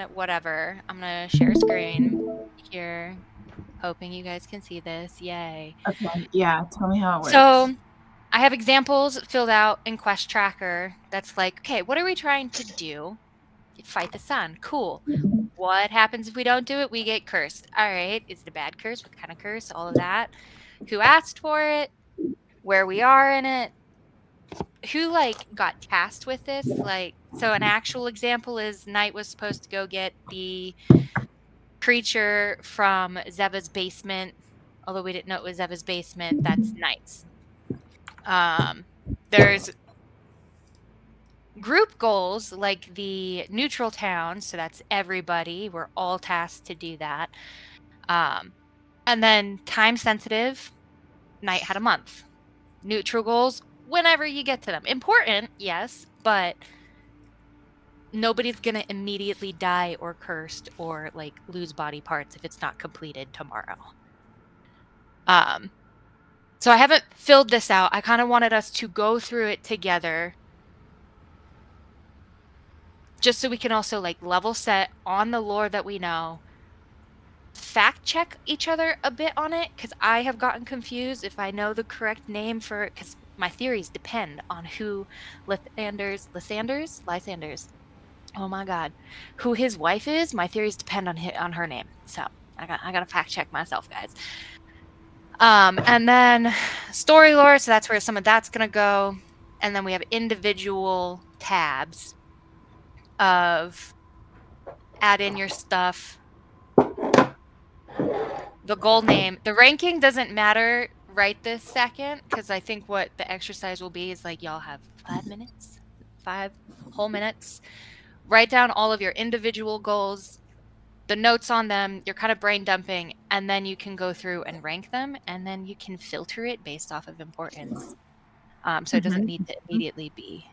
on whatever. I'm going to share screen here, hoping you guys can see this. Yay. Okay, yeah, tell me how it works. So I have examples filled out in Quest Tracker that's like, okay, what are we trying to do? Fight the sun. Cool. What happens if we don't do it? We get cursed. All right. Is it a bad curse? What kind of curse? All of that. Who asked for it? Where we are in it? Who got tasked with this? So an actual example is Knight was supposed to go get the creature from Zeva's basement. Although we didn't know it was Zeva's basement, that's Knight's. There's group goals like the neutral town, so that's everybody. We're all tasked to do that. And then time sensitive, Knight had a month. Neutral goals, whenever you get to them. Important, yes, but nobody's gonna immediately die or cursed or lose body parts if it's not completed tomorrow. So I haven't filled this out. I kind of wanted us to go through it together, just so we can also level set on the lore that we know, fact check each other a bit on it, because I have gotten confused if I know the correct name for it, because my theories depend on who Lysanders, oh my god, who his wife is. My theories depend on her name, so I gotta fact check myself, guys. And then story lore, so that's where some of that's gonna go, and then we have individual tabs of add in your stuff. The goal name, the ranking doesn't matter right this second, because I think what the exercise will be is y'all have 5 minutes, 5 whole minutes. Write down all of your individual goals, the notes on them, you're kind of brain dumping, and then you can go through and rank them, and then you can filter it based off of importance. So it doesn't need to immediately be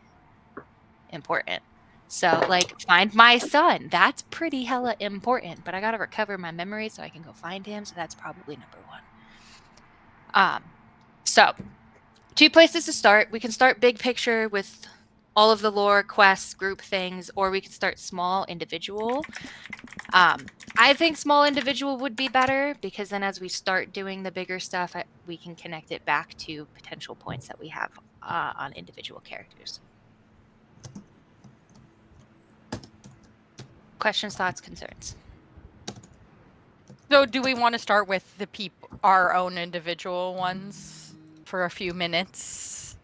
important. So find my son. That's pretty hella important, but I got to recover my memory so I can go find him. So that's probably number 1. So 2 places to start. We can start big picture with all of the lore, quests, group things, or we could start small, individual. I think small individual would be better, because then as we start doing the bigger stuff, we can connect it back to potential points that we have on individual characters. Questions, thoughts, concerns? So do we want to start with our own individual ones for a few minutes?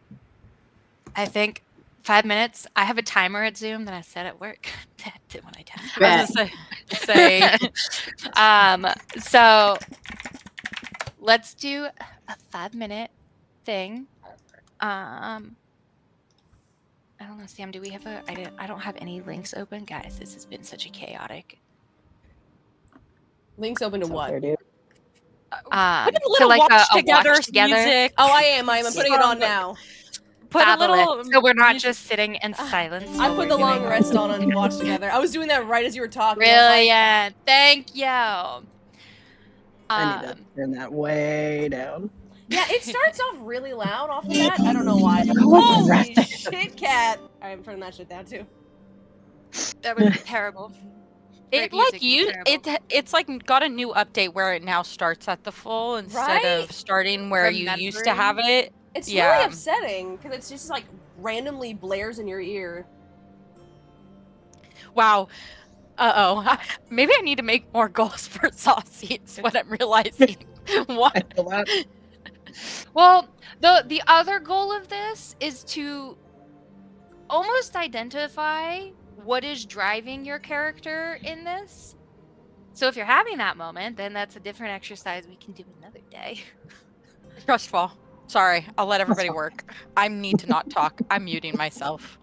I think 5 minutes. I have a timer at Zoom that I set at work when I test. I was say. So let's do a 5-minute thing. I don't know, Sam, do we have I don't have any links open. Guys, this has been such a chaotic. Links open to what? Put a little watch together music. Oh, I am putting it on now. Put a little, so we're not just sitting in silence. I put the long rest on and watch together. I was doing that right as you were talking. Brilliant. Thank you. I need to turn that way down. Yeah, it starts off really loud off the bat. I don't know why. Holy shit, cat! Alright, I'm turning that shit down too. That was terrible. It's got a new update where it now starts at the full instead of starting where you used to have it. It's really upsetting because it's just randomly blares in your ear. Wow. Uh-oh. Maybe I need to make more goals for Saucy is what I'm realizing. What? Well, the other goal of this is to almost identify what is driving your character in this. So if you're having that moment, then that's a different exercise we can do another day. Trustful. Sorry, I'll let everybody work. I need to not talk. I'm muting myself.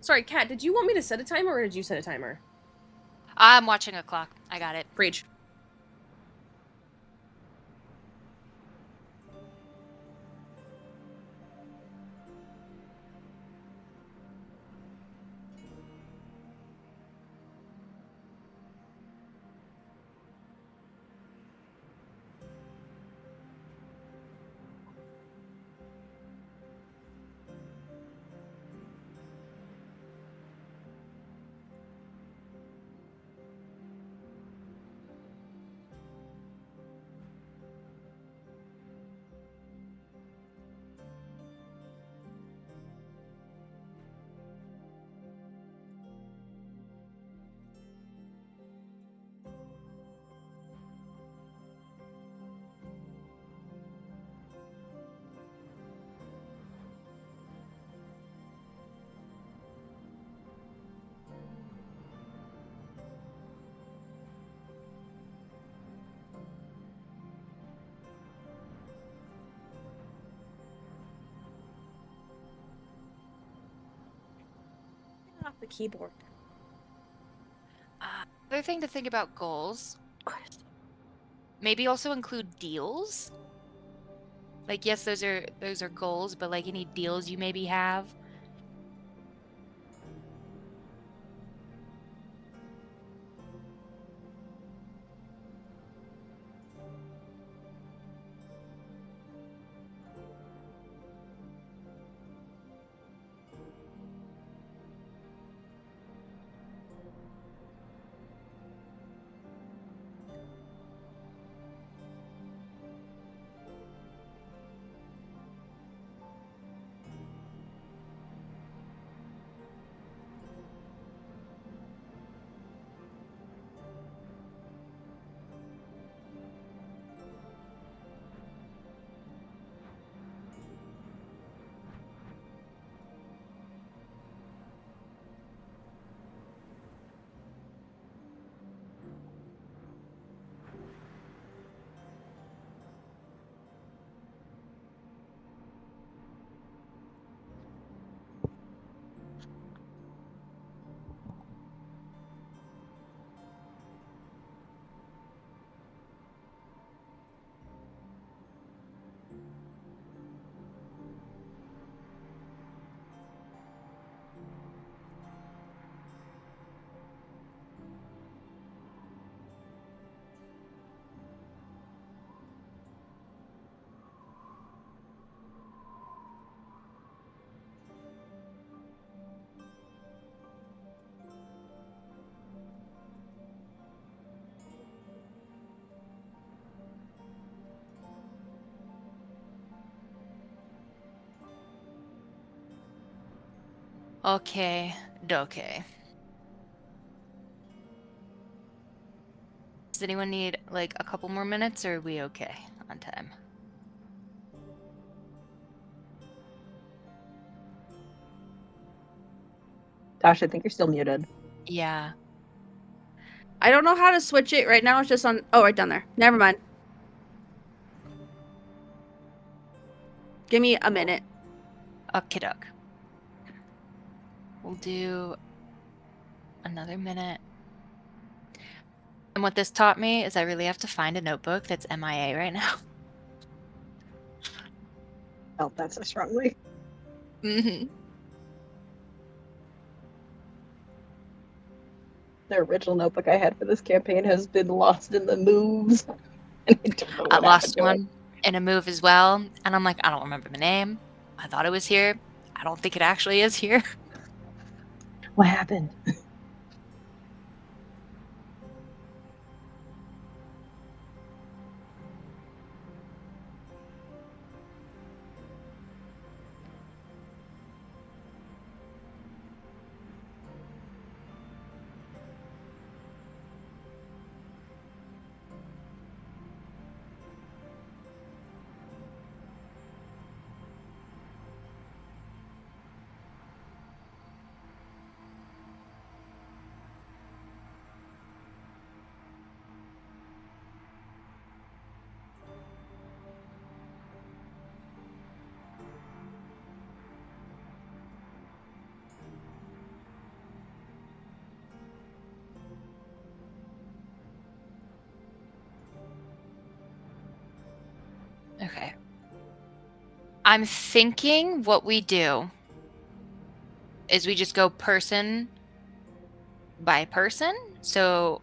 Sorry, Kat, did you want me to set a timer or did you set a timer? I'm watching a clock. I got it. Preach. Off the keyboard. Other thing to think about goals. Maybe also include deals. Like, yes, those are goals, but like any deals you maybe have. Okay, okay. Does anyone need like a couple more minutes, or are we okay on time? Dash, I think you're still muted. Yeah. I don't know how to switch it right now. It's just on. Oh, right down there. Never mind. Give me a minute. Okey-doke. We'll do another minute. And what this taught me is I really have to find a notebook that's MIA right now. Felt that so strongly. Mm-hmm. The original notebook I had for this campaign has been lost in the moves. And I don't know I what lost happened to it. one in a move as well, and I'm like, I don't remember the name. I thought it was here. I don't think it actually is here. What happened? Okay. I'm thinking what we do is we just go person by person. So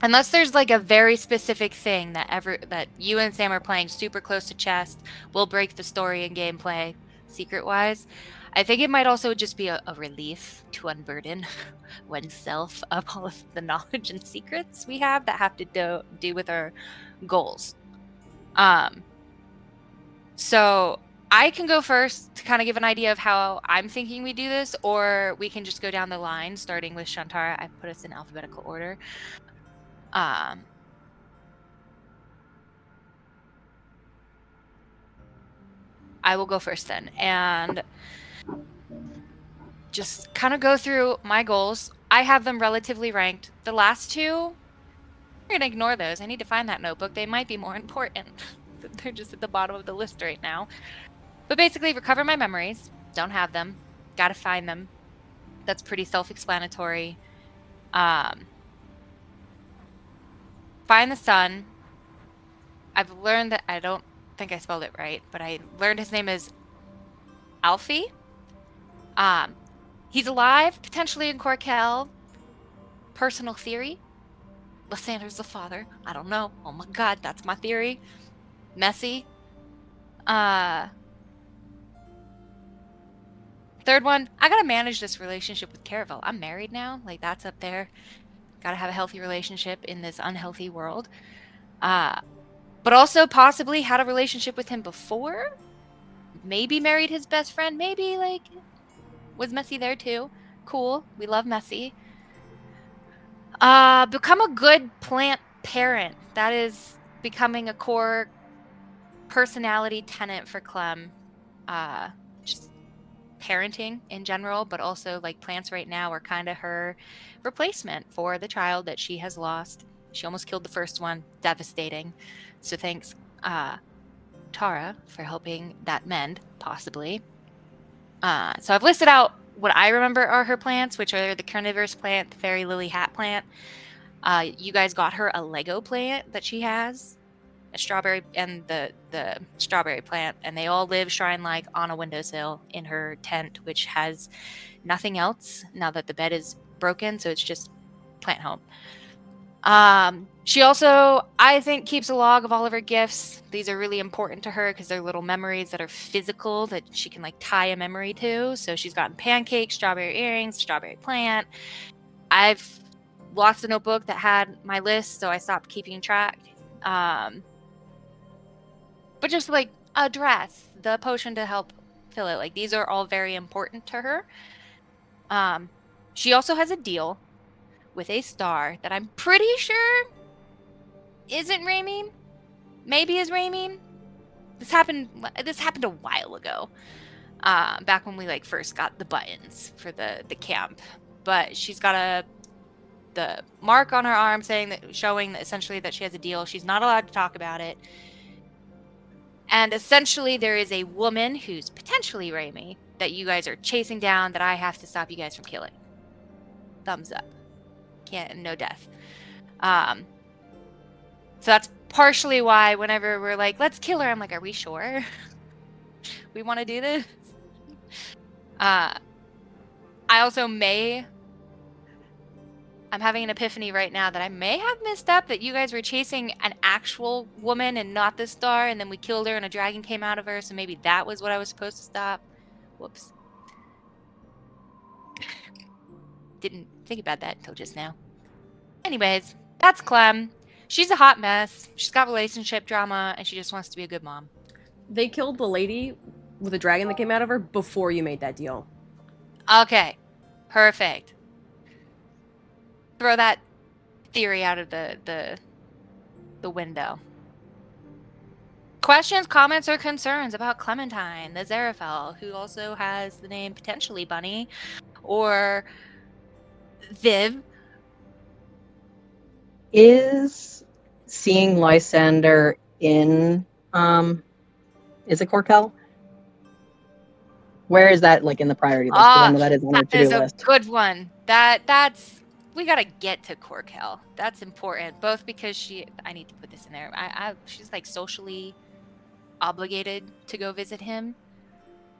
unless there's like a very specific thing that you and Sam are playing super close to chest, will break the story and gameplay secret-wise. I think it might also just be a relief to unburden oneself of all of the knowledge and secrets we have that have to do with our goals. So I can go first to kind of give an idea of how I'm thinking we do this, or we can just go down the line, starting with Shantara. I've put us in alphabetical order. I will go first then, and just kind of go through my goals. I have them relatively ranked. The last two, I'm going to ignore those. I need to find that notebook. They might be more important. They're just at the bottom of the list right now. But basically, recover my memories. Don't have them. Gotta find them. That's pretty self-explanatory. Find the son. I've learned that, I don't think I spelled it right, but I learned his name is Alfie. He's alive, potentially in Corkel. Personal theory. Lysander's the father. I don't know. Oh my god, that's my theory. Messy. Third one, I gotta manage this relationship with Caravel. I'm married now. Like, that's up there. Gotta have a healthy relationship in this unhealthy world. But also possibly had a relationship with him before. Maybe married his best friend. Maybe, like, was Messy there too. Cool. We love Messy. Become a good plant parent. That is becoming a core personality tenet for Clem. Just parenting in general, but also like plants right now are kind of her replacement for the child that she has lost. She almost killed the first one. Devastating. So thanks, Tara, for helping that mend, possibly. So I've listed out what I remember are her plants, which are the carnivorous plant, the fairy lily hat plant. You guys got her a Lego plant that she has, a strawberry, and the strawberry plant, and they all live shrine-like on a windowsill in her tent, which has nothing else now that the bed is broken, so it's just plant home. She also, I think, keeps a log of all of her gifts. These are really important to her because they're little memories that are physical that she can like tie a memory to. So she's gotten pancakes, strawberry earrings, strawberry plant. I've lost a notebook that had my list, so I stopped keeping track. But just like a dress, the potion to help fill it. Like, these are all very important to her. She also has a deal with a star that I'm pretty sure isn't Raymine. Maybe is Raymine. This happened a while ago. Back when we like first got the buttons for the camp. But she's got the mark on her arm showing that essentially that she has a deal. She's not allowed to talk about it. And essentially there is a woman who's potentially Raymie that you guys are chasing down that I have to stop you guys from killing. Thumbs up. No death. So that's partially why whenever we're like, let's kill her, I'm like, are we sure we want to do this? I also I'm having an epiphany right now that I may have messed up that you guys were chasing an actual woman and not the star, and then we killed her and a dragon came out of her, so maybe that was what I was supposed to stop. Whoops. Didn't think about that until just now. Anyways, that's Clem. She's a hot mess. She's got relationship drama, and she just wants to be a good mom. They killed the lady with a dragon that came out of her before you made that deal. Okay. Perfect. Throw that theory out of the window. Questions, comments, or concerns about Clementine, the Xeraphel, who also has the name potentially Bunny, or Viv? Is seeing Lysander in is it Corkel? Where is that like in the priority list? The one that is on our That is to-do a list. good one. That's we gotta get to Corkel. That's important, both because I need to put this in there. She's like socially obligated to go visit him.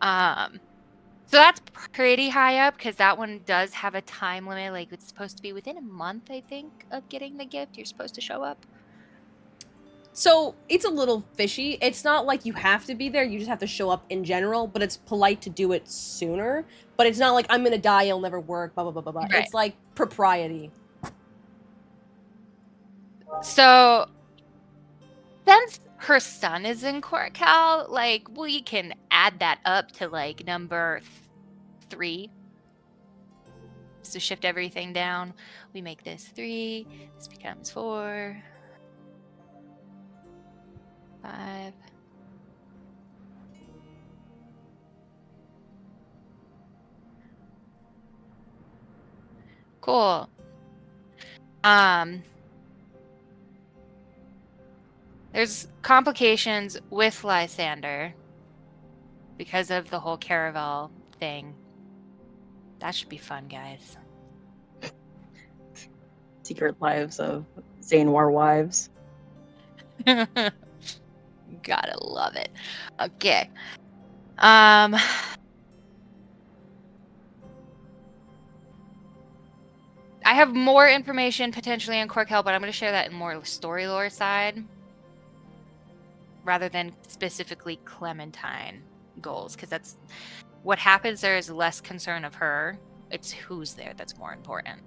So that's pretty high up because that one does have a time limit. Like it's supposed to be within a month, I think, of getting the gift. You're supposed to show up. So it's a little fishy. It's not like you have to be there. You just have to show up in general. But it's polite to do it sooner. But it's not like I'm gonna die. It'll never work. Blah blah blah blah blah. Right. It's like propriety. So since her son is in Corkel, like we can add that up to like number 3. So shift everything down. We make this 3. This becomes 4. 5. Cool. There's complications with Lysander because of the whole Caravel thing. That should be fun, guys. Secret lives of Zanewar wives. Gotta love it. Okay. I have more information potentially on Corkel, but I'm going to share that in more story lore side rather than specifically Clementine goals, because that's what happens. There is less concern of her. It's who's there that's more important.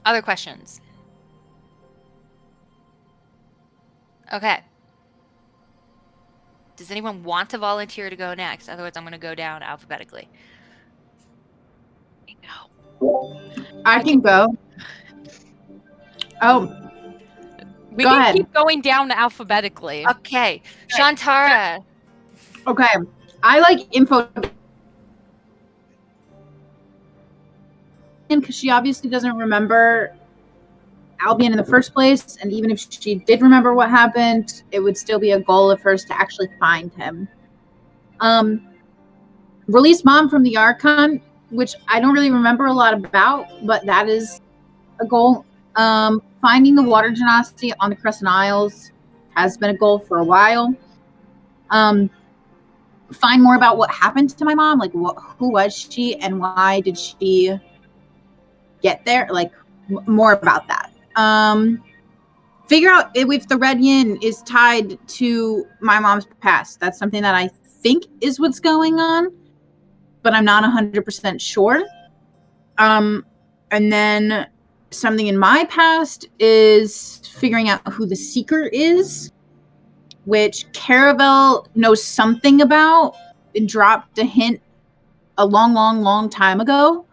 Other questions? Okay. Does anyone want to volunteer to go next? Otherwise, I'm going to go down alphabetically. I can go. Oh, We Go can ahead. keep going down alphabetically. Okay. Shantara. okay. I like info because she obviously doesn't remember Albion in the first place, and even if she did remember what happened, it would still be a goal of hers to actually find him. Release Mom from the Archon, which I don't really remember a lot about, but that is a goal. Finding the Water Genocity on the Crescent Isles has been a goal for a while. Find more about what happened to my mom, like who was she and why did she get there, like more about that. Figure out if the Red Yin is tied to my mom's past. That's something that I think is what's going on, but I'm not 100% sure. And then something in my past is figuring out who the Seeker is, which Caravel knows something about. It dropped a hint a long time ago,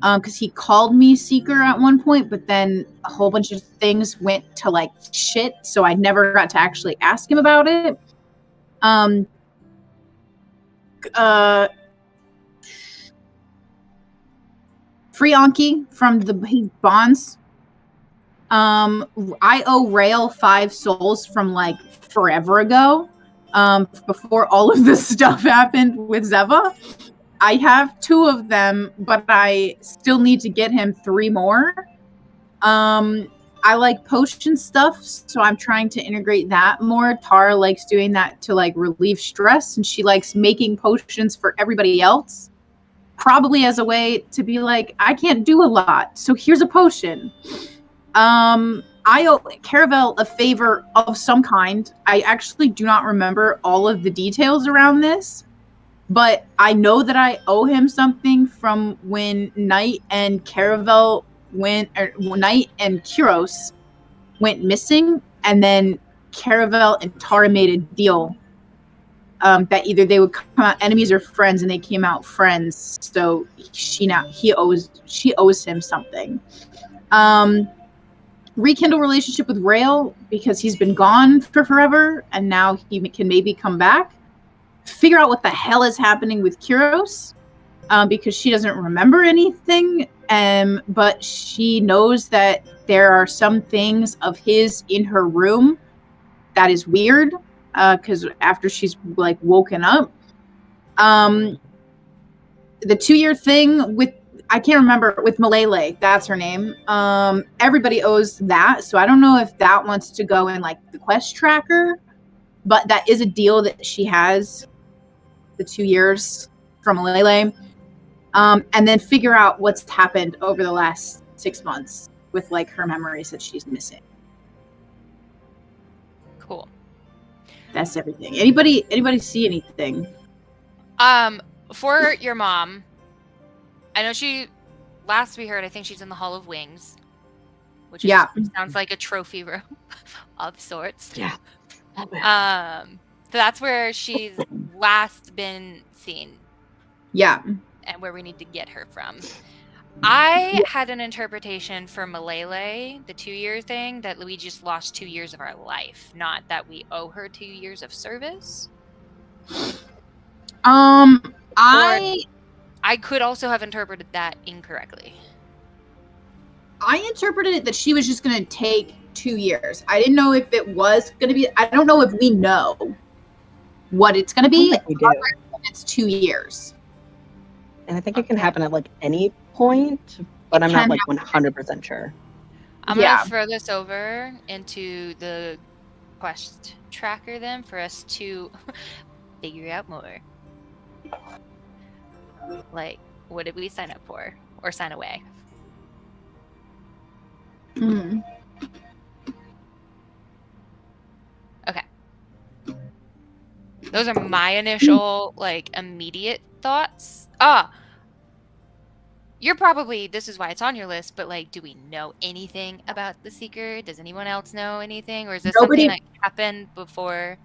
because he called me Seeker at one point, but then a whole bunch of things went to like shit, so I never got to actually ask him about it. Free Anki from his bonds. I owe Rail 5 souls from like forever ago, before all of this stuff happened with Zeva. I have 2 of them, but I still need to get him 3 more. I like potion stuff, so I'm trying to integrate that more. Tara likes doing that to like relieve stress, and she likes making potions for everybody else. Probably as a way to be like, I can't do a lot, so here's a potion. I owe Caravel a favor of some kind. I actually do not remember all of the details around this, but I know that I owe him something from when Knight and Caravel Knight and Kuros went missing, and then Caravel and Tara made a deal that either they would come out enemies or friends, and they came out friends. So she owes him something. Rekindle relationship with Rail because he's been gone for forever, and now he can maybe come back. Figure out what the hell is happening with Kuros, because she doesn't remember anything, but she knows that there are some things of his in her room that is weird, because after she's like woken up. The 2-year thing with I can't remember, with Malele, that's her name. Everybody owes that, so I don't know if that wants to go in like the quest tracker, but that is a deal that she has, the 2 years from Malele. And then figure out what's happened over the last 6 months with like her memories that she's missing. Cool. That's everything. Anybody see anything? For your mom, I know last we heard, I think she's in the Hall of Wings, which sounds like a trophy room of sorts. Yeah. So that's where she's last been seen Yeah. and where we need to get her from. I had an interpretation for Malele, the 2-year thing, that we just lost 2 years of our life, not that we owe her 2 years of service. I could also have interpreted that incorrectly. I interpreted it that she was just going to take 2 years. I didn't know if it was going to be. I don't know if we know what it's going to be. We do. It's 2 years. And I think it can happen at like any point, but I'm not like 100% sure. I'm going to throw this over into the quest tracker then for us to figure out more. Like, what did we sign up for or sign away? Mm. Okay. Those are my initial, like, immediate thoughts. You're probably, this is why it's on your list, but, like, do we know anything about the Seeker? Does anyone else know anything? Or is this something that happened before?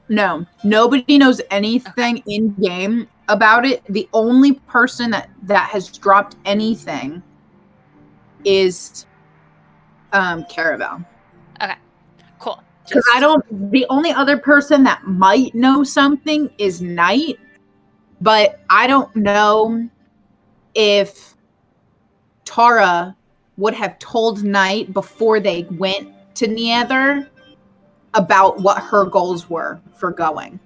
No, nobody knows anything in game about it. The only person that has dropped anything is Caravel. Okay, cool. Because the only other person that might know something is Knight, but I don't know if Tara would have told Knight before they went to Neither about what her goals were for going.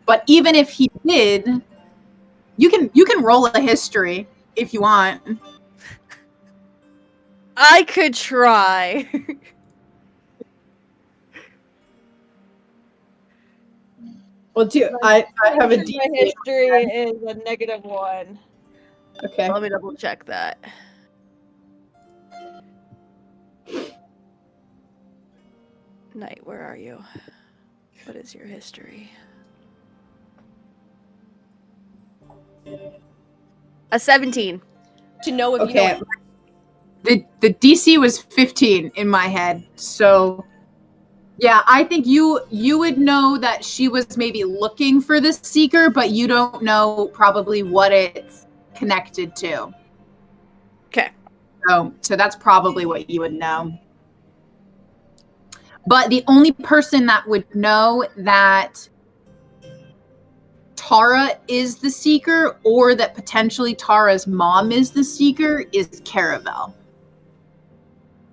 But even if he did, you can roll a history if you want. I could try. Well, I have a My D. history is a -1. Okay. Let me double check that. Knight, where are you? What is your history? A 17. To know if you know it. The DC was 15 in my head, so yeah, I think you would know that she was maybe looking for the Seeker, but you don't know probably what it's connected to. Okay. So that's probably what you would know. But the only person that would know that Tara is the Seeker, or that potentially Tara's mom is the Seeker, is Caravel.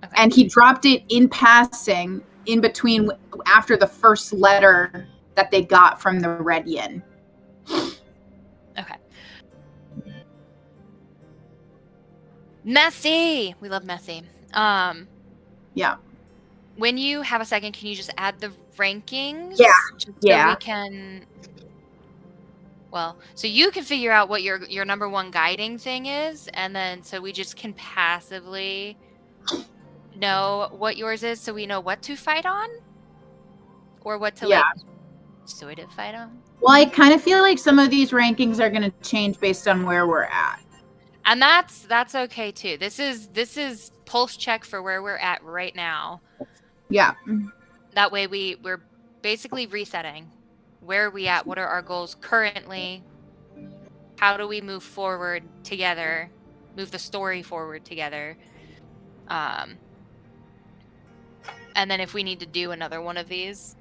Okay. And he dropped it in passing in between after the first letter that they got from the Red Yin. Okay. Messy! We love Messy. Yeah. When you have a second, can you just add the rankings? Yeah. So we can... Well, so you can figure out what your number one guiding thing is, and then so we just can passively know what yours is, so we know what to fight on? Or what to, like, sort of fight on? Well, I kind of feel like some of these rankings are going to change based on where we're at. And that's okay, too. This is pulse check for where we're at right now. Yeah. That way we're basically resetting. Where are we at? What are our goals currently? How do we move forward together? Move the story forward together? And then if we need to do another one of these,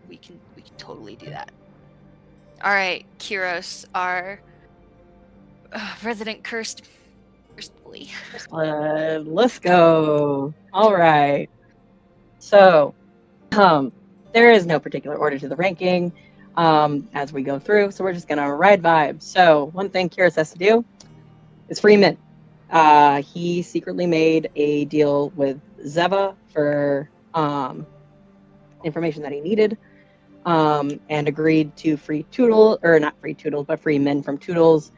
we can totally do that. All right, Kyros, our resident cursed bully. Let's go. All right. So, there is no particular order to the ranking. as we go through. So we're just gonna ride vibes. So one thing Kyrus has to do is free Mint. He secretly made a deal with Zeva for information that he needed, and agreed to free Toodle, or not free Toodles, but free Mint from Toodles.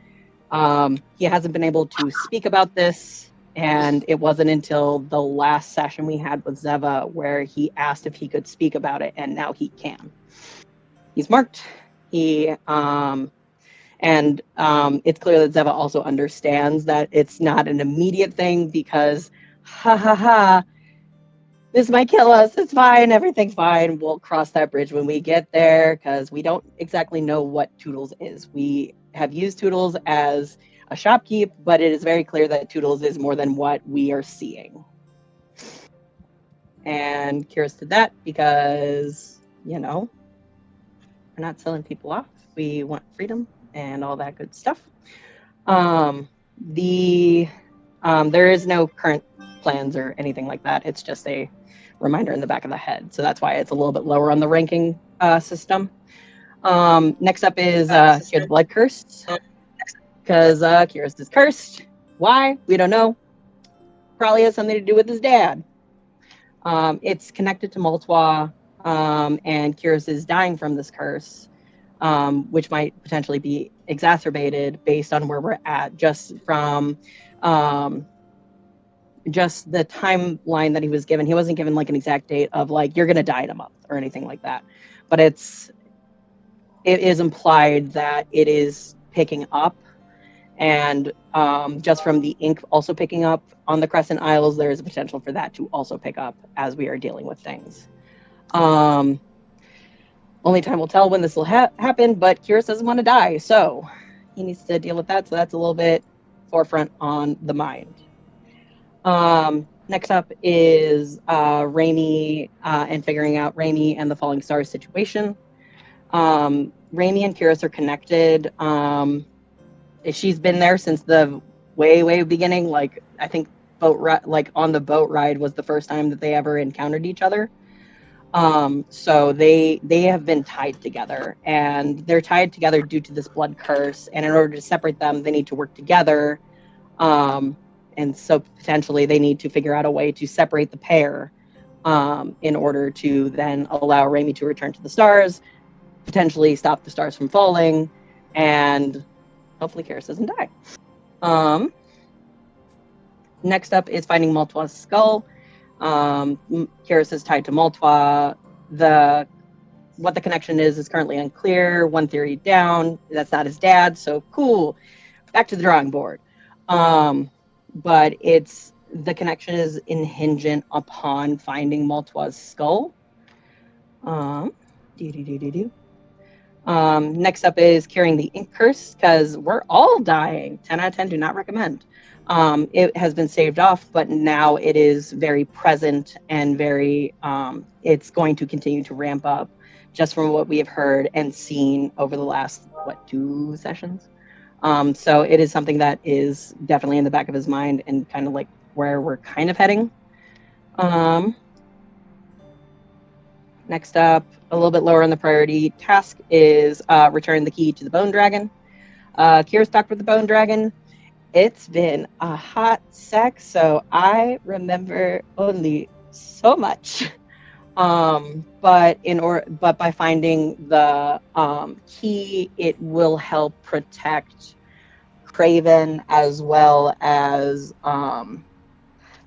He hasn't been able to speak about this, and it wasn't until the last session we had with Zeva where he asked if he could speak about it, and now he can. He's marked. It's clear that Zeva also understands that it's not an immediate thing because, ha ha ha, this might kill us. It's fine. Everything's fine. We'll cross that bridge when we get there because we don't exactly know what Toodles is. We have used Toodles as a shopkeep, but it is very clear that Toodles is more than what we are seeing. And Kyrus did that because, we're not selling people off. We want freedom and all that good stuff. There is no current plans or anything like that. It's just a reminder in the back of the head. So that's why it's a little bit lower on the ranking system. Next up is Cure the Blood Curse. Because Kyrus is cursed. Why? We don't know. Probably has something to do with his dad. It's connected to Moltwa, and Kyrus is dying from this curse, which might potentially be exacerbated based on where we're at, just from just the timeline that he was given. He wasn't given like an exact date of like, you're going to die in a month or anything like that. But it is implied that it is picking up. And just from the ink also picking up on the Crescent Isles, there is a potential for that to also pick up as we are dealing with things. Only time will tell when this will happen, but Kyrus doesn't want to die, so he needs to deal with that. So that's a little bit forefront on the mind. Next up is Raimi and figuring out Raimi and the Falling Stars situation. Raimi and Kyrus are connected. She's been there since the way beginning. Like, I think on the boat ride was the first time that they ever encountered each other. So they have been tied together, and they're tied together due to this blood curse. And in order to separate them, they need to work together. And so potentially they need to figure out a way to separate the pair, in order to then allow Raimi to return to the stars, potentially stop the stars from falling, and hopefully Kyrus doesn't die. Next up is finding Moltwa's skull. Kyrus is tied to Moltwa. What the connection is currently unclear. One theory down, that's not his dad, so cool. Back to the drawing board. But the connection is hingent upon finding Moltwa's skull. Next up is curing the ink curse, because we're all dying. 10 out of 10 do not recommend. It has been saved off, but now it is very present and very, it's going to continue to ramp up just from what we have heard and seen over the last, 2 sessions? So it is something that is definitely in the back of his mind and kind of like where we're kind of heading. Next up, a little bit lower on the priority task is return the key to the Bone Dragon. Kyrus talked with the Bone Dragon. It's been a hot sec, so I remember only so much. But by finding the key, it will help protect Craven, as well as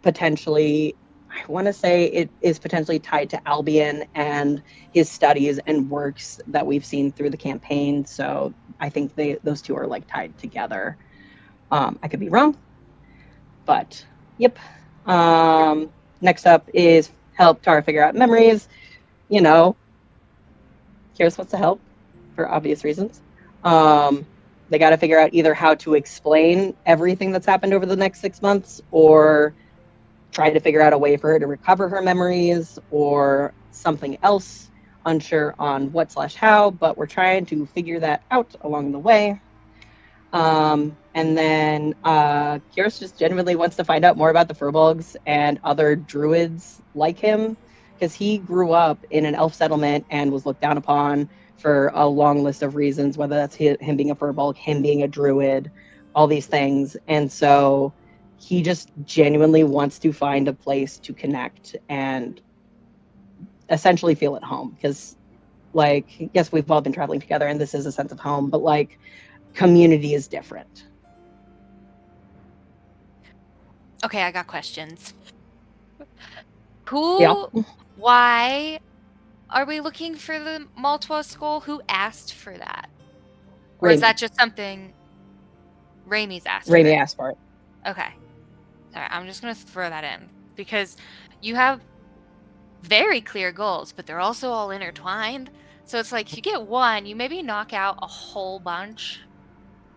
potentially, I want to say it is potentially tied to Albion and his studies and works that we've seen through the campaign. So I think those two are like tied together. I could be wrong, but yep. Next up is help Tara figure out memories. Kyrus wants to help for obvious reasons. They got to figure out either how to explain everything that's happened over the next 6 months, or try to figure out a way for her to recover her memories, or something else. Unsure on what/how, but we're trying to figure that out along the way. And then Kyrus just genuinely wants to find out more about the Furbolgs and other druids like him, because he grew up in an elf settlement and was looked down upon for a long list of reasons, whether that's him being a furball, him being a druid, all these things. And so he just genuinely wants to find a place to connect and essentially feel at home. Because, like, yes, we've all been traveling together and this is a sense of home, but like community is different. Okay, I got questions. Why are we looking for the Maltwa skull? Who asked for that? Or is Raimi. that just something Raimi's asked for? Raimi asked for it. Okay. All right, I'm just going to throw that in because you have very clear goals, but they're also all intertwined. So it's like you get one, you maybe knock out a whole bunch.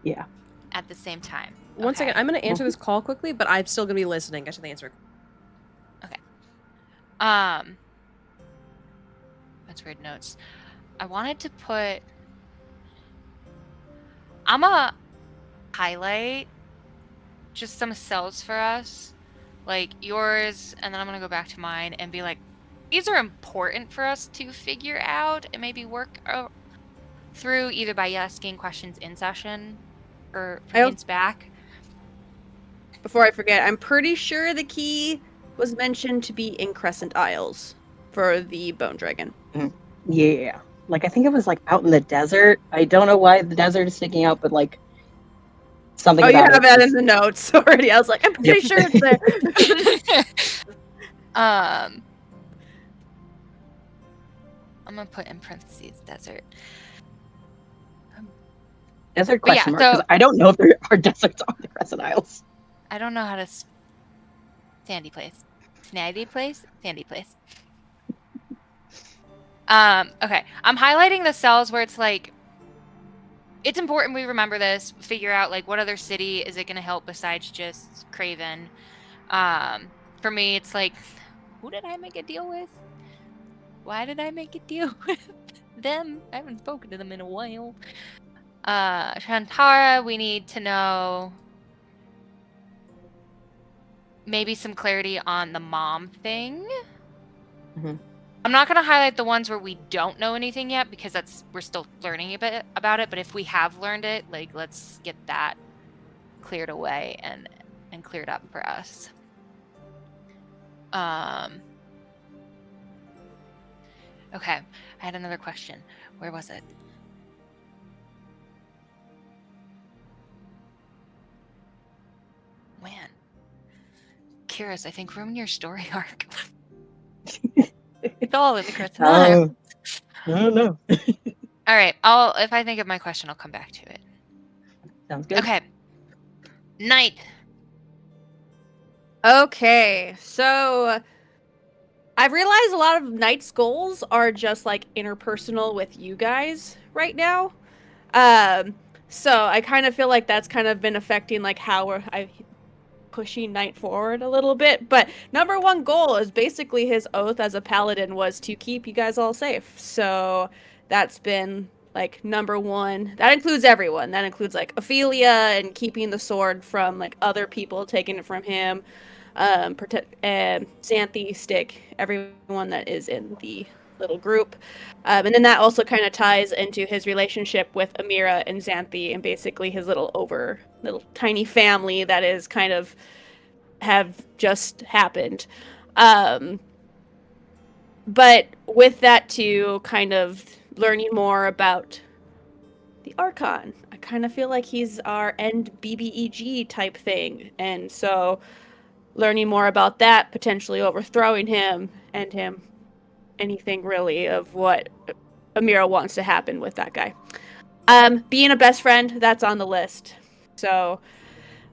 Yeah. At the same time. One Okay. second, I'm going to answer this call quickly, but I'm still going to be listening. I should answer. That's weird notes. I wanted to put. I'm gonna highlight just some cells for us, like yours, and then I'm gonna go back to mine and be like, these are important for us to figure out and maybe work through either by asking questions in session or hints back. Before I forget, I'm pretty sure the key was mentioned to be in Crescent Isles for the Bone Dragon. Yeah. Like, I think it was like out in the desert. I don't know why the desert is sticking out, but like something Oh, you about have it. that in the notes already. I was like, I'm pretty sure it's there. I'm gonna put in parentheses desert. Desert But yeah, question mark, because so- I don't know if there are deserts on the Crescent Isles. I don't know how to. Sandy place. Snaggy place? Sandy place. Okay. I'm highlighting the cells where it's like, it's important we remember this, figure out like what other city is it going to help besides just Craven. For me, it's like, who did I make a deal with? Why did I make a deal with them? I haven't spoken to them in a while. Shantara, we need to know maybe some clarity on the mom thing. Mhm. I'm not going to highlight the ones where we don't know anything yet because we're still learning a bit about it. But if we have learned it, like let's get that cleared away and cleared up for us. Okay, I had another question. Where was it? Man. Curious, I think ruin your story arc. It's all in the Crescent Isles. I don't know. All right, if I think of my question, I'll come back to it. Sounds good. Okay. Night. Okay, so I've realized a lot of Knight's goals are just like interpersonal with you guys right now. So I kind of feel like that's kind of been affecting like how I pushing Knight forward a little bit. But number one goal is basically his oath as a paladin was to keep you guys all safe. So that's been like number one. That includes everyone. That includes like Ophelia and keeping the sword from like other people taking it from him. Xanthi, Stick, everyone that is in the little group. And then that also kind of ties into his relationship with Amira and Xanthi and basically his little tiny family that is kind of have just happened. But with that too, kind of learning more about the Archon, I kind of feel like he's our end BBEG type thing. And so learning more about that, potentially overthrowing him and him, anything really of what Amira wants to happen with that guy. Being a best friend, that's on the list. So,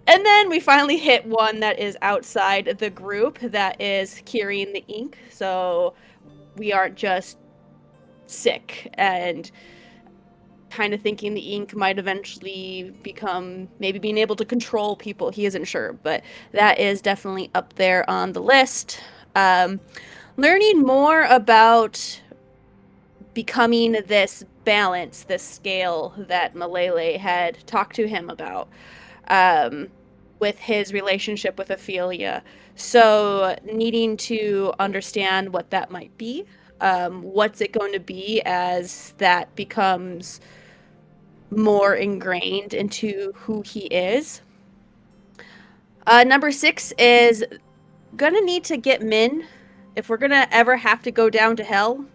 and then we finally hit one that is outside the group, that is curing the ink. So we aren't just sick and kind of thinking the ink might eventually become maybe being able to control people. He isn't sure, but that is definitely up there on the list. Learning more about becoming this balance, this scale that Malele had talked to him about with his relationship with Ophelia. So needing to understand what that might be. What's it going to be as that becomes more ingrained into who he is? Number 6 is gonna need to get Min. If we're gonna ever have to go down to hell,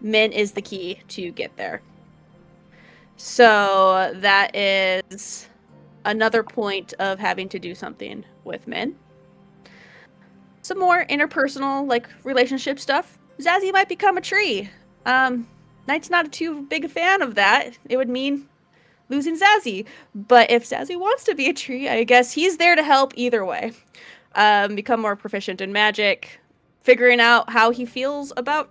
Min is the key to get there. So that is another point of having to do something with Min. Some more interpersonal, like, relationship stuff. Zazie might become a tree. Knight's not too big a fan of that. It would mean losing Zazie. But if Zazie wants to be a tree, I guess he's there to help either way. Become more proficient in magic, figuring out how he feels about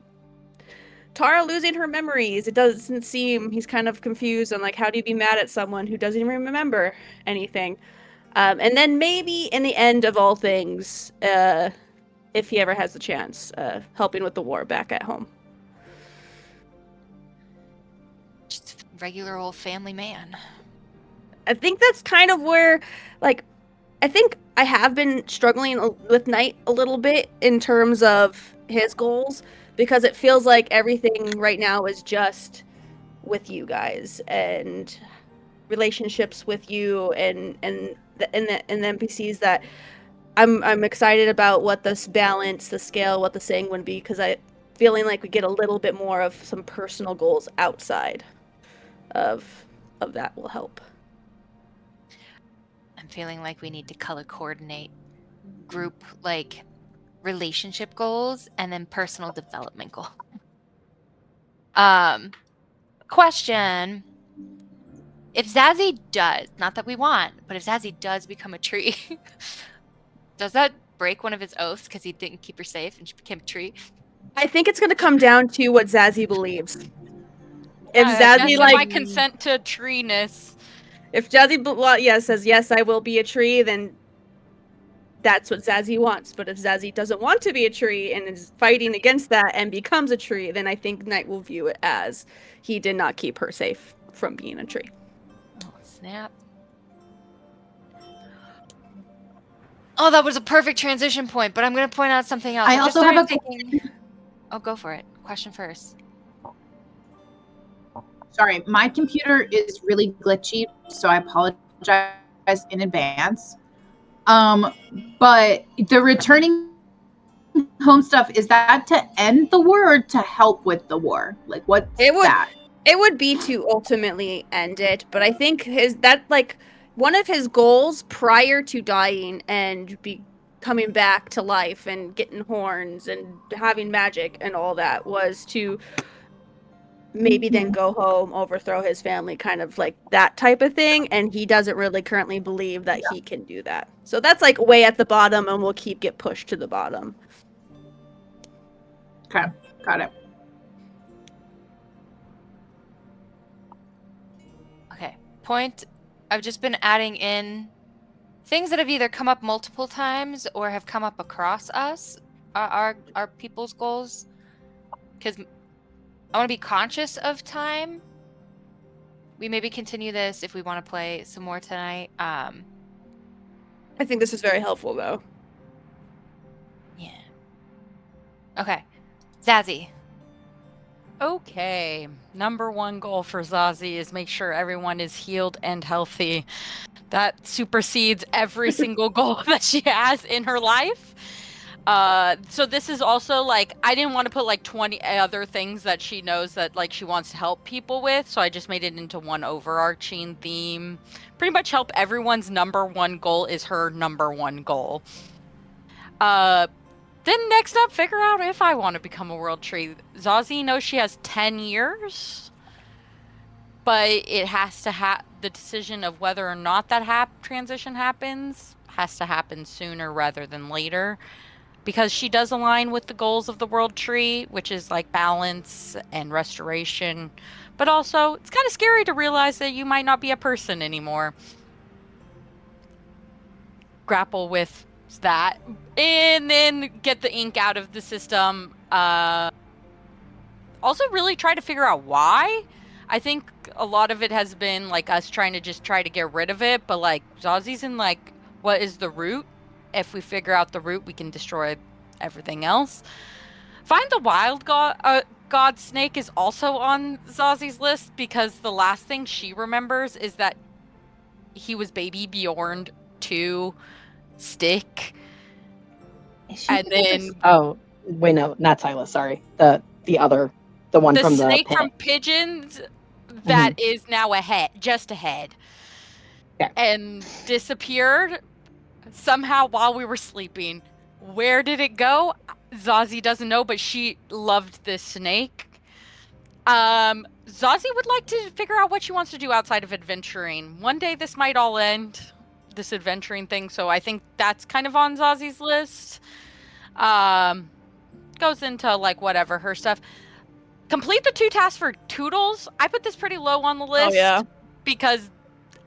Tara losing her memories. It doesn't seem, he's kind of confused on, like, how do you be mad at someone who doesn't even remember anything? And then maybe in the end of all things, if he ever has the chance, helping with the war back at home. Just regular old family man. I think that's kind of where, like, I think I have been struggling with Knight a little bit in terms of his goals, because it feels like everything right now is just with you guys and relationships with you and the NPCs that I'm excited about what this balance, the scale, what the saying would be, because I feeling like we get a little bit more of some personal goals outside of that will help. I'm feeling like we need to color coordinate group, like, relationship goals and then personal development goal. Question. If Zazie does, not that we want, but if Zazie does become a tree, does that break one of his oaths because he didn't keep her safe and she became a tree? I think it's going to come down to what Zazie believes. If Zazie, my like, consent to treeness. if Zazie says, yes, I will be a tree, then that's what Zazie wants. But if Zazie doesn't want to be a tree and is fighting against that and becomes a tree, then I think Knight will view it as he did not keep her safe from being a tree. Oh, snap. Oh, that was a perfect transition point, but I'm going to point out something else. I just also have started a thinking... Oh, go for it. Question first. Sorry, my computer is really glitchy, so I apologize in advance. But the returning home stuff, is that to end the war or to help with the war? Like, what's that? It would be to ultimately end it, but I think one of his goals prior to dying and coming back to life and getting horns and having magic and all that was to maybe then go home, overthrow his family, kind of like that type of thing, and he doesn't really currently believe that he can do that. So that's, like, way at the bottom, and will get pushed to the bottom. Okay, got it. Okay. Point. I've just been adding in things that have either come up multiple times or have come up across us, our people's goals. Because I want to be conscious of time. We maybe continue this if we want to play some more tonight. I think this is very helpful, though. Yeah. Okay. Zazie. Okay. Number 1 goal for Zazie is make sure everyone is healed and healthy. That supersedes every single goal that she has in her life. So this is also, like, I didn't want to put, like, 20 other things that she knows that, like, she wants to help people with, so I just made it into one overarching theme. Pretty much help everyone's number 1 goal is her number 1 goal. Then next up, figure out if I want to become a world tree. Zazie knows she has 10 years, but it has to the decision of whether or not that transition happens has to happen sooner rather than later. Because she does align with the goals of the world tree, which is, like, balance and restoration. But also, it's kind of scary to realize that you might not be a person anymore. Grapple with that. And then get the ink out of the system. Also, really try to figure out why. I think a lot of it has been, like, us trying to just try to get rid of it. But, like, Zazie's in, like, what is the root? If we figure out the root, we can destroy everything else. Find the Wild God Snake is also on Zazi's list because the last thing she remembers is that he was baby Bjorn to Stick. And then oh wait, no, not Silas. Sorry, the one the from the snake pit. from Pigeons that is now just a head. Yeah. And disappeared somehow while we were sleeping. Where did it go? Zazie doesn't know, but she loved this snake. Zazie would like to figure out what she wants to do outside of adventuring. One day this might all end, this adventuring thing, so I think that's kind of on Zazie's list. Goes into like whatever her stuff. Complete the 2 tasks for Toodles. I put this pretty low on the list. Oh yeah. Because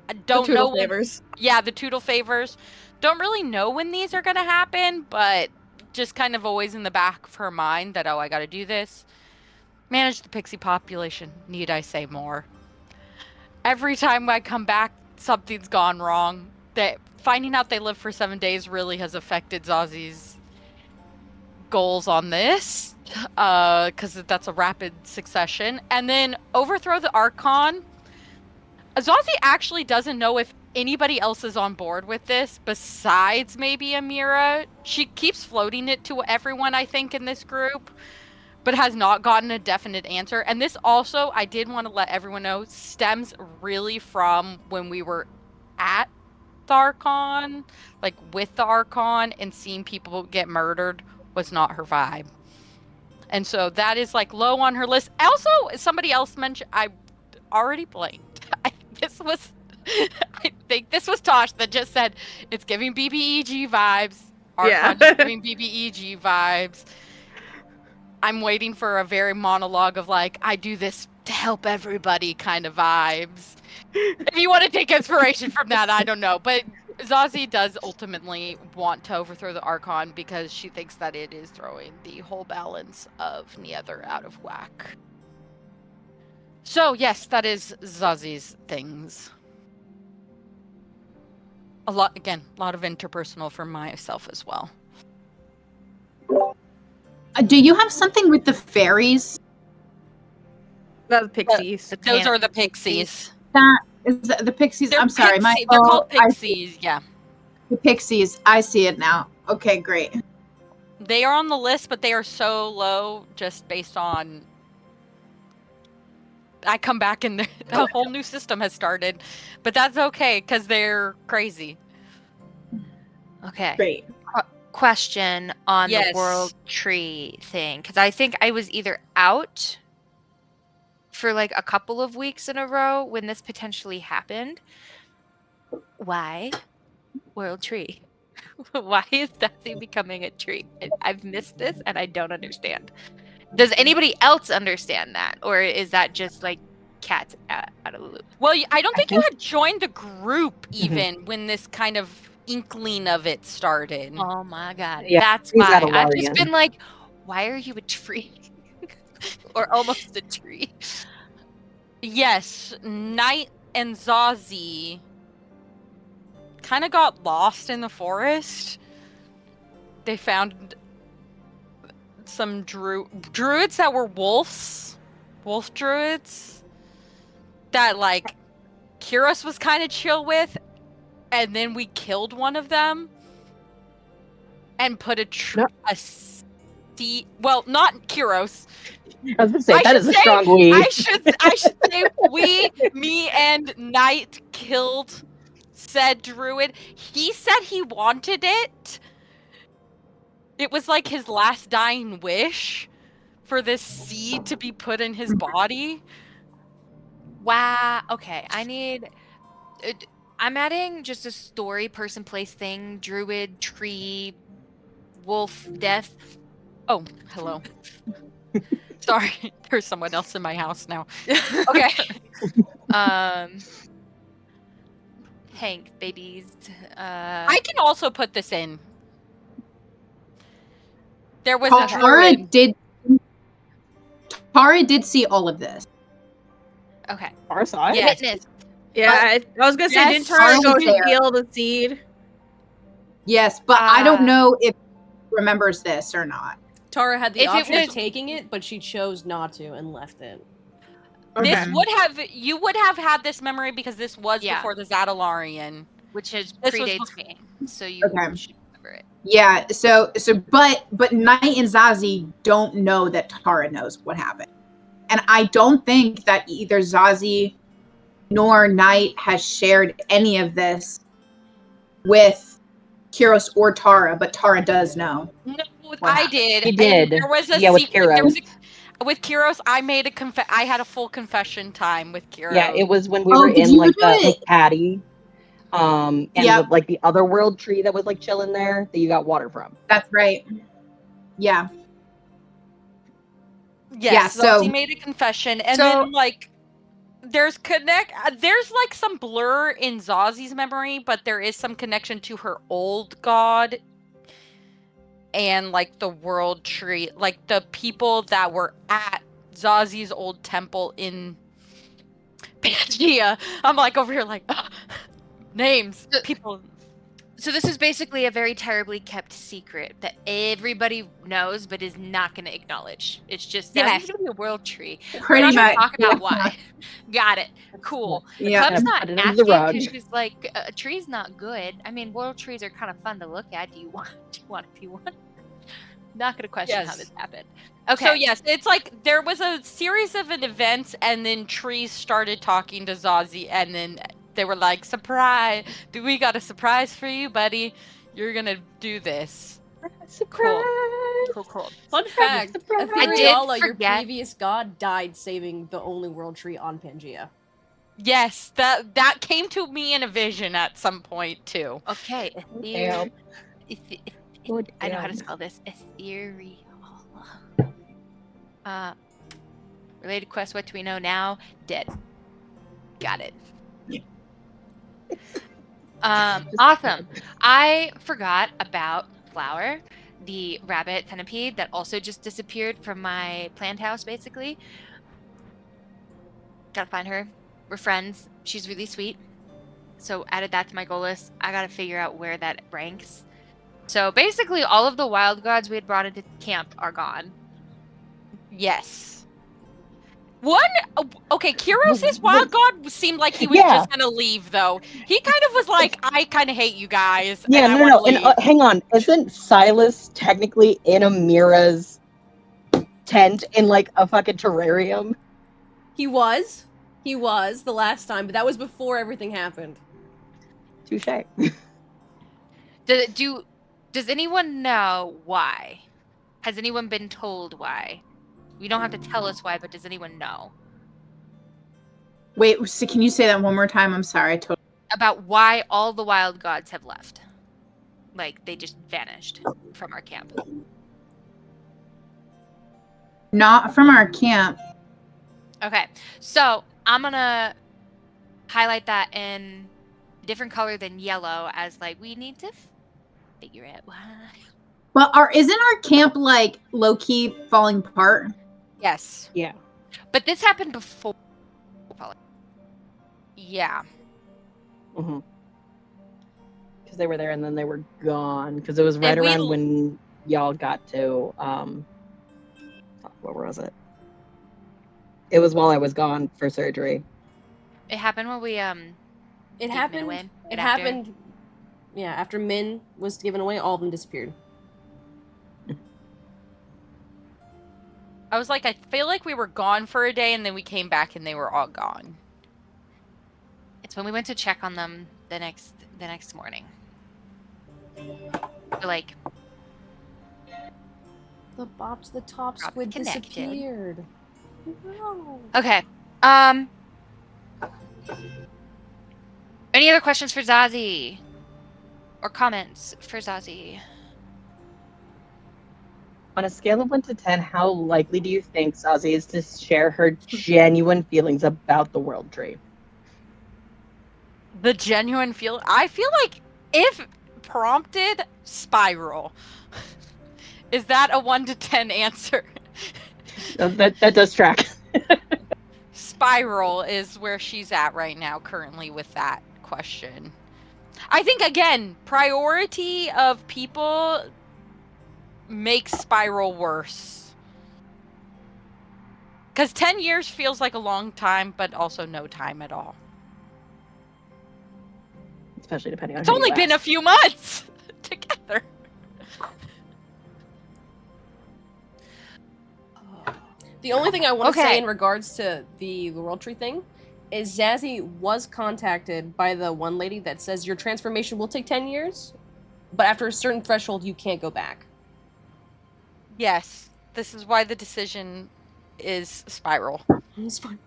I don't The know Toodle favors. Yeah, the Toodle favors. Don't really know when these are gonna happen, but just kind of always in the back of her mind that, oh, I gotta do this. Manage the pixie population. Need I say more? Every time I come back, something's gone wrong. Finding out they live for 7 days really has affected Zazie's goals on this, because that's a rapid succession. And then overthrow the Archon. Zazie actually doesn't know if anybody else is on board with this besides maybe Amira. She keeps floating it to everyone, I think, in this group, but has not gotten a definite answer. And this also, I did want to let everyone know, stems really from when we were at the Archon, like with the Archon, and seeing people get murdered was not her vibe. And so that is like low on her list. Also, somebody else mentioned, I already blanked. I think this was Tosh that just said it's giving BBEG vibes. Archon is giving BBEG vibes. I'm waiting for a very monologue of like, I do this to help everybody kind of vibes. If you want to take inspiration from that, I don't know. But Zazie does ultimately want to overthrow the Archon because she thinks that it is throwing the whole balance of Neither out of whack. So, yes, that is Zazie's things. A lot of interpersonal for myself as well. Do you have something with the fairies? The pixies. Those are the pixies. That is the pixies. They're I'm sorry, they're called pixies, yeah. The pixies. I see it now. Okay, great. They are on the list, but they are so low just based on... I come back and the whole new system has started, but that's okay because they're crazy. Okay. Great. Question on Yes. the world tree thing, because I think I was either out for like a couple of weeks in a row when this potentially happened. Why world tree? Why is Dusty becoming a tree? I've missed this and I don't understand. Does anybody else understand that, or is that just like cats out of the loop? Well, I don't think you had joined the group even when this kind of inkling of it started. Oh my god, Yeah, that's he's why out of I've just Larian. been like, why are you a tree? Or almost a tree? Yes, Knight and Zazie kind of got lost in the forest. They found some druids that were wolf druids that like Kyros was kind of chill with, and then we killed one of them and put well, not Kyros. I was gonna say that is a strong we. I should say me and Knight killed said druid. He said he wanted it. It was like his last dying wish for this seed to be put in his body. Wow. Okay, I'm adding just a story, person, place, thing, druid, tree, wolf, death. Oh, hello. Sorry, there's someone else in my house now. Okay. Hank, babies. I can also put this in. There was Tara did see all of this. Okay. Our side. Yes. Witness. Yeah, I was gonna say, Yes, didn't Tara go Charlie's there. steal the seed? Yes, but I don't know if he remembers this or not. Tara had the If it option was- of taking it, but she chose not to and left it. This Okay. would have you would have had this memory because this was Yeah. before the Zadalarian. which is This was predates bef- me, so you Okay. should remember it. Yeah, but Knight and Zazie don't know that Tara knows what happened. And I don't think that either Zazie nor Knight has shared any of this with Kyros or Tara, but Tara does know. No, What I happened? did. He and did. There was a Yeah, with secret. There was Kyros. with Kyros, I made a I had a full confession time with Kyros. Yeah, it was when we Oh, were did in you like do it? with Patty, and Yep. like the other world tree that was like chilling there that you got water from. That's right. Yeah. Yes, Yeah, so so- he made a confession, and So- then like there's like some blur in Zazie's memory, but there is some connection to her old god and like the world tree, like the people that were at Zazie's old temple in Pangea. I'm like over here like names, people. So this is basically a very terribly kept secret that everybody knows, but is not going to acknowledge. It's just Yes. that's going to be a world tree. We're Pretty not gonna much. talk about why. Got it. Cool. Yeah. Club's Yeah, not put it under asking the rug. because she's like, a tree's not good. I mean, world trees are kind of fun to look at. Do you want if you want? Not going to question how Yes. this happened. Okay. So yes, it's like there was a series of events, and then trees started talking to Zazie, and then they were like, "Surprise! We got a surprise for you, buddy. You're gonna do this." Surprise! Cool. Fun fact, Surprise. I did Ethereala, your forget- previous god, died saving the only world tree on Pangea. Yes, that came to me in a vision at some point too. Okay. Damn. Good I know how to damn. spell this. Ethereal. Related quest. What do we know now? Dead. Got it. Awesome. I forgot about Flower, the rabbit centipede that also just disappeared from my plant house, basically. Gotta find her. We're friends. She's really sweet. So added that to my goal list. I gotta figure out where that ranks. So basically, all of the wild gods we had brought into camp are gone. Yes. Okay, Kyros' wild god seemed like he was Yeah. just gonna leave, though. He kind of was like, "I kind of hate you guys." Yeah, and I no. wanna And leave." hang on, isn't Silas technically in Amira's tent in like a fucking terrarium? He was the last time, but that was before everything happened. Touche. Does anyone know why? Has anyone been told why? You don't have to tell us why, but does anyone know Wait, so can you say that one more time? I'm sorry. I totally. about why all the wild gods have left? Like they just vanished from our camp. Not from our camp. Okay, so I'm gonna highlight that in a different color than yellow, as like we need to figure out why. Well, isn't our camp like low key falling apart? Yes. Yeah. But this happened before. Yeah. Because they were there and then they were gone. Because it was right And we around l- when y'all got to what was it? It was while I was gone for surgery. It happened when we It Min happened. away. It After. happened. Yeah, after Min was given away, all of them disappeared. I was like, I feel like we were gone for a day, and then we came back, and they were all gone. It's when we went to check on them the next morning. So, like, The top Drop squid connected. disappeared. No. okay. Any other questions for Zazie? Or comments for Zazie? On a scale of 1 to 10, how likely do you think Zazie is to share her genuine feelings about the world tree? The genuine feel. I feel like if prompted, spiral. Is that a 1 to 10 answer? That does track. Spiral is where she's at right now, currently, with that question. I think, again, priority of people make Spiral worse. Because 10 years feels like a long time, but also no time at all. Especially depending on It's who only you been a ask. few months together. The only thing I want to say Okay. in regards to the World Tree thing is Zazie was contacted by the one lady that says your transformation will take 10 years, but after a certain threshold, you can't go back. Yes, this is why the decision is Spiral. It's fine.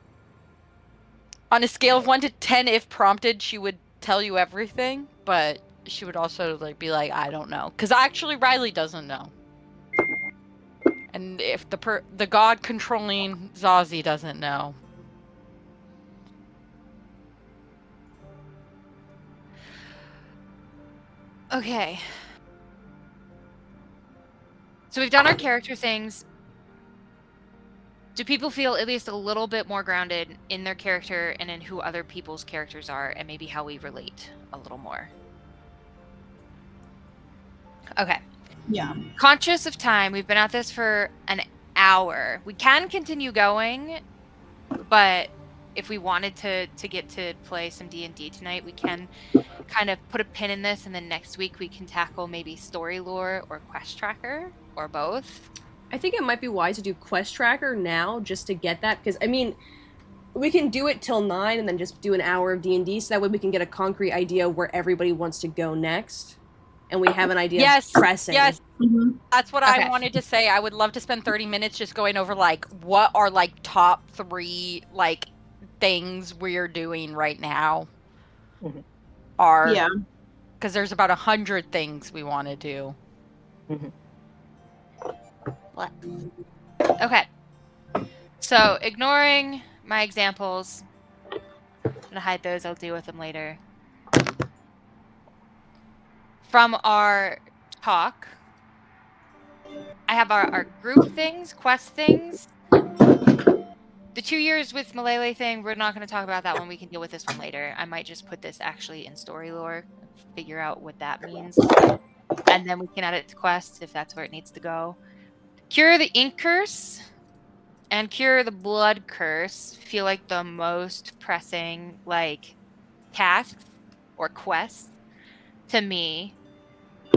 On a scale of 1 to 10, if prompted, she would tell you everything, but she would also like be like, I don't know. Because actually, Riley doesn't know. And if the god controlling Zazie doesn't know. Okay. So we've done our character things. Do people feel at least a little bit more grounded in their character and in who other people's characters are and maybe how we relate a little more? Okay. Yeah. Conscious of time, we've been at this for an hour. We can continue going, but if we wanted to get to play some D&D tonight, we can kind of put a pin in this, and then next week we can tackle maybe story lore or quest tracker or both. I think it might be wise to do Quest Tracker now just to get that, because, I mean, we can do it till 9 and then just do an hour of D&D, so that way we can get a concrete idea where everybody wants to go next, and we have an idea Yes, of pressing. yes. Mhm. That's what Okay. I wanted to say. I would love to spend 30 minutes just going over, like, what are, like, top 3, like, things we're doing right now. Mhm. Are, Yeah. because there's about 100 things we want to do. Okay. So, ignoring my examples, I'm gonna hide those, I'll deal with them later. From our talk, I have our group things, quest things. The 2 years with Malele thing, we're not going to talk about that one. We can deal with this one later. I might just put this actually in story lore, figure out what that means, and then we can add it to quests if that's where it needs to go. Cure the ink curse and cure the blood curse feel like the most pressing, like, tasks or quests to me.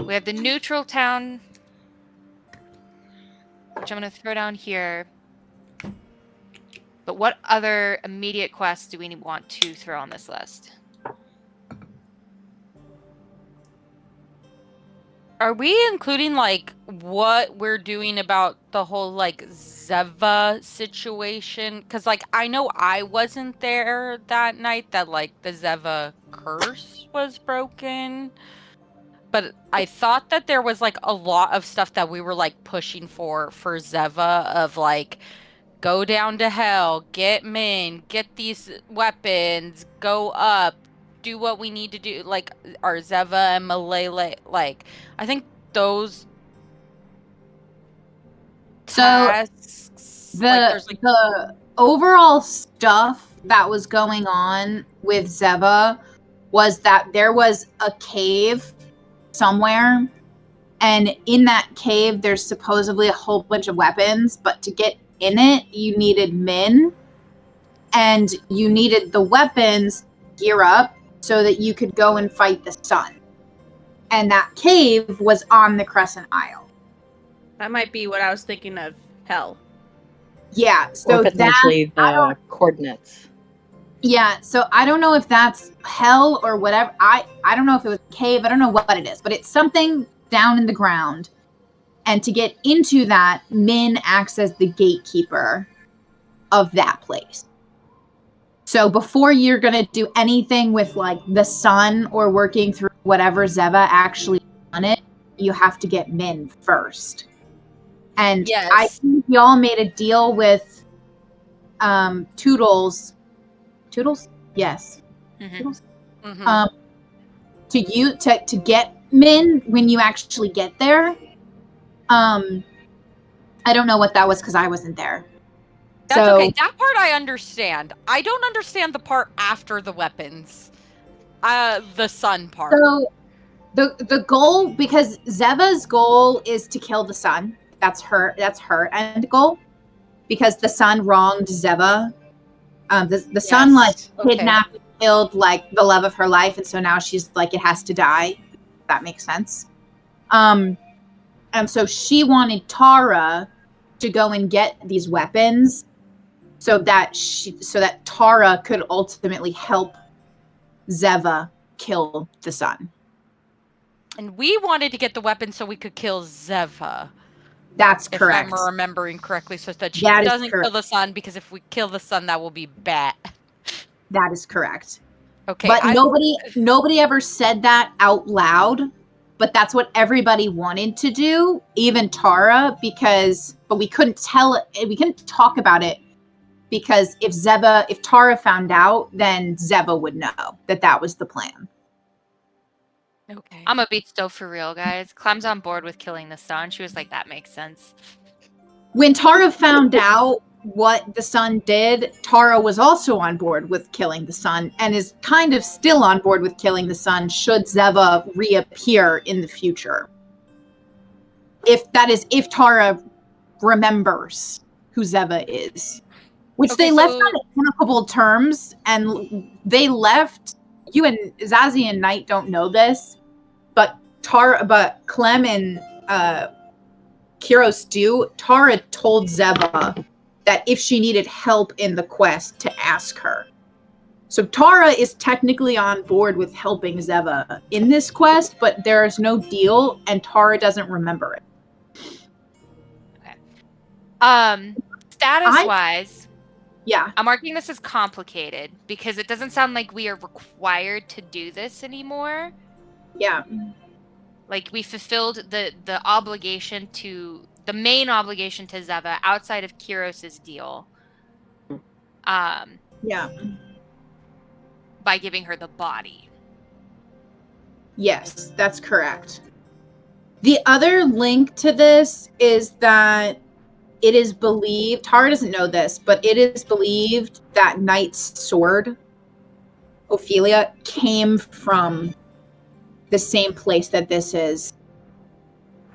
We have the neutral town, which I'm going to throw down here. But what other immediate quests do we want to throw on this list? Are we including, like, what we're doing about the whole, like, Zeva situation? Because, like, I know I wasn't there that night that, like, the Zeva curse was broken. But I thought that there was, like, a lot of stuff that we were, like, pushing for Zeva of, like, go down to hell, get Min, get these weapons, go up, do what we need to do. Like, our Zeva and Malele, like, I think those So tasks, like, there's, like, the overall stuff that was going on with Zeva was that there was a cave somewhere, and in that cave there's supposedly a whole bunch of weapons, but to get in it you needed Min, and you needed the weapons gear up so that you could go and fight the sun. And that cave was on the Crescent Isle. That might be what I was thinking of. Hell. Yeah, Or so that potentially I the coordinates. yeah, so I don't know if that's hell or whatever. I don't know if it was a cave. I don't know what it is, but it's something down in the ground. And to get into that, Min acts as the gatekeeper of that place. So before you're going to do anything with, like, the sun or working through whatever Zeva actually on it, you have to get Min first. And Yes. I think y'all made a deal with Toodles. Toodles? Yes. Mhm. Toodles? mhm. To get Min when you actually get there. I don't know what that was because I wasn't there. That's so, okay. That part I understand. I don't understand the part after the weapons. The sun part. So The goal, because Zeva's goal is to kill the sun. That's her end goal. Because the sun wronged Zeva. The sun like Okay. kidnapped, killed like the love of her life, and so now she's like it has to die. That makes sense. And so she wanted Tara to go and get these weapons so that Tara could ultimately help Zeva kill the sun. And we wanted to get the weapon so we could kill Zeva. That's If correct. I'm remembering correctly, so that she That is doesn't kill correct. the sun, because if we kill the sun, that will be bad. That is correct. Okay. But nobody ever said that out loud. But that's what everybody wanted to do, even Tara, but we couldn't talk about it because if Tara found out, then Zeva would know that was the plan. Okay. I'm a be still for real, guys. Clem's on board with killing the sun. She was like, that makes sense. When Tara found out what the sun did, Tara was also on board with killing the sun and is kind of still on board with killing the sun should Zeva reappear in the future. If Tara remembers who Zeva is. Which Okay, they left so- on amicable terms, and they left. You and Zazie and Knight don't know this, but Clem and Kiros do. Tara told Zeva that if she needed help in the quest to ask her. So Tara is technically on board with helping Zeva in this quest, but there is no deal, and Tara doesn't remember it. Status-wise, Yeah. I'm marking this as complicated because it doesn't sound like we are required to do this anymore. Yeah. Like we fulfilled the obligation the main obligation to Zeva outside of Kiros's deal. Yeah. By giving her the body. Yes, that's correct. The other link to this is that it is believed, Tara doesn't know this, but it is believed that Knight's sword, Ophelia, came from the same place that this is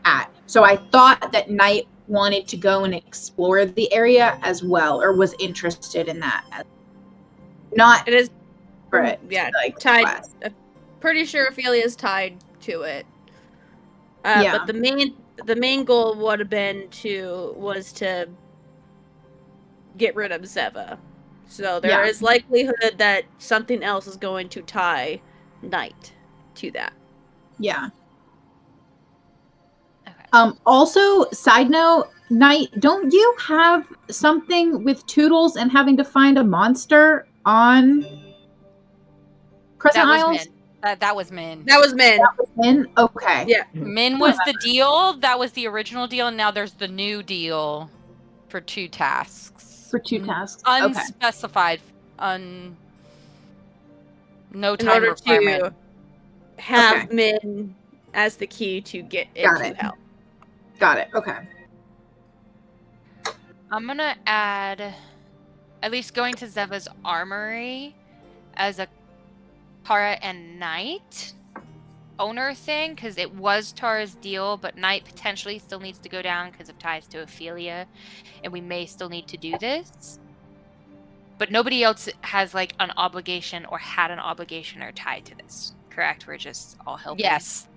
at. So I thought that Knight wanted to go and explore the area as well, or was interested in that. Not It is, for it. yeah, like, tied. quest. Pretty sure Ophelia's tied to it. Yeah. But the main goal would have been to get rid of Zeva. So there is likelihood that something else is going to tie Knight to that. Yeah. Okay. Also, side note, Knight, don't you have something with Toodles and having to find a monster on Crescent That was Isles? Min. That was Min. That was Min. Min? Okay. Yeah. Min was the deal. That was the original deal, and now there's the new deal for 2 tasks. For 2 tasks. Okay. Unspecified. No In time order requirement. to have Okay. Min as the key to get Got into it. hell. Got it. Okay. I'm gonna add at least going to Zeva's armory as a Tara and Knight owner thing, because it was Tara's deal, but Knight potentially still needs to go down because of ties to Ophelia, and we may still need to do this. But nobody else has like an obligation or had an obligation or tied to this, correct? We're just all helping. Yes.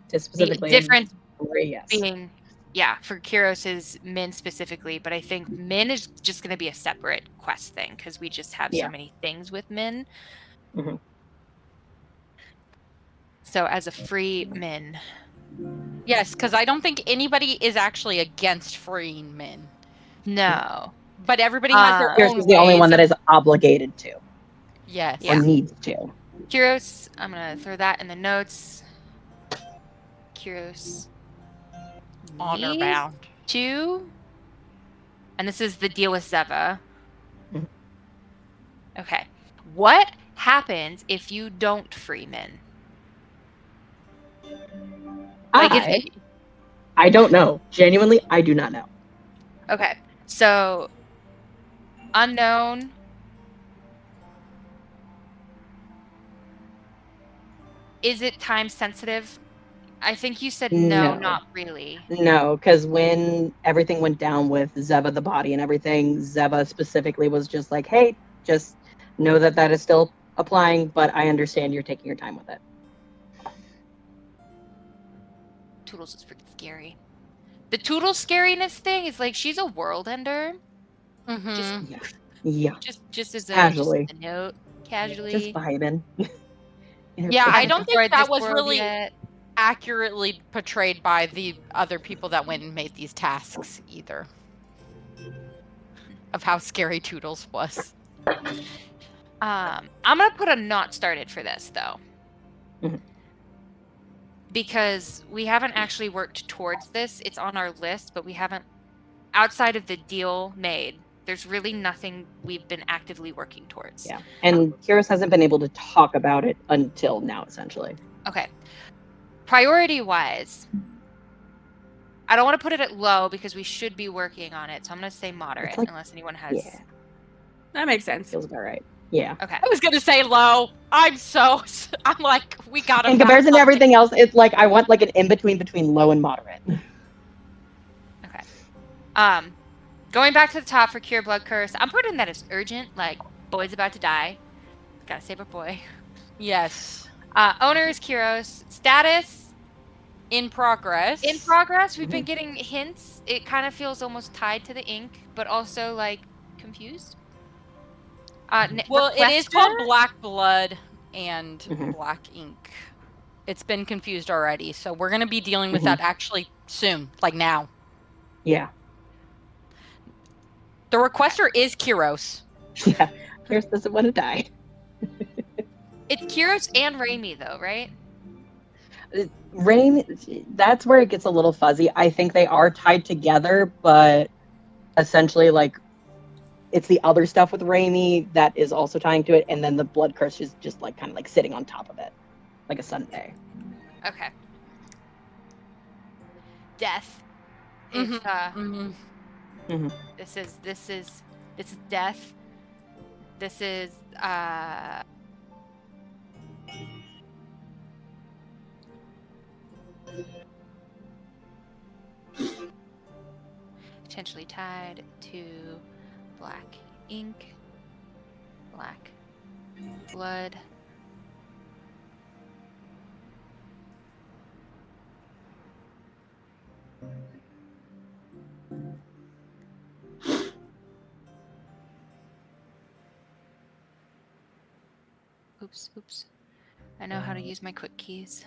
To specifically The difference yes. being, yeah, for Kiros is Min specifically, but I think Min is just going to be a separate quest thing because we just have Yeah. so many things with Min. Mhm. So as a free Min. Yes, because I don't think anybody is actually against freeing Min. No. But everybody has their Pierce own is the only ways one that of- is obligated to Yes. Yeah. or needs to. Kiros, I'm going to throw that in the notes. Kiros. Honor needs bound. to, and this is the deal with Zeva. Mhm. Okay. What happens if you don't free Min? Like, I don't know. Genuinely, I do not know. Okay. So, unknown. is it time sensitive? I think you said no, No. not really. No, because when everything went down with Zeva the body and everything, Zeva specifically was just like, hey, just know that that is still applying, but I understand you're taking your time with it. Toodles is pretty scary. The Toodles scariness thing is like she's a world ender. Mm-hmm. Yeah. Just as Casually. a note, casually. Just vibing. Yeah, I Haven't don't think destroyed that this was world really yet. accurately portrayed by the other people that went and made these tasks either. Of how scary Toodles was. I'm gonna put a not started for this though. Mhm. Because we haven't actually worked towards this. It's on our list, but we haven't, outside of the deal made, there's really nothing we've been actively working towards. Yeah. And Kyrus hasn't been able to talk about it until now, essentially. Okay. Priority wise, I don't want to put it at low because we should be working on it. So I'm going to say moderate like- unless anyone has. Yeah. That makes sense. Feels about right. Yeah. Okay. I was gonna say low. I'm like, we gotta. In back comparison to up. everything else, it's like I want like an in-between between low and moderate. Okay. Going back to the top for Cure Blood Curse, I'm putting that as urgent, like boy's about to die. Gotta save our boy. Yes. Owner is Kyros. Status In progress. in progress. We've been getting hints. It kind of feels almost tied to the ink, but also like confused. Well, it is called Requester? Black Blood and Mhm. Black Ink. It's been confused already, so we're gonna be dealing with that actually soon, like now. Yeah. The requester is Kyros. Yeah. Kyrus doesn't want to die. It's Kyros and Raimi, though, right? Rain, that's where it gets a little fuzzy. I think they are tied together, but essentially, like, it's the other stuff with Raimi that is also tying to it, and then the blood curse is just like kind of like sitting on top of it, like a sundae. Okay. Death. Mhm. If Mm-hmm. this is death. This is potentially tied to black ink, black blood. Oops. I know how to use my quick keys.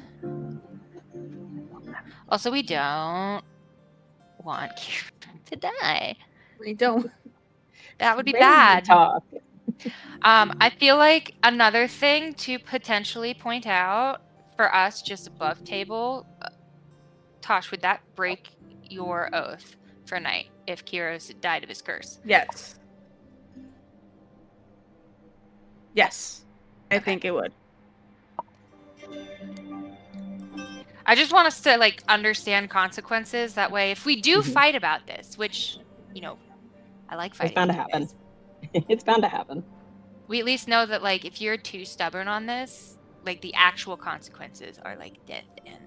Also, we don't want Kieran to die. We don't. That would be Raimi bad. talk. I feel like another thing to potentially point out for us just above table, Tosh, would that break your oath for night if Kyros died of his curse? Yes. Yes. I Okay. think it would. I just want us to like understand consequences. That way, if we do Mhm. fight about this, which, I like fighting. It's bound to with you happen. guys, It's bound to happen. we at least know that like if you're too stubborn on this, like the actual consequences are like death and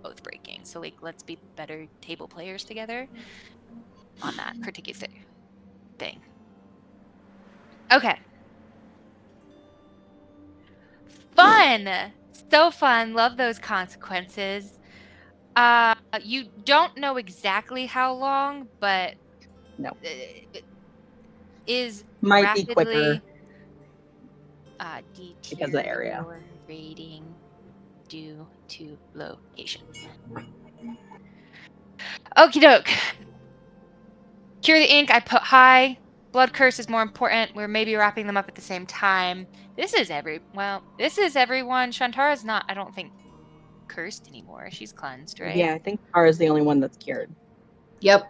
oath breaking. So like let's be better table players together on that particular thing. Okay. Fun. So fun. Love those consequences. You don't know exactly how long, but No. is Might be quicker. rapidly Because of the area. deteriorating due to location. Okie doke. Cure the ink, I put high. Blood curse is more important. We're maybe wrapping them up at the same time. This is everyone. Shantara's not, I don't think, cursed anymore. She's cleansed, right? Yeah, I think Tara is the only one that's cured. Yep.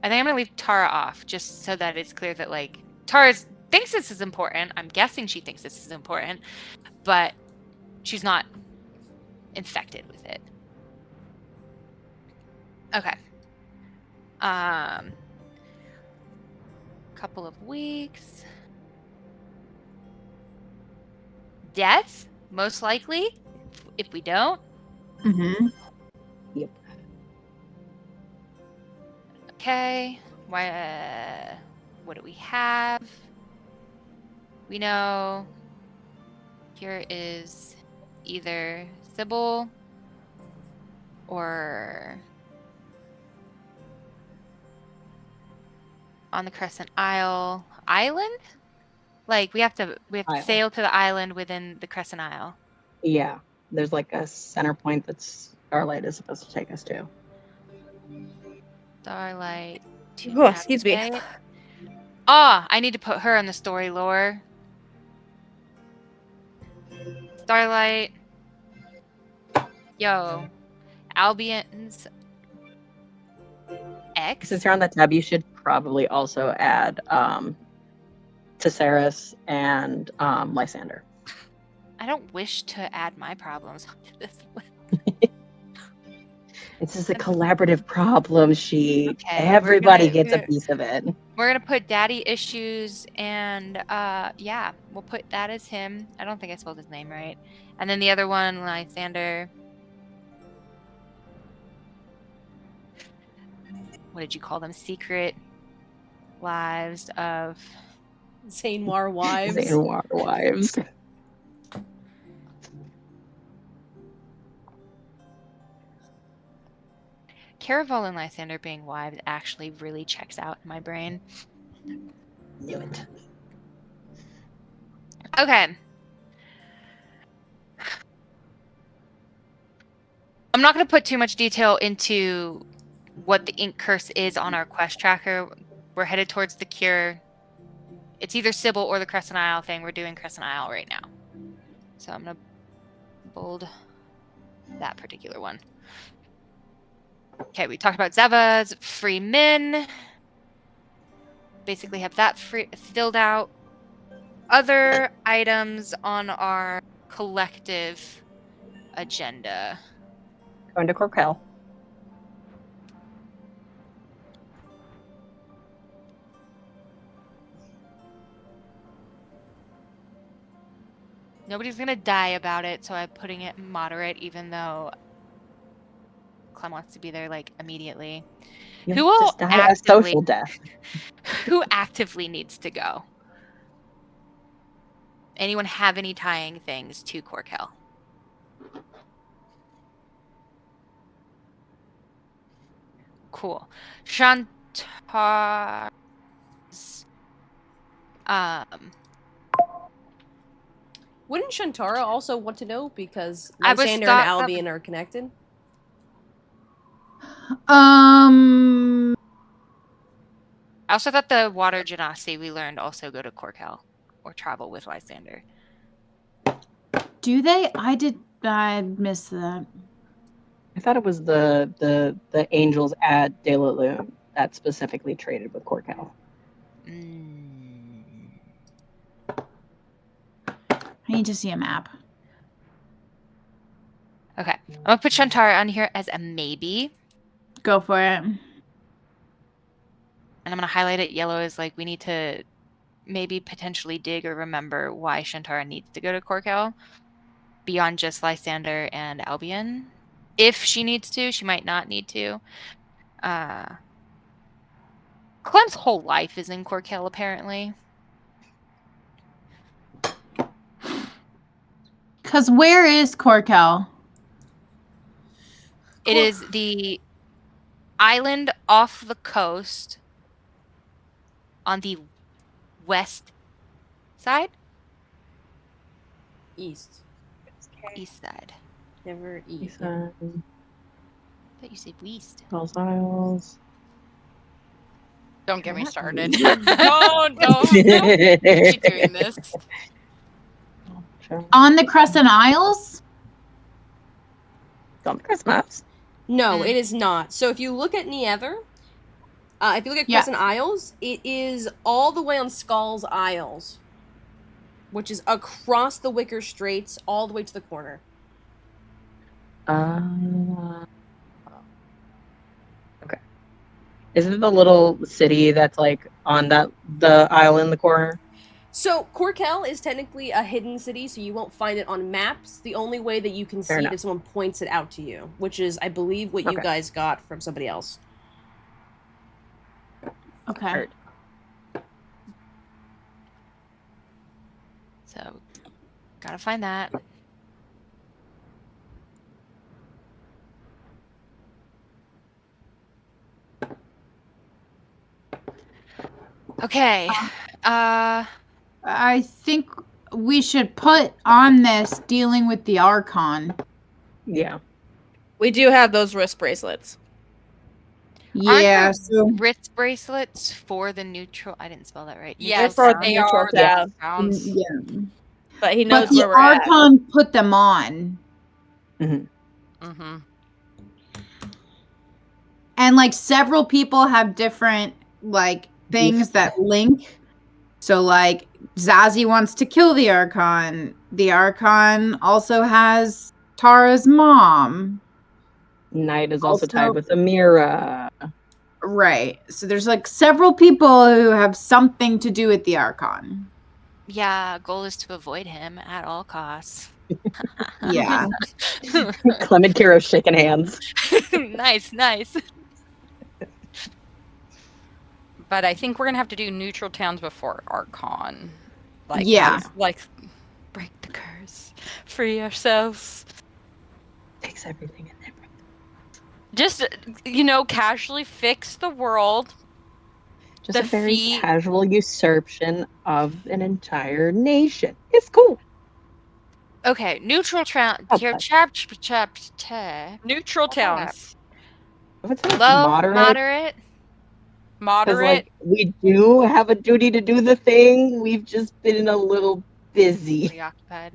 I think I'm gonna leave Tara off just so that it's clear that like Tara thinks this is important. I'm guessing she thinks this is important, but she's not infected with it. Okay. Couple of weeks. death, most likely. If we don't, Mm-hmm. okay. Why? What do we have? We know here is either Sybil or on the Crescent Isle island. Like we have to Isle. sail to the island within the Crescent Isle. Yeah, there's like a center point that Starlight is supposed to take us to. Starlight. To Oh, excuse me. navigate. Ah, I need to put her on the story lore. Starlight. Yo. Albion's ex. Since you're on that tab, you should probably also add Tesseris and Lysander. I don't wish to add my problems onto this list. This is a collaborative problem sheet. Okay, Everybody we're gonna- gets a piece of it. We're gonna put daddy issues and yeah, we'll put that as him. I don't think I spelled his name right. And then the other one, Lysander. What did you call them? Secret lives of Zainwar wives. Zainwar wives. Caraval and Lysander being wives actually really checks out in my brain. Knew it. Okay. I'm not going to put too much detail into what the ink curse is on our quest tracker. We're headed towards the cure. It's either Sybil or the Crescent Isle thing. We're doing Crescent Isle right now. So I'm going to bold that particular one. Okay, we talked about Zeva's free min. Basically have that filled out. Other items on our collective agenda. Going to Corkel. Nobody's gonna die about it, so I'm putting it moderate, even though Clem wants to be there like immediately. You'll Who will just die a actively- social death. Who actively needs to go? Anyone have any tying things to Corkel? Cool. Shantar's Wouldn't Shantara also want to know because I was Lysander and thought- Albion are connected? I also thought the water genasi we learned also go to Corkel or travel with Lysander. Do they? I missed that. I thought it was the angels at De La Lune that specifically traded with Corkel. I need to see a map. Okay. I'm going to put Shantara on here as a maybe. Go for it. And I'm going to highlight it yellow as like we need to maybe potentially dig or remember why Shantara needs to go to Corkel beyond just Lysander and Albion. If she needs to, she might not need to. Clem's whole life is in Corkel, apparently. Because where is Corkel? It is the island off the coast on the west side? East. East side. Never east. I thought you said west. Hells Isles. Don't get me Not started. really. don't be doing this. On the Crescent Isles? On the Christmas. No, it is not. So if you look at Niether, if you look at Yeah. Crescent Isles, it is all the way on Skull's Isles, which is across the Wicker Straits, all the way to the corner. Okay. Is it the little city that's like on the island in the corner? So Corkel is technically a hidden city, so you won't find it on maps. The only way that you can Fair see it enough. if someone points it out to you, which is, I believe, what you Okay. guys got from somebody else. Okay. Heard. So, gotta find that. Okay. I think we should put on this dealing with the Archon. Yeah. We do have those wrist bracelets. Yeah, there so wrist bracelets for the neutral. I didn't spell that right. Yes, for Neutral the they sound? neutral are the town. sounds. yeah. But he But knows the where we're at. Archon put them on. Mm-hmm. And like several people have different like things that link. So like Zazie wants to kill the Archon. The Archon also has Tara's mom. Knight is also Also- tied with Amira. Right. So there's like several people who have something to do with the Archon. Yeah, goal is to avoid him at all costs. Yeah. Clement Kiro shaking hands. nice. But I think we're gonna have to do neutral towns before Archon. Like, Yeah. like break the curse, free ourselves. Takes everything in there. Just casually fix the world. Just a very Defeat- casual usurpation of an entire nation. It's cool. Okay, neutral town. Oh, Here, but- chap. Neutral towns. I would say like Low, moderate. moderate. Because Moderate. like we do have a duty to do the thing. We've just been a little busy. Preoccupied.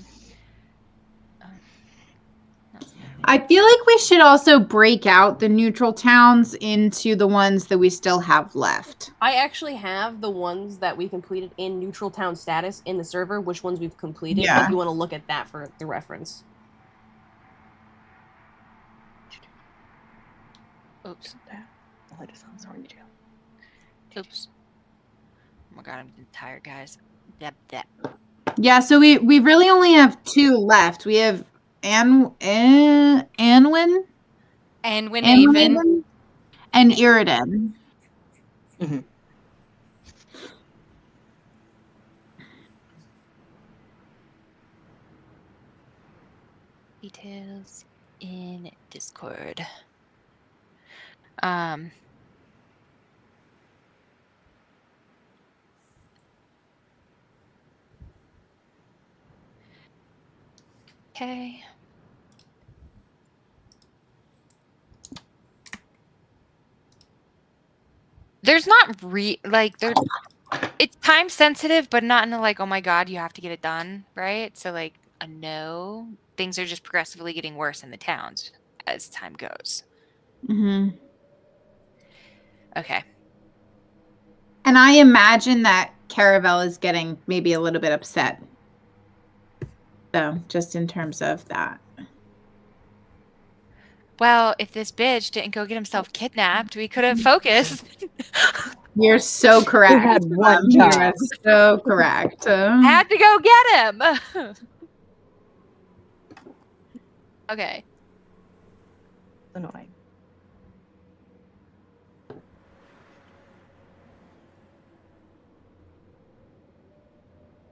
I feel like we should also break out the neutral towns into the ones that we still have left. I actually have the ones that we completed in neutral town status in the server, which ones we've completed, Yeah. if you want to look at that for the reference. Oops. I just sound sorry to you. Oops. Oh my god, I'm tired, guys. Yep. Yeah, so we really only have two left. We have Anwin, And when Haven. Anwin, and Iridan. Mhm. Details in Discord. Okay. There's not it's time sensitive, but not in a like, oh my god, you have to get it done, right? So like a no. Things are just progressively getting worse in the towns as time goes. Mm-hmm. Okay. And I imagine that Caravel is getting maybe a little bit upset. So just in terms of that. Well, if this bitch didn't go get himself kidnapped, we could have focused. You're so correct. had one You're job. so correct. Had to go get him. Okay. Annoying.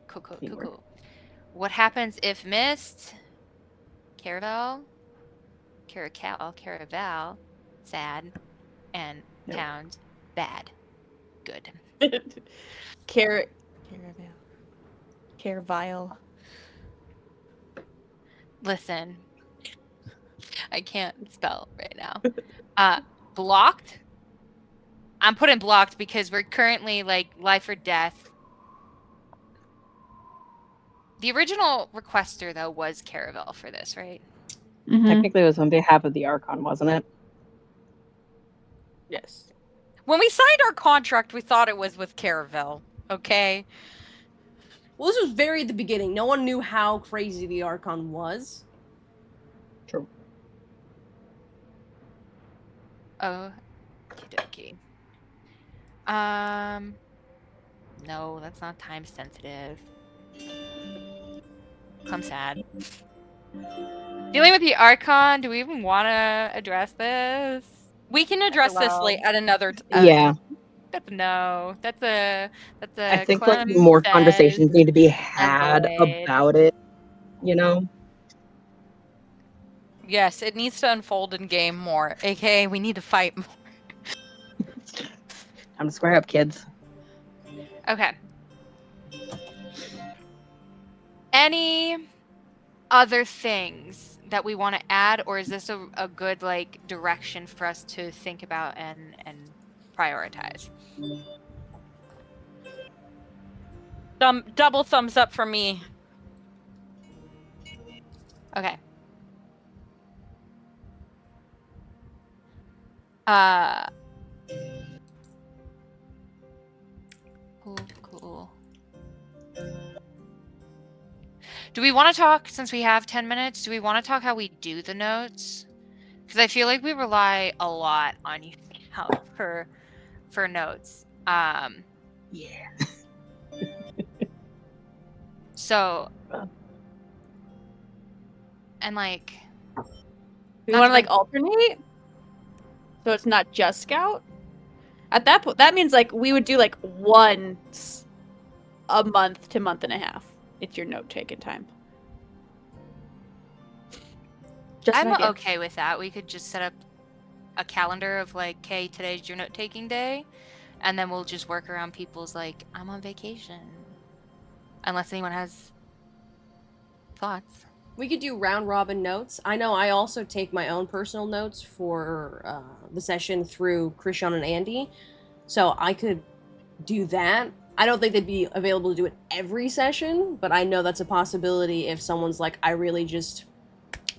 Cool. What happens if missed? Caraval, sad, and Nope. pound, bad. Good. Caravile. Listen, I can't spell right now. Blocked. I'm putting blocked because we're currently like life or death. The original requester though was Caravel for this, right? Mhm. Technically, it was on behalf of the Archon, wasn't it? Yes. When we signed our contract, we thought it was with Caravel. Okay. Well, this was very at the beginning. No one knew how crazy the Archon was. True. Oh, okie dokie. No, that's not time sensitive. I'm sad. Dealing with the Archon, do we even want to address this? We can address this Well. at another. Yeah, That's a no. That's a I think like Clem more says conversations need to be had avoid. about it. You know, Yes, it needs to unfold in game more. AKA, we need to fight more. time to square up, kids. Okay. Any other things that we want to add, or is this a good like direction for us to think about and prioritize? Double thumbs up for me. Okay. Cool. Do we want to talk, since we have 10 minutes, do we want to talk how we do the notes? Because I feel like we rely a lot on you now for notes. Yeah. So, and like, We Not want to to like bring- alternate, so it's not just Scout. At that point, that means like we would do like once a month to month and a half. It's your note taking time. Just an I'm idea. okay with that. We could just set up a calendar of like, okay, today's your note taking day, and then we'll just work around people's like, I'm on vacation, unless anyone has thoughts. We could do round robin notes. I know I also take my own personal notes for the session through Krishan and Andy, so I could do that. I don't think they'd be available to do it every session, but I know that's a possibility if someone's like, I really just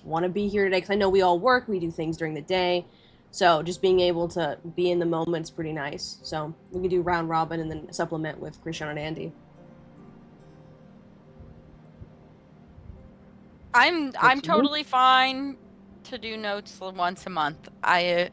want to be here today, because I know we all work, we do things during the day, so just being able to be in the moment's pretty nice. So we could do round robin and then supplement with Krishan and Andy. I'm you. totally fine to do notes once a month. I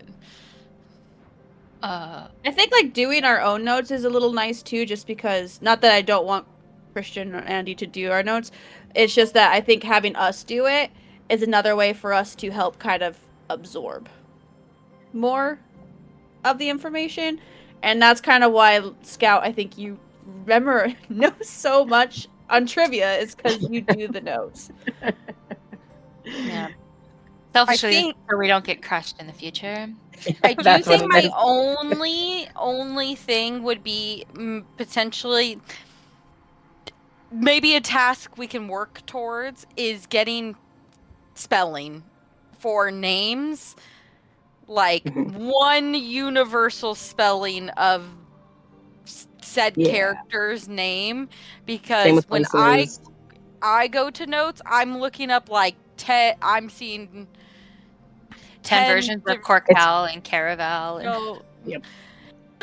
think like doing our own notes is a little nice too, just because not that I don't want Christian or Andy to do our notes. It's just that I think having us do it is another way for us to help kind of absorb more of the information. And that's kind of why Scout, I think you remember know so much on trivia is because you do the notes. Yeah. Selfishly, think- so we don't get crushed in the future. I do That's what think it my is. only thing would be potentially maybe a task we can work towards is getting spelling for names, like one universal spelling of said Yeah. character's name, Same because with when places. I go to notes, I'm looking up like 10. I'm seeing 10 versions of Corcal and Caraval. And... No. Yep.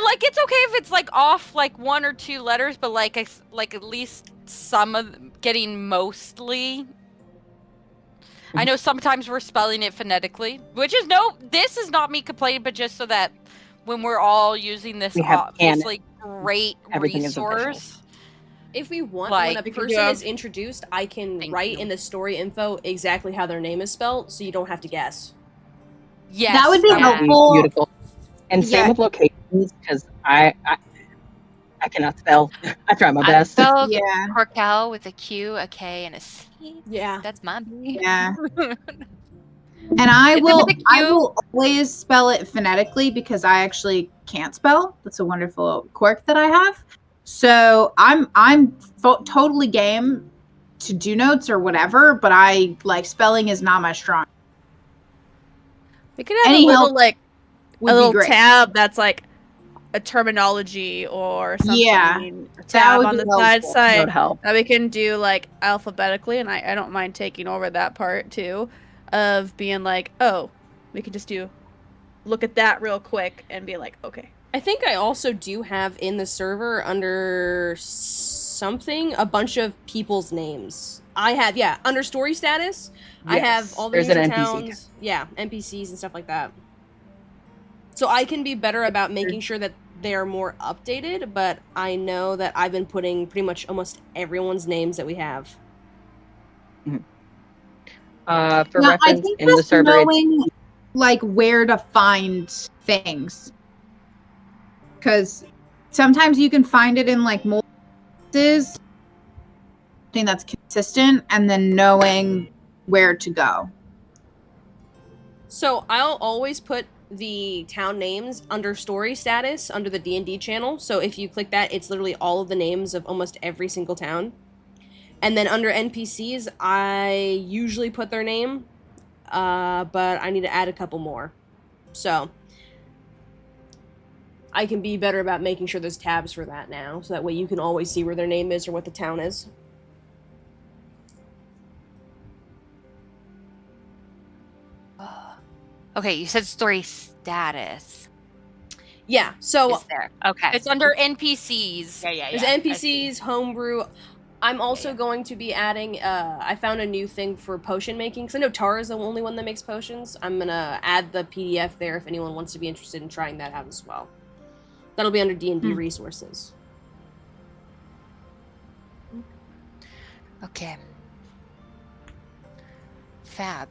Like it's okay if it's like off like one or two letters, but like like at least some of getting mostly. I know sometimes we're spelling it phonetically, which is this is not me complaining, but just so that when we're all using this We have obviously great Everything is official. resource. If we want, Like, when a we can person do a- is introduced, I can Thank write you. in the story info exactly how their name is spelled, so you don't have to guess. Yes, That would be that would That'd be helpful. beautiful. And Yeah. same with locations, because I cannot spell. I try my I best. spelled Yeah, Corcal with a Q, a K, and a C. Yeah. That's my B. yeah. And I Is it will with a I Q? will always spell it phonetically because I actually can't spell. That's a wonderful quirk that I have. So I'm totally game to do notes or whatever, but I like spelling is not my strong. We could have Any a little help like Would a be little great. tab that's like a terminology or something. Yeah, A tab would on be the side helpful. That side would help. that we can do like alphabetically, and I don't mind taking over that part too, of being like, oh, we could just look at that real quick and be like, okay. I think I also do have in the server under something a bunch of people's names. I have, yeah, under story status, I have Yes, all the there's names an of NPC towns, yeah, NPCs and stuff like that. So I can be better about making sure that they are more updated, but I know that I've been putting pretty much almost everyone's names that we have. For I reference, think in the just server, it's knowing like where to find things, because sometimes you can find it in like multiple places, something that's consistent, and then knowing where to go. So I'll always put the town names under story status under the D&D channel. So if you click that, it's literally all of the names of almost every single town. And then under NPCs, I usually put their name, but I need to add a couple more. So I can be better about making sure there's tabs for that now, so that way you can always see where their name is or what the town is. Okay, you said story status. Yeah, so Is there? Okay. It's under NPCs. yeah. there's I see. NPCs, homebrew. I'm also yeah. going to be adding, I found a new thing for potion making, because I know Tara's the only one that makes potions. I'm going to add the PDF there if anyone wants to be interested in trying that out as well. That'll be under D&D resources. Okay. Fab.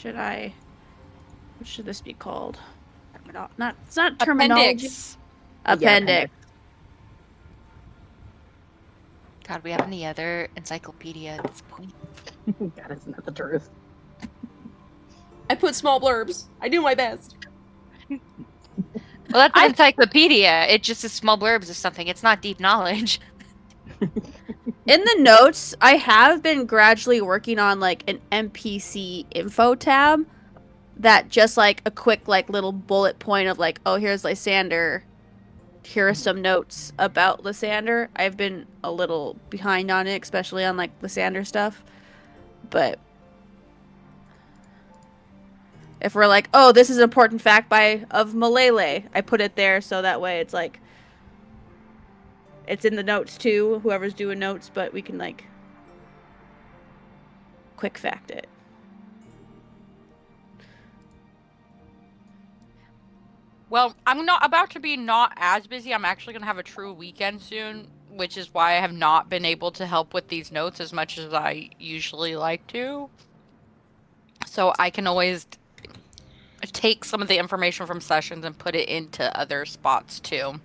What should this be called? It's not terminology. Appendix. God, we have any other encyclopedia at this point? God, isn't that the truth? I put small blurbs. I do my best. Well, that's an encyclopedia. It just is small blurbs of something. It's not deep knowledge. In the notes, I have been gradually working on like an NPC info tab that just like a quick like little bullet point of like, oh, here's Lysander. Here are some notes about Lysander. I've been a little behind on it, especially on like Lysander stuff. But if we're like, oh, this is an important fact of Malele, I put it there so that way it's like it's in the notes too, whoever's doing notes, but we can like quick fact it. Well, I'm not about to be not as busy. I'm actually going to have a true weekend soon, which is why I have not been able to help with these notes as much as I usually like to. So I can always take some of the information from sessions and put it into other spots too.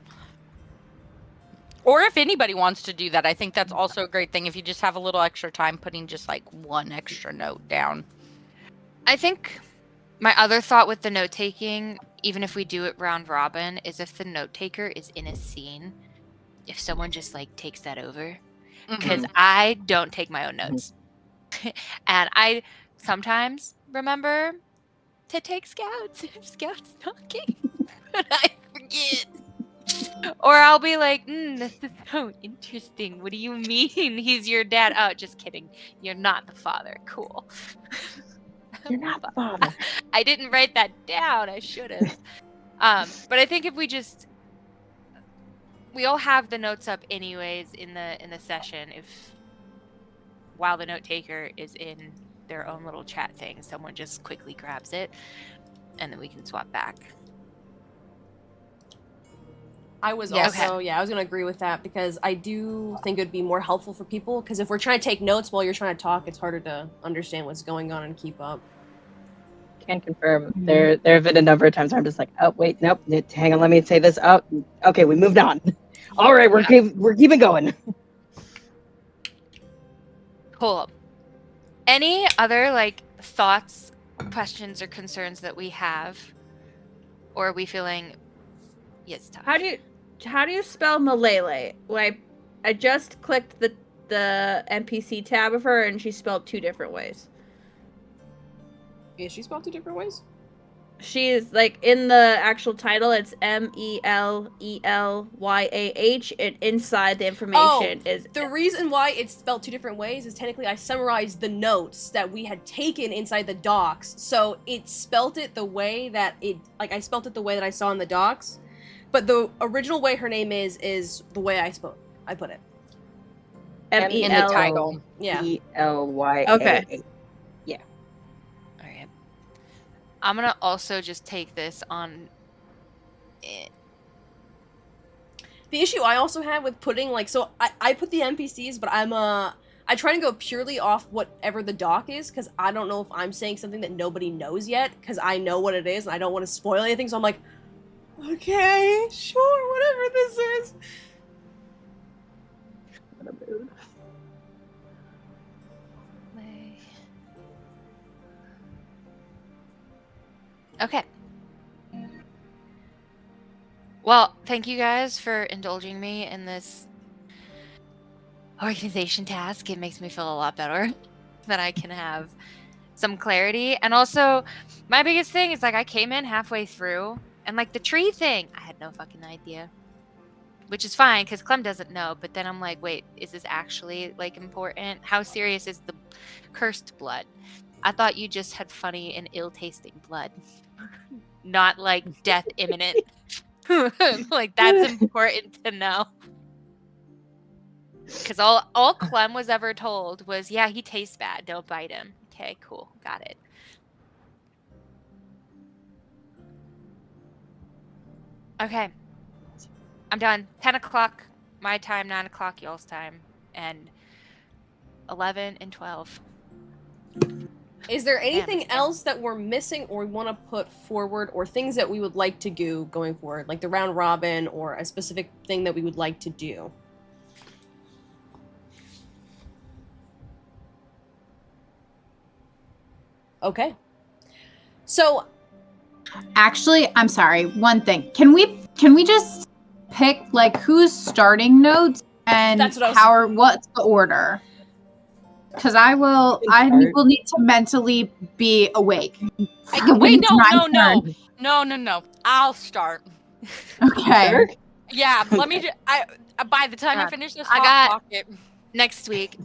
Or if anybody wants to do that, I think that's also a great thing if you just have a little extra time putting just like one extra note down. I think my other thought with the note taking, even if we do it round robin, is if the note taker is in a scene, if someone just like takes that over, because I don't take my own notes, and I sometimes remember to take scouts if scouts talking, but I forget. Or I'll be like, this is so interesting. What do you mean he's your dad? Oh, just kidding. You're not the father. Cool. You're not the father. I didn't write that down. I should have. But I think if we all have the notes up anyways in the session, if while the note taker is in their own little chat thing, someone just quickly grabs it, and then we can swap back. I was also, I was going to agree with that because I do think it would be more helpful for people because if we're trying to take notes while you're trying to talk, it's harder to understand what's going on and keep up. Can confirm. There have been a number of times where I'm just like, oh, wait, nope, hang on, let me say this. Oh, okay, we moved on. All right, we're keeping going. Cool. Any other like thoughts, questions, or concerns that we have? Or are we feeling... Yes, Tosh. How do you spell Malele? I just clicked the NPC tab of her and she spelled two different ways. Is she spelled two different ways? She is like in the actual title. It's Melelyah, and inside the information is the reason why it's spelled two different ways is technically I summarized the notes that we had taken inside the docs, so it spelt it the way that I spelt it the way that I saw in the docs. But the original way her name is the way I put it. In the title. Yeah. Melya. Okay. Yeah. I'm gonna also just take this on it. The issue I also had with putting like, so I put the NPCs, but I try to go purely off whatever the doc is, because I don't know if I'm saying something that nobody knows yet, because I know what it is and I don't want to spoil anything. So I'm like, okay, sure, whatever this is. What a mood. Okay. Well, thank you guys for indulging me in this organization task. It makes me feel a lot better that I can have some clarity. And also, my biggest thing is like I came in halfway through and like the tree thing, I had no fucking idea. Which is fine because Clem doesn't know. But then I'm like, wait, is this actually like important? How serious is the cursed blood? I thought you just had funny and ill-tasting blood. Not like death imminent. Like that's important to know. Because all Clem was ever told was, yeah, he tastes bad. Don't bite him. Okay, cool. Got it. Okay. I'm done. 10 o'clock my time, 9 o'clock y'all's time, and 11 and 12. Is there anything Damn. else that we're missing or we want to put forward, or things that we would like to do going forward, like the round robin or a specific thing that we would like to do? Okay. So, Actually, I'm sorry. One thing. Can we just pick like who's starting notes and That's what I was- how or what's the order? Because I will start. need to mentally be awake. when Wait, it's my turn. no. I'll start. Okay. Sure. Yeah, let me. Okay. By the time I God, finish this I hot got- pocket, Next week.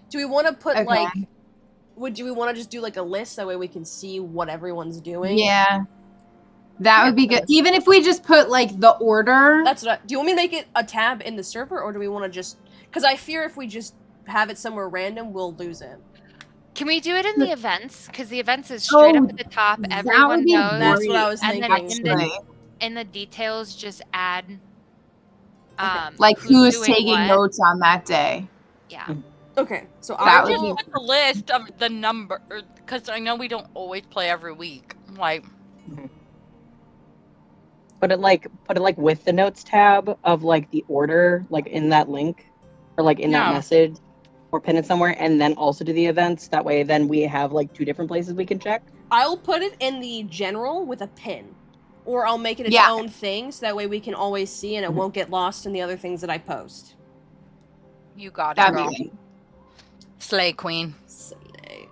do we want to put Okay. like do we want to just do like a list that way we can see what everyone's doing? Yeah. That would be good. Yes. Even if we just put like the order. That's what do you want me to make it a tab in the server, or do we want to just, because I fear if we just have it somewhere random, we'll lose it. Can we do it in the events? Because the events is straight Oh, up at the top. that Everyone would be knows. That's what I was And then thinking. actually. In the details, just add Like who is doing taking what. notes on that day. Yeah. Okay, so That I would just be- put the list of the number, because I know we don't always play every week. Like, Put it like with the notes tab of like the order, like in that link, or like in that Yeah. message, or pin it somewhere, and then also do the events. That way, then we have like 2 different places we can check. I'll put it in the general with a pin, or I'll make it its Yeah. own thing, so that way we can always see and it won't get lost in the other things that I post. you got it, That'd girl. be good. Slay queen. Slay.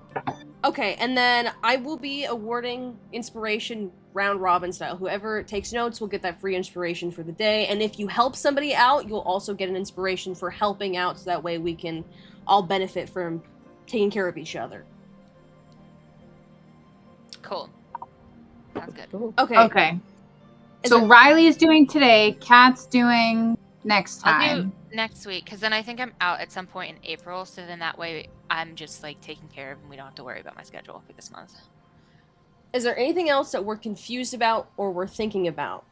Okay, and then I will be awarding inspiration round robin style. Whoever takes notes will get that free inspiration for the day, and if you help somebody out, you'll also get an inspiration for helping out, so that way we can all benefit from taking care of each other. Cool. Sounds good. Okay. Okay. Is So there- Riley is doing today. Kat's doing next I'll time. do next week because then I think I'm out at some point in April. So then that way I'm just like taken care of and we don't have to worry about my schedule for this month. Is there anything else that we're confused about or we're thinking about?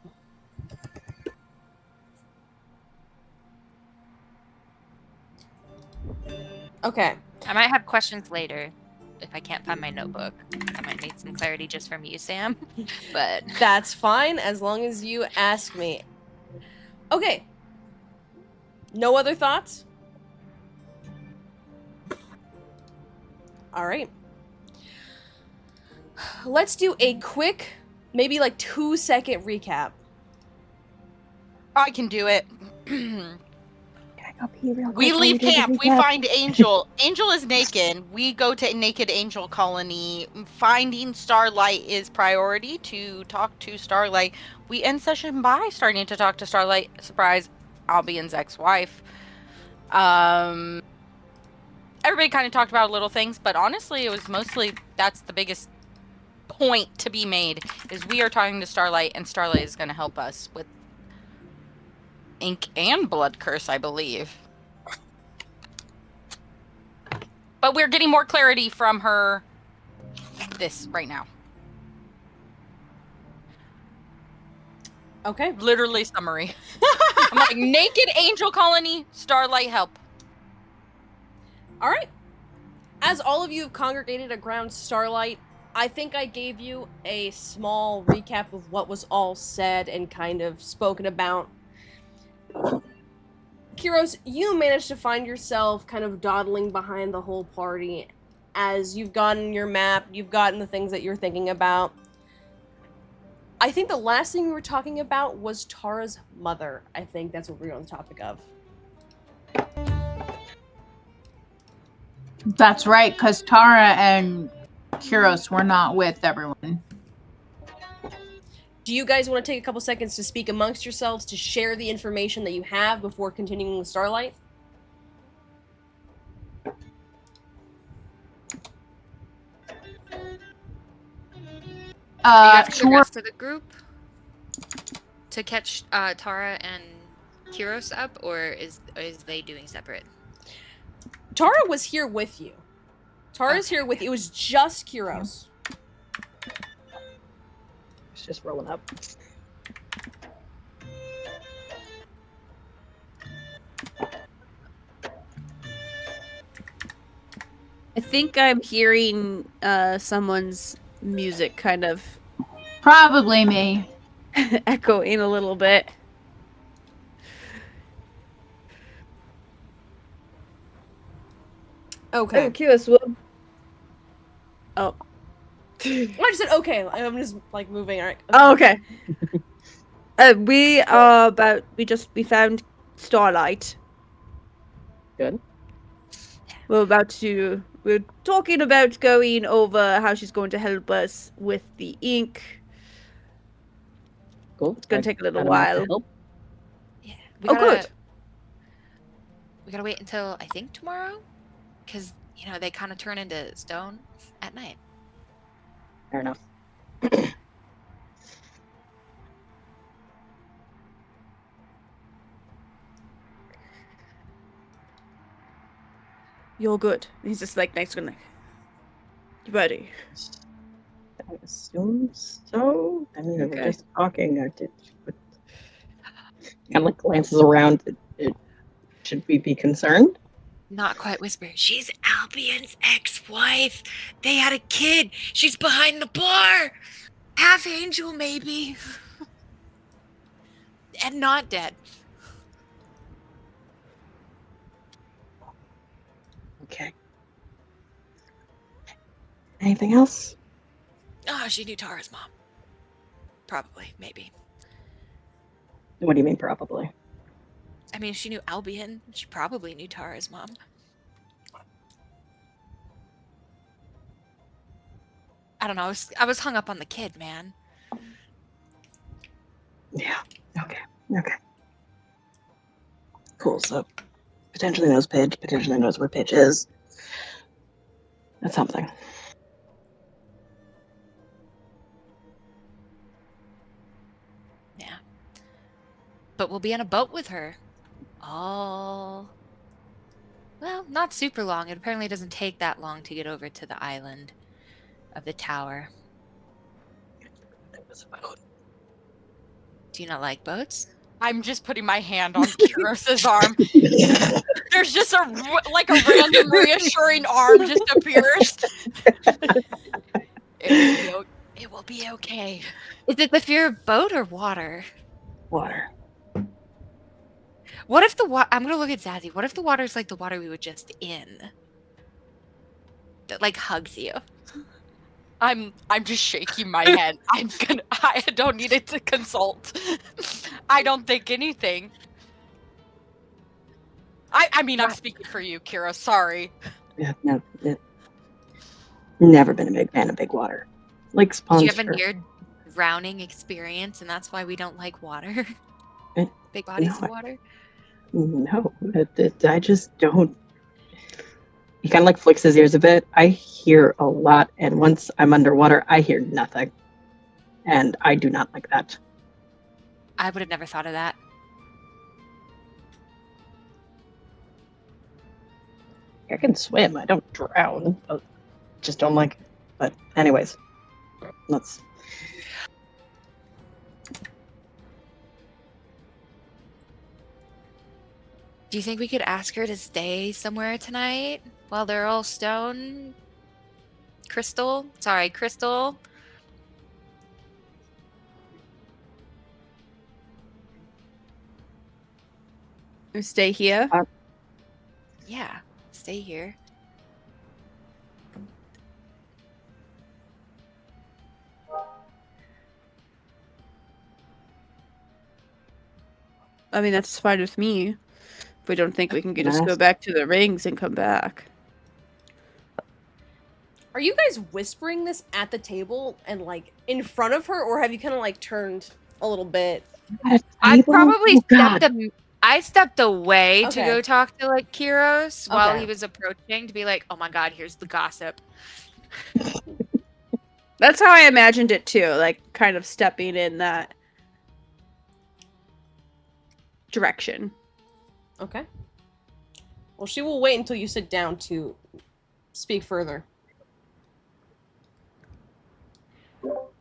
Okay. I might have questions later if I can't find my notebook. I might need some clarity just from you, Sam. But That's fine as long as you ask me. Okay. No other thoughts? All right. Let's do a quick, maybe like 2-second recap. I can do it. Can I go pee real quick? We while leave you do the camp. We recap? find Angel. Angel is naked. We go to Naked Angel Colony. Finding Starlight is priority to talk to Starlight. We end session by starting to talk to Starlight. Surprise, Albion's ex-wife. Everybody kind of talked about little things, but honestly, it was mostly that's the biggest point to be made is we are talking to Starlight, and Starlight is going to help us with Ink and Blood Curse, I believe. But we're getting more clarity from her this right now. Okay. Literally summary. I'm like, naked angel colony, starlight help. All right. As all of you have congregated around Starlight, I think I gave you a small recap of what was all said and kind of spoken about. Kiros, you managed to find yourself kind of dawdling behind the whole party as you've gotten your map, you've gotten the things that you're thinking about. I think the last thing we were talking about was Tara's mother. I think that's what we were on the topic of. That's right, because Tara and Kuros were not with everyone. Do you guys want to take a couple seconds to speak amongst yourselves to share the information that you have before continuing with Starlight? Are you asking the Sure. rest of the group to catch Tara and Kuros up, or is they doing separate? Tara was here with you. Tara's here with you. It was just Kuros. It's just rolling up. I think I'm hearing someone's music kind of Probably me. echoing a little bit. Okay. Oh, Kios, well. Oh. I just said okay. I'm just like moving. All right. Oh, okay. We found Starlight. Good. We're talking about going over how she's going to help us with the ink. Cool. It's gonna take a little Got enough to while. help. Yeah. Oh, good. We gotta wait until I think tomorrow, because they kind of turn into stone at night. Fair enough. You're good. He's just like next to me. You ready? I assume so. I mean, Okay. we're just talking. I did, but kind of like glances around. Should we be concerned? Not quite whisper. She's Albion's ex-wife. They had a kid. She's behind the bar. Half angel, maybe. And not dead. Okay. Anything else? Oh, she knew Tara's mom. Probably, maybe. What do you mean, probably? I mean, if she knew Albion, she probably knew Tara's mom. I don't know. I was hung up on the kid, man. Yeah. Okay. Okay. Cool. So potentially knows Pidge. Potentially knows where Pidge is. That's something. Yeah. But we'll be on a boat with her. Well, not super long. It apparently doesn't take that long to get over to the island of the tower. It was about. Do you not like boats? I'm just putting my hand on Kuros's arm. There's just a random reassuring arm just appears. It will be okay. Is it the fear of boat or water? Water. What if the water... I'm going to look at Zazie. What if the water is like the water we were just in? That, like, hugs you. I'm just shaking my head. I don't need it to consult. I don't think anything. I mean, I'm speaking for you, Kira. Sorry. Yeah. No. Never been a big fan of big water. Like Did sponge. you have a near drowning experience, and that's why we don't like water? Big bodies of water? No, I just don't. He kind of like flicks his ears a bit. I hear a lot, and once I'm underwater, I hear nothing. And I do not like that. I would have never thought of that. I can swim. I don't drown. But just don't like it. But anyways, let's. Do you think we could ask her to stay somewhere tonight while they're all stoned? Crystal? Sorry, Crystal. Stay here. Yeah, stay here. I mean, that's fine with me. If we don't think we can just go Nice. back to the rings and come back. Are you guys whispering this at the table and like in front of her, or have you kind of like turned a little bit? I probably Oh, God. I stepped away to Okay. go talk to like Kiros while Okay. he was approaching to be like, "Oh my god, here's the gossip." That's how I imagined it too, like kind of stepping in that direction. Okay. Well, she will wait until you sit down to speak further.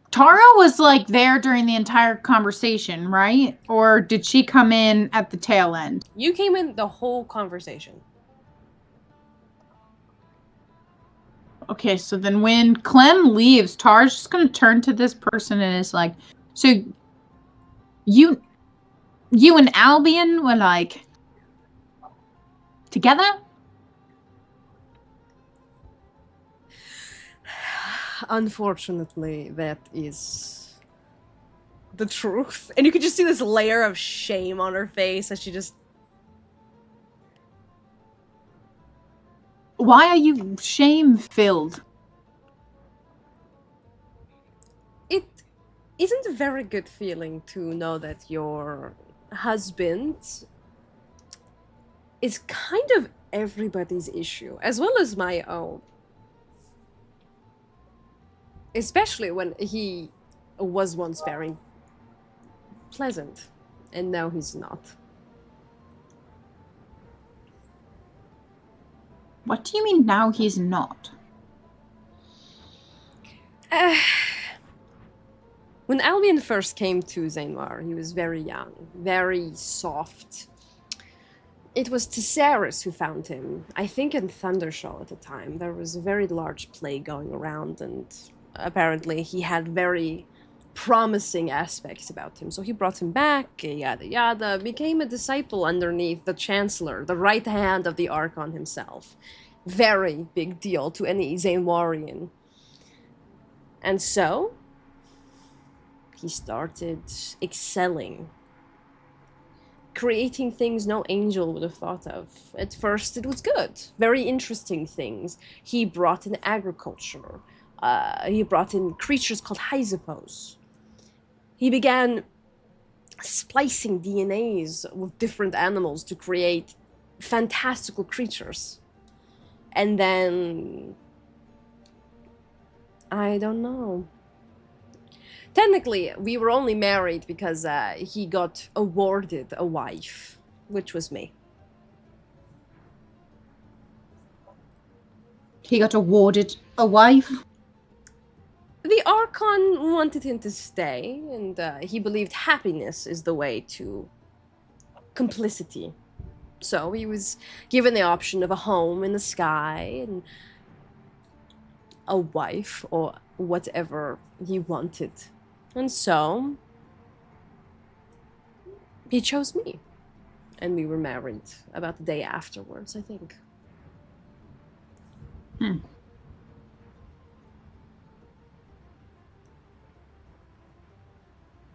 Tara was like there during the entire conversation, right? Or did she come in at the tail end? You came in the whole conversation. Okay, so then when Clem leaves, Tara's just gonna turn to this person and is like, so you and Albion were like together? Unfortunately, that is the truth. And you can just see this layer of shame on her face as she just. Why are you shame-filled? It isn't a very good feeling to know that your husband is kind of everybody's issue, as well as my own. Especially when he was once very pleasant, and now he's not. What do you mean now he's not? When Albion first came to Zainwar, he was very young, very soft. It was Tesseris who found him, I think in Thundershaw at the time. There was a very large plague going around, and apparently he had very promising aspects about him. So he brought him back, yada yada, became a disciple underneath the Chancellor, the right hand of the Archon himself. Very big deal to any Zainwarian. And so, he started excelling, creating things no angel would have thought of. At first, it was good, very interesting things. He brought in agriculture. He brought in creatures called Hyzopos. He began splicing DNAs with different animals to create fantastical creatures. And then, I don't know. Technically, we were only married because he got awarded a wife, which was me. He got awarded a wife? The Archon wanted him to stay, and he believed happiness is the way to complicity. So he was given the option of a home in the sky and a wife or whatever he wanted. And so he chose me. And we were married about the day afterwards, I think.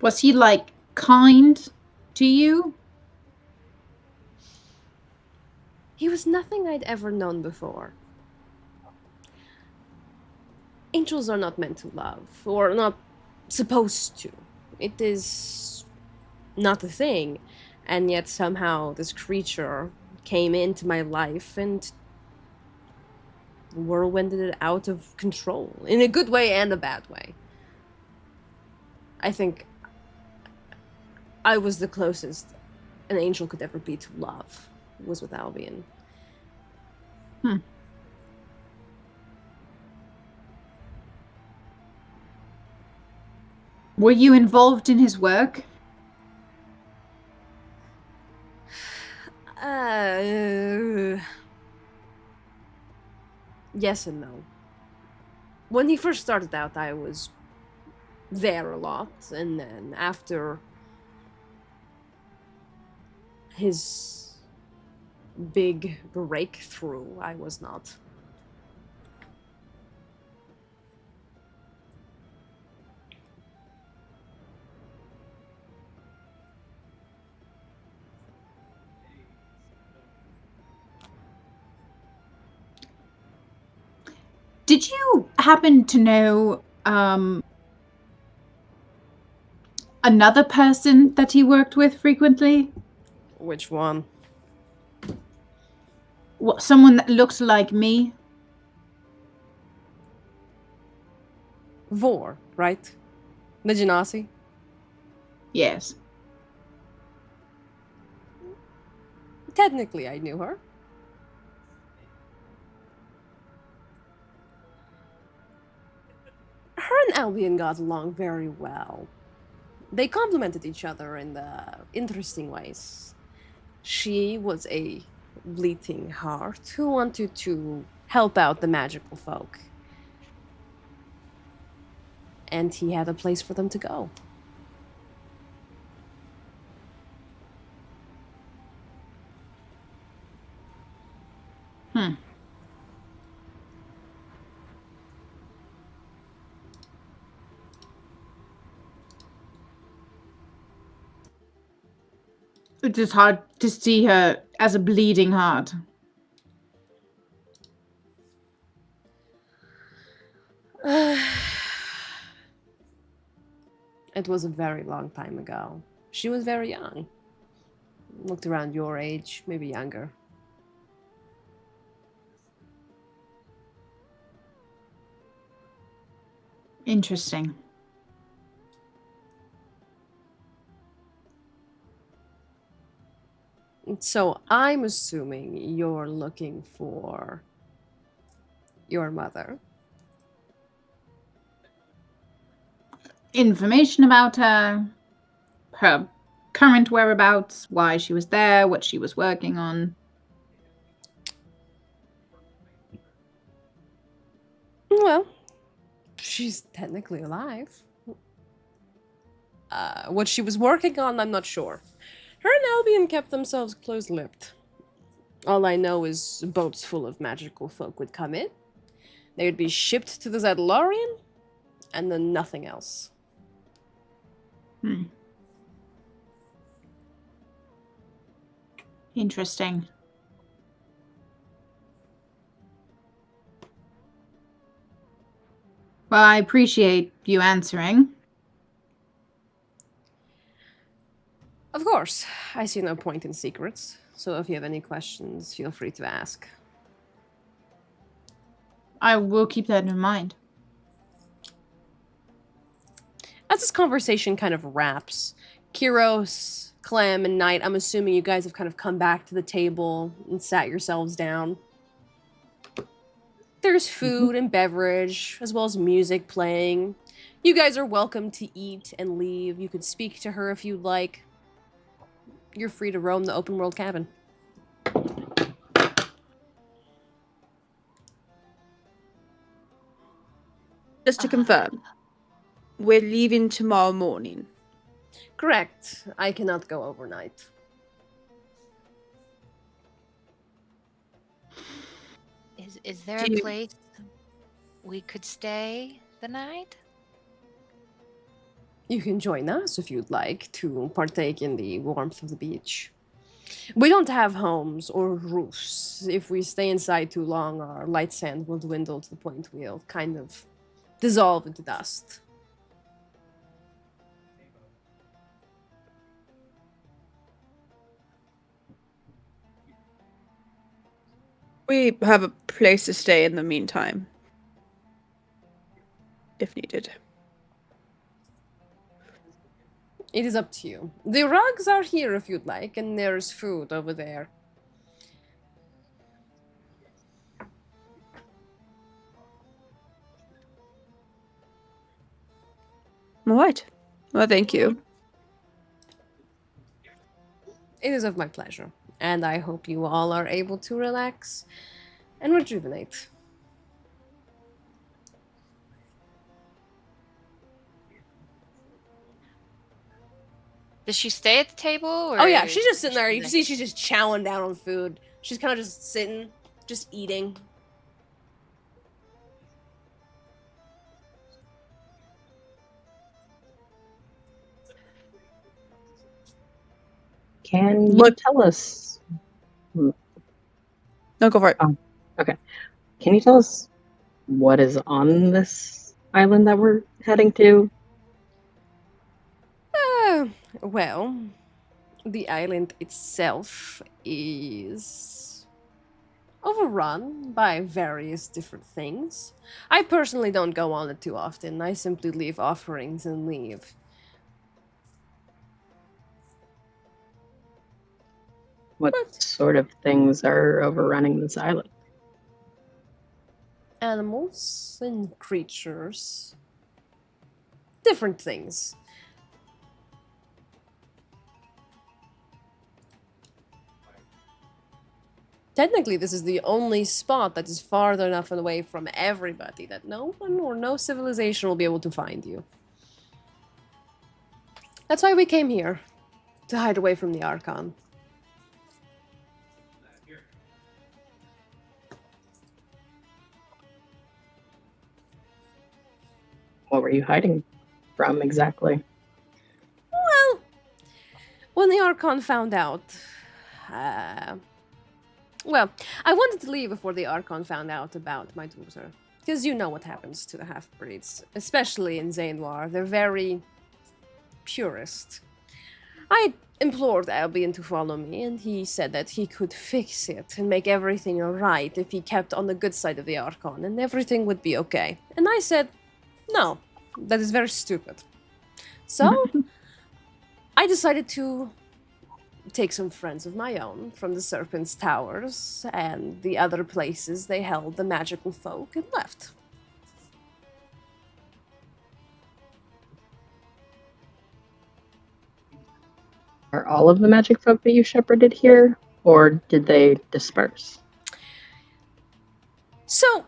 Was he like kind to you? He was nothing I'd ever known before. Angels are not meant to love, or not supposed to. It is not a thing. And yet somehow this creature came into my life and whirlwinded it out of control. In a good way and a bad way. I think I was the closest an angel could ever be to love, was with Albion. Were you involved in his work? Yes and no. When he first started out, I was there a lot, and then after his big breakthrough, I was not. Did you happen to know another person that he worked with frequently? Which one? What, someone that looked like me? Vor, right? The Genasi? Yes. Technically, I knew her. Her and Albion got along very well. They complemented each other in interesting ways. She was a bleeding heart who wanted to help out the magical folk. And he had a place for them to go. Hmm. It is hard to see her as a bleeding heart. It was a very long time ago. She was very young. Looked around your age, maybe younger. Interesting. So I'm assuming you're looking for your mother. Information about her, her current whereabouts, why she was there, what she was working on. Well, she's technically alive. What she was working on, I'm not sure. Her and Albion kept themselves close-lipped. All I know is boats full of magical folk would come in. They would be shipped to the Zadlarian, and then nothing else. Interesting. Well, I appreciate you answering. Of course, I see no point in secrets, so if you have any questions, feel free to ask. I will keep that in mind. As this conversation kind of wraps, Kiros, Clem, and Knight, I'm assuming you guys have kind of come back to the table and sat yourselves down. There's food and beverage, as well as music playing. You guys are welcome to eat and leave. You can speak to her if you'd like. You're free to roam the open world cabin. Just to confirm, we're leaving tomorrow morning. Correct. I cannot go overnight. Is there Do a you- place we could stay the night? You can join us if you'd like to partake in the warmth of the beach. We don't have homes or roofs. If we stay inside too long, our light sand will dwindle to the point we'll kind of dissolve into dust. We have a place to stay in the meantime, if needed. It is up to you. The rugs are here if you'd like, and there's food over there. All right. Well, thank you. It is of my pleasure. And I hope you all are able to relax and rejuvenate. Does she stay at the table? Or Oh yeah, she's just sitting there. is You can she see she's just chowing down on food. She's kind of just sitting, just eating. Can you Look- tell us? No, go for it. Can you tell us what is on this island that we're heading to? Well, the island itself is overrun by various different things. I personally don't go on it too often. I simply leave offerings and leave. What sort of things are overrunning this island? Animals and creatures. Different things. Technically, this is the only spot that is far enough away from everybody that no one or no civilization will be able to find you. That's why we came here. To hide away from the Archon. What were you hiding from exactly? Well, when the Archon found out, well, I wanted to leave before the Archon found out about my daughter. Because you know what happens to the half-breeds, especially in Zainwar. They're very purist. I implored Albion to follow me, and he said that he could fix it and make everything alright if he kept on the good side of the Archon, and everything would be okay. And I said, no, that is very stupid. So, I decided to take some friends of my own from the Serpent's Towers and the other places they held the magical folk and left. Are all of the magic folk that you shepherded here, or did they disperse? So,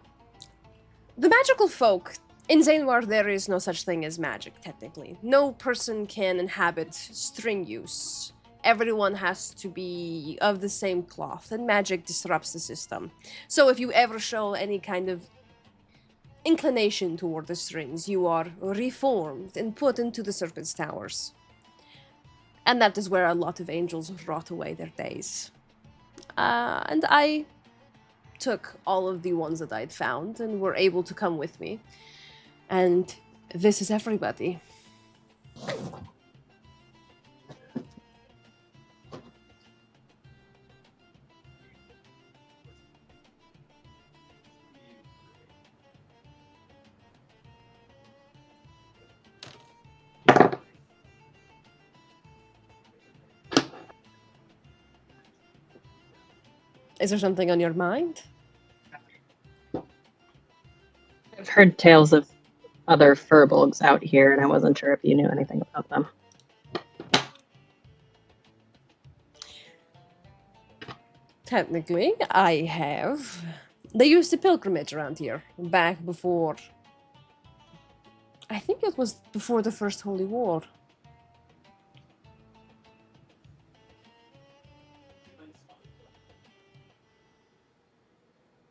the magical folk, in Zainwar there is no such thing as magic, technically. No person can inhabit string use. Everyone has to be of the same cloth, and magic disrupts the system. So if you ever show any kind of inclination toward the strings, you are reformed and put into the Serpent's Towers. And that is where a lot of angels rot away their days. And I took all of the ones that I'd found and were able to come with me. And this is everybody. Is there something on your mind? I've heard tales of other furbolgs out here, and I wasn't sure if you knew anything about them. Technically, I have. They used to pilgrimage around here back before. I think it was before the First Holy War.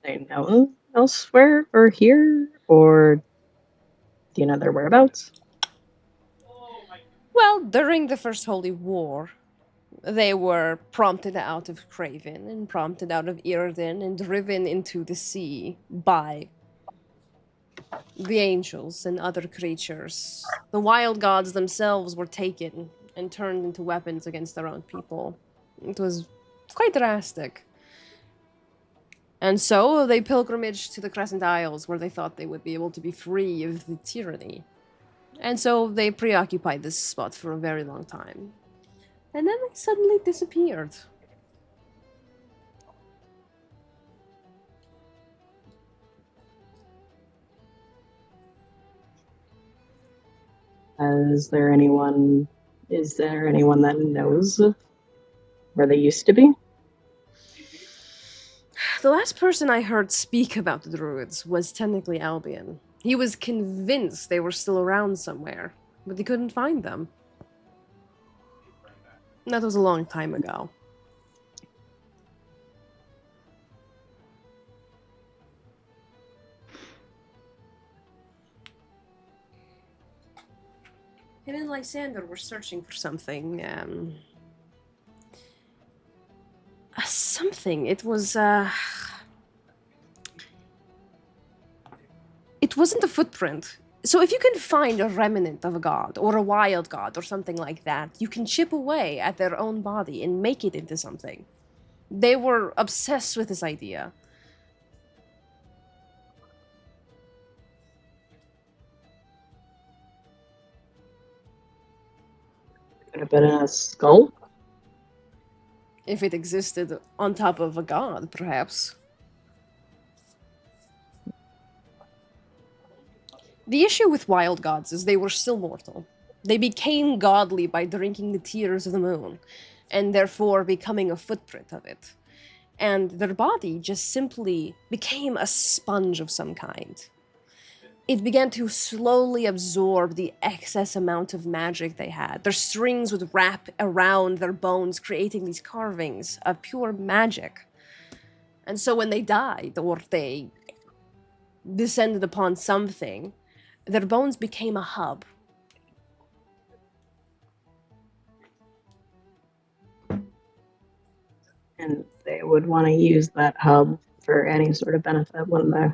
They known elsewhere or here, or do you know their whereabouts? Well, during the First Holy War, they were prompted out of Craven and prompted out of Irden and driven into the sea by the angels and other creatures. The wild gods themselves were taken and turned into weapons against their own people. It was quite drastic. And so they pilgrimaged to the Crescent Isles where they thought they would be able to be free of the tyranny. And so they preoccupied this spot for a very long time. And then they suddenly disappeared. Is there anyone that knows of where they used to be? The last person I heard speak about the druids was technically Albion. He was convinced they were still around somewhere, but he couldn't find them. That was a long time ago. Him and Lysander were searching for something. Something. It was. It wasn't a footprint. So if you can find a remnant of a god, or a wild god, or something like that, you can chip away at their own body and make it into something. They were obsessed with this idea. Could have been a skull. If it existed on top of a god, perhaps. The issue with wild gods is they were still mortal. They became godly by drinking the tears of the moon, and therefore becoming a footprint of it. And their body just simply became a sponge of some kind. It began to slowly absorb the excess amount of magic they had. Their strings would wrap around their bones, creating these carvings of pure magic. And so when they died, or they descended upon something, their bones became a hub. And they would want to use that hub for any sort of benefit, wouldn't they?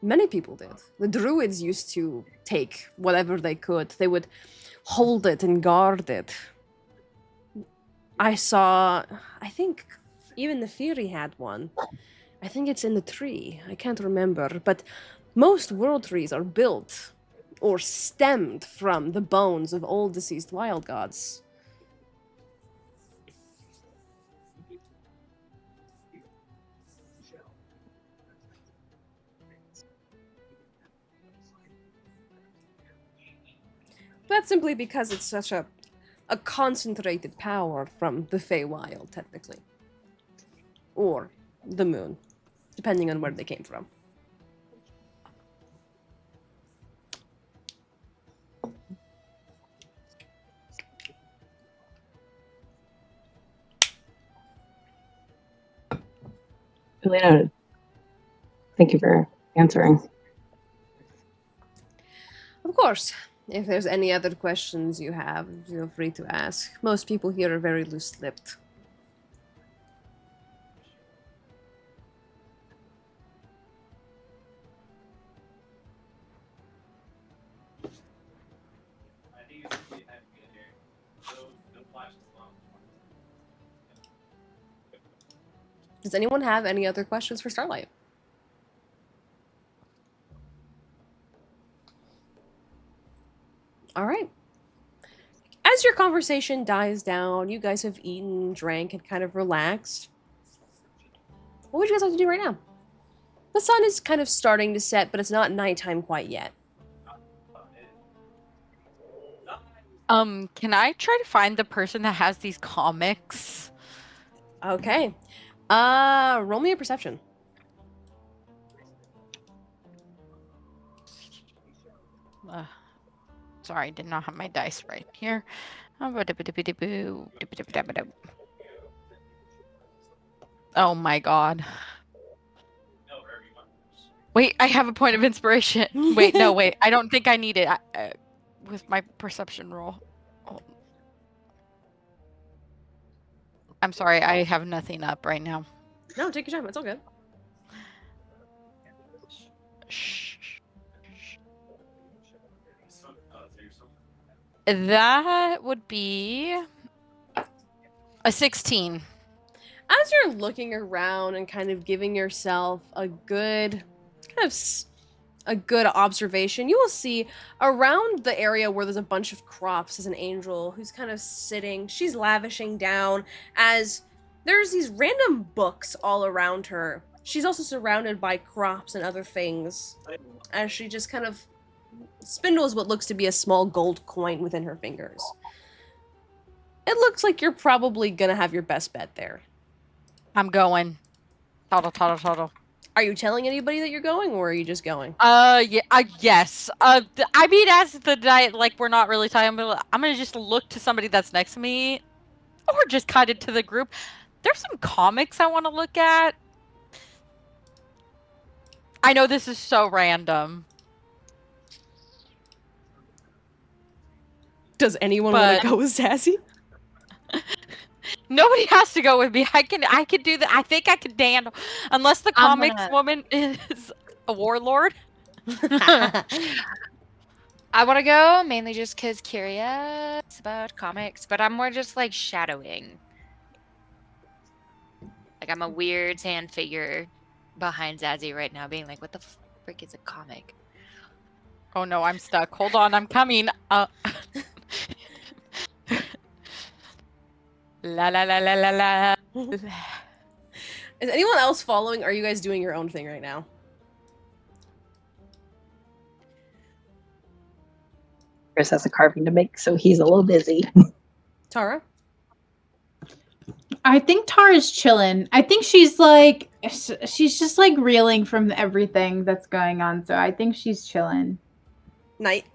Many people did. The druids used to take whatever they could. They would hold it and guard it. I think even the Fury had one. I think it's in the tree. I can't remember. But most world trees are built or stemmed from the bones of old deceased wild gods. That's simply because it's such a concentrated power from the Feywild, technically. Or the moon, depending on where they came from. Really noted. Thank you for answering. Of course. If there's any other questions you have, feel free to ask. Most people here are very loose-lipped. Does anyone have any other questions for Starlight? All right. As your conversation dies down, you guys have eaten, drank, and kind of relaxed. What would you guys like to do right now? The sun is kind of starting to set, but it's not nighttime quite yet. Can I try to find the person that has these comics? Okay. Roll me a perception. Sorry, I did not have my dice right here. Oh my god. Wait, I have a point of inspiration. Wait, no, wait. I don't think I need it with my perception roll. Oh. I'm sorry, I have nothing up right now. No, take your time. It's all good. Shh. That would be a 16. As you're looking around and kind of giving yourself a good observation, you will see around the area where there's a bunch of crops is an angel who's kind of sitting. She's lavishing down as there's these random books all around her. She's also surrounded by crops and other things as she just kind of spindles what looks to be a small gold coin within her fingers. It looks like you're probably gonna have your best bet there. I'm going. Total. Are you telling anybody that you're going, or are you just going? Yeah, yes. I mean, as the night, like, we're not really talking, but I'm gonna just look to somebody that's next to me, or just kind of to the group. There's some comics I want to look at. I know this is so random. Does anyone want But- to go with Sassy? Nobody has to go with me. I can do that. I think I can handle, unless the I'm comics gonna- woman is a warlord. I want to go mainly just because curious about comics, but I'm more just like shadowing. Like I'm a weird sand figure behind Zazzy right now, being like, "What the frick is a comic?" Oh no, I'm stuck. Hold on, I'm coming. La la la la la la. Is anyone else following? Or are you guys doing your own thing right now? Chris has a carving to make, so he's a little busy. Tara? I think Tara's chilling. I think she's like, she's just like reeling from everything that's going on. So I think she's chilling. Night?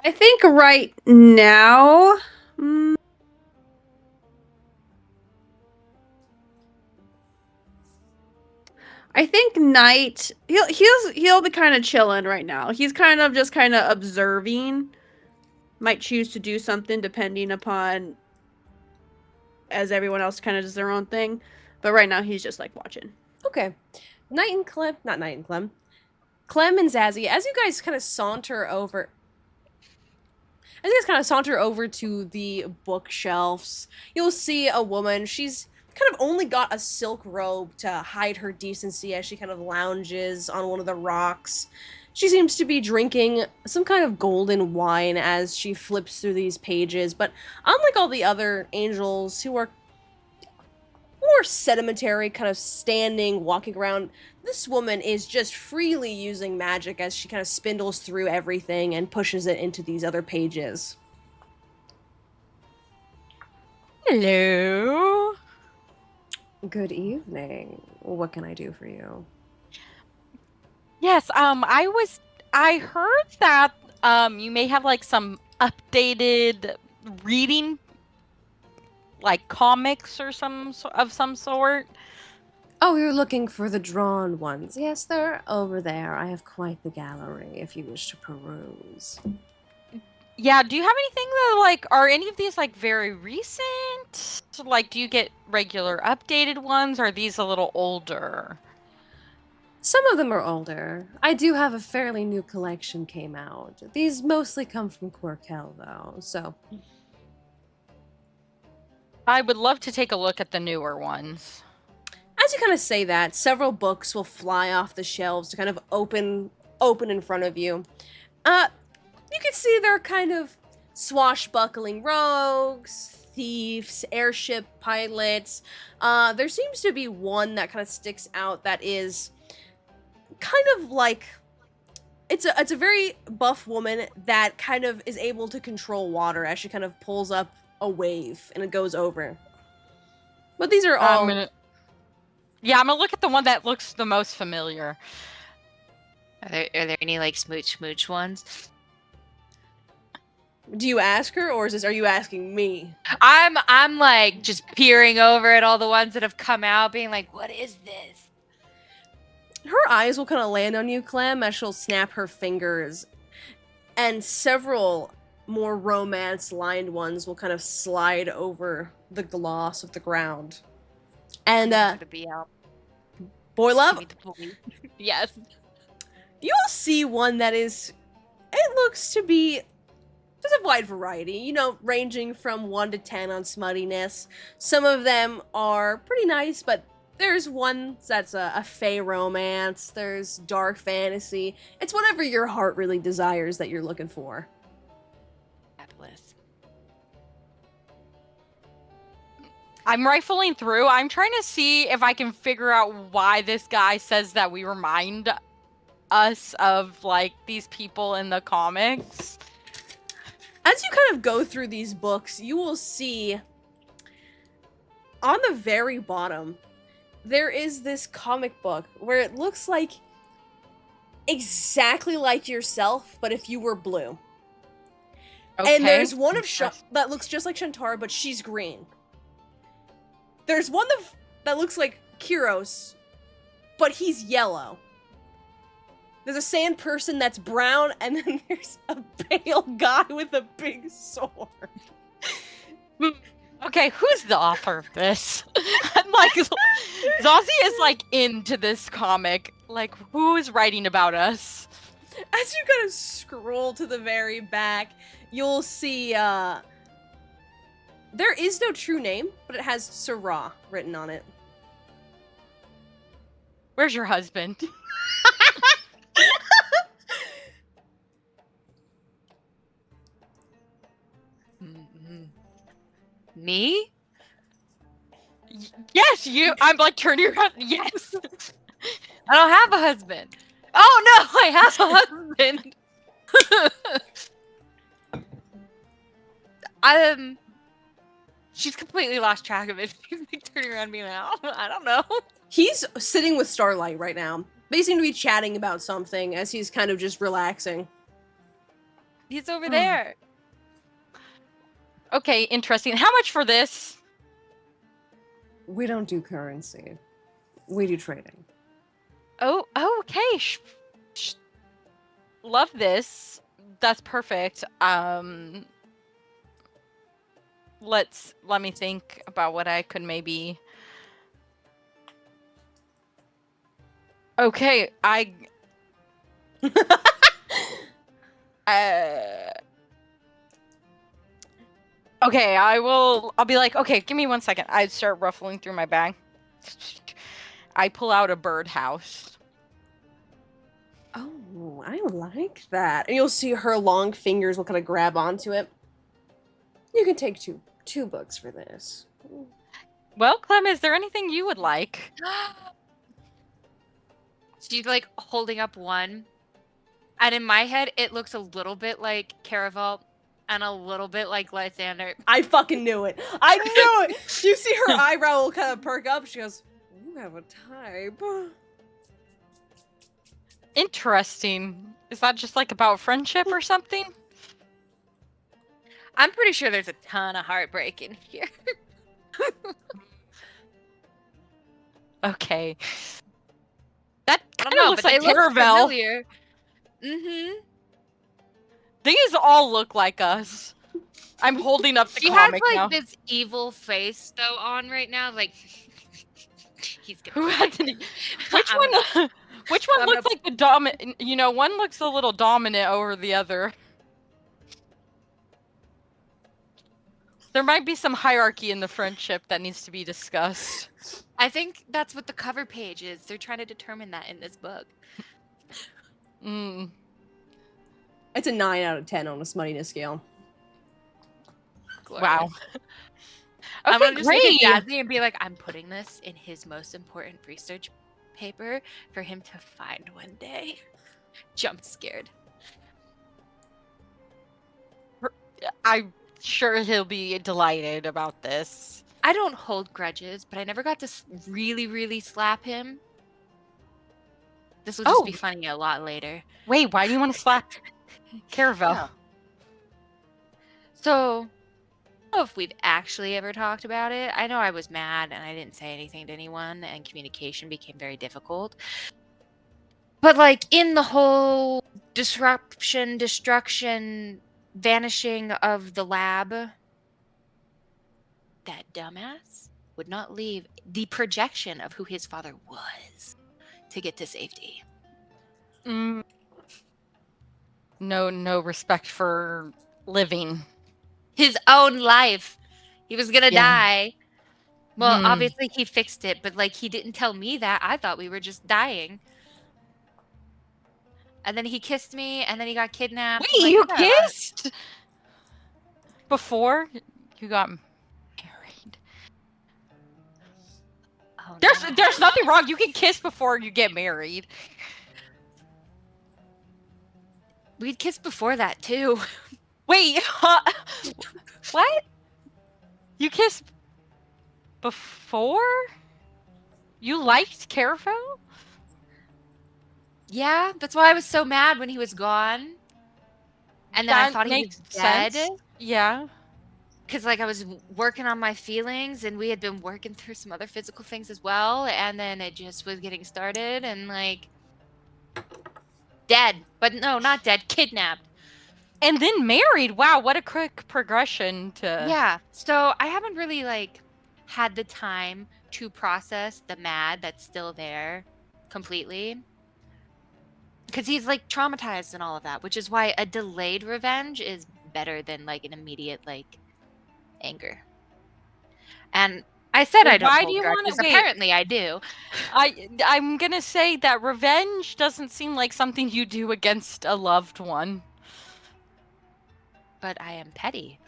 I think right now. I think Knight he'll be kind of chilling right now. He's kind of just kind of observing. Might choose to do something depending upon as everyone else kind of does their own thing. But right now he's just like watching. Okay. Night and Clem, not Night and Clem. Clem and Zazzy, as you guys kind of saunter over to the bookshelves, you'll see a woman. She's kind of only got a silk robe to hide her decency as she kind of lounges on one of the rocks. She seems to be drinking some kind of golden wine as she flips through these pages, but unlike all the other angels who are more sedimentary, kind of standing, walking around, this woman is just freely using magic as she kind of spindles through everything and pushes it into these other pages. Hello. Good evening. What can I do for you? Yes, I heard that you may have like some updated reading like comics or some sort. Oh, you're looking for the drawn ones. Yes, they're over there. I have quite the gallery if you wish to peruse. Yeah, do you have anything that like are any of these like very recent? Like do you get regular updated ones or are these a little older? Some of them are older. I do have a fairly new collection came out. These mostly come from Quirkel, though, so... I would love to take a look at the newer ones. As you kind of say that, several books will fly off the shelves to kind of open in front of you. You can see they're kind of swashbuckling rogues, thieves, airship pilots. There seems to be one that kind of sticks out that is kind of like it's a very buff woman that kind of is able to control water as she kind of pulls up a wave and it goes over. But these are all I'm gonna look at the one that looks the most familiar. Are there any like smooch ones? Do you ask her, or are you asking me? I'm like just peering over at all the ones that have come out, being like, "What is this?" Her eyes will kind of land on you, Clem, as she'll snap her fingers, and several more romance-lined ones will kind of slide over the gloss of the ground. And For the BL. boy love, Give me the police. Yes. you'll see one that is. It looks to be. There's a wide variety, you know, ranging from 1 to 10 on smuttiness. Some of them are pretty nice, but there's one that's a fae romance. There's dark fantasy. It's whatever your heart really desires that you're looking for. Fabulous. I'm rifling through. I'm trying to see if I can figure out why this guy says that we remind us of like these people in the comics. As you kind of go through these books, you will see on the very bottom, there is this comic book where it looks like exactly like yourself, but if you were blue. Okay. And there's one of Interesting. that looks just like Shantara, but she's green. There's one that looks like Kiros, but he's yellow. There's a sand person that's brown, and then there's a pale guy with a big sword. Okay, who's the author of this? I'm like, Zazie is like into this comic. Like, who is writing about us? As you kind of scroll to the very back, you'll see there is no true name, but it has Sarah written on it. Where's your husband? Me? Yes, you. I'm like turning around. Yes. I don't have a husband. Oh no, I have a husband. She's completely lost track of it. She's like turning around me now. I don't know. He's sitting with Starlight right now. They seem to be chatting about something as he's kind of just relaxing. He's over there. Okay, interesting. How much for this? We don't do currency. We do trading. Oh, okay. Love this. That's perfect. Let me think about what I could maybe. Okay, okay, I'll be like, okay, give me 1 second. I start ruffling through my bag. I pull out a birdhouse. Oh, I like that. And you'll see her long fingers will kind of grab onto it. You can take two books for this. Well, Clem, is there anything you would like? She's like holding up one. And in my head, it looks a little bit like Caravel and a little bit like Lysander. I fucking knew it. I knew it. You see her eyebrow will kind of perk up. She goes, "You have a type." Interesting. Is that just like about friendship or something? I'm pretty sure there's a ton of heartbreak in here. Okay. That I kind don't of know, looks but they like look Caravel. familiar. Mm-hmm. These all look like us. I'm holding up the She has comic like now. this evil face though on right now, like he's Who gonna. had any... Which I'm one? Which one I'm looks gonna- like the dominant? You know, one looks a little dominant over the other. There might be some hierarchy in the friendship that needs to be discussed. I think that's what the cover page is. They're trying to determine that in this book. Mm. It's a 9 out of 10 on a smuttiness scale. Wow. I'm Okay, gonna just great. look at Jazzy and be like, I'm putting this in his most important research paper for him to find one day. Jump scared. I'm sure he'll be delighted about this. I don't hold grudges, but I never got to really, really slap him. This will just be Oh. funny a lot later. Wait, why do you want to slap Caravel? Yeah. So, I don't know if we've actually ever talked about it. I know I was mad and I didn't say anything to anyone, and communication became very difficult. But, like, in the whole disruption, destruction, vanishing of the lab, that dumbass would not leave the projection of who his father was to get to safety. Mm. No respect for living. His own life. He was gonna Yeah. die. Well, Hmm. obviously he fixed it, but like he didn't tell me that. I thought we were just dying. And then he kissed me, and then he got kidnapped. Wait, Like, you we got a lot. kissed? Before you got married. Oh, There's no. there's nothing wrong. You can kiss before you get married. We'd kissed before that too. Wait, what? You kissed before? You liked Caravel? Yeah, that's why I was so mad when he was gone. And then I That thought he was makes dead. sense. Yeah. Because like I was working on my feelings and we had been working through some other physical things as well, and then it just was getting started and like dead. But no, not dead, kidnapped. And then married. Wow, what a quick progression to... Yeah. So I haven't really like had the time to process the mad that's still there completely. Because he's like traumatized and all of that, which is why a delayed revenge is better than like an immediate like anger. And I said Well, I don't why do hold you wanna- grudges. wait. Apparently I do. I'm gonna say that revenge doesn't seem like something you do against a loved one. But I am petty.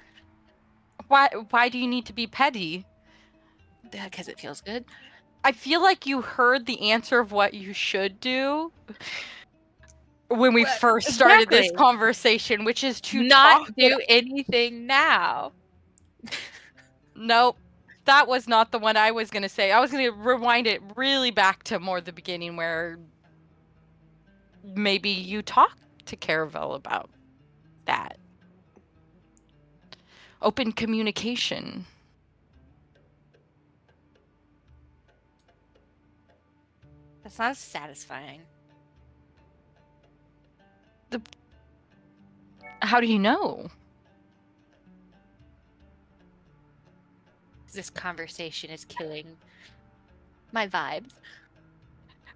Why do you need to be petty? Because it feels good. I feel like you heard the answer of what you should do when we Well, first started this exactly. conversation, which is to Not talk do anything now. Nope. That was not the one I was going to say. I was going to rewind it really back to more the beginning where maybe you talk to Caravel about that. Open communication. That's not satisfying. How do you know? This conversation is killing my vibes.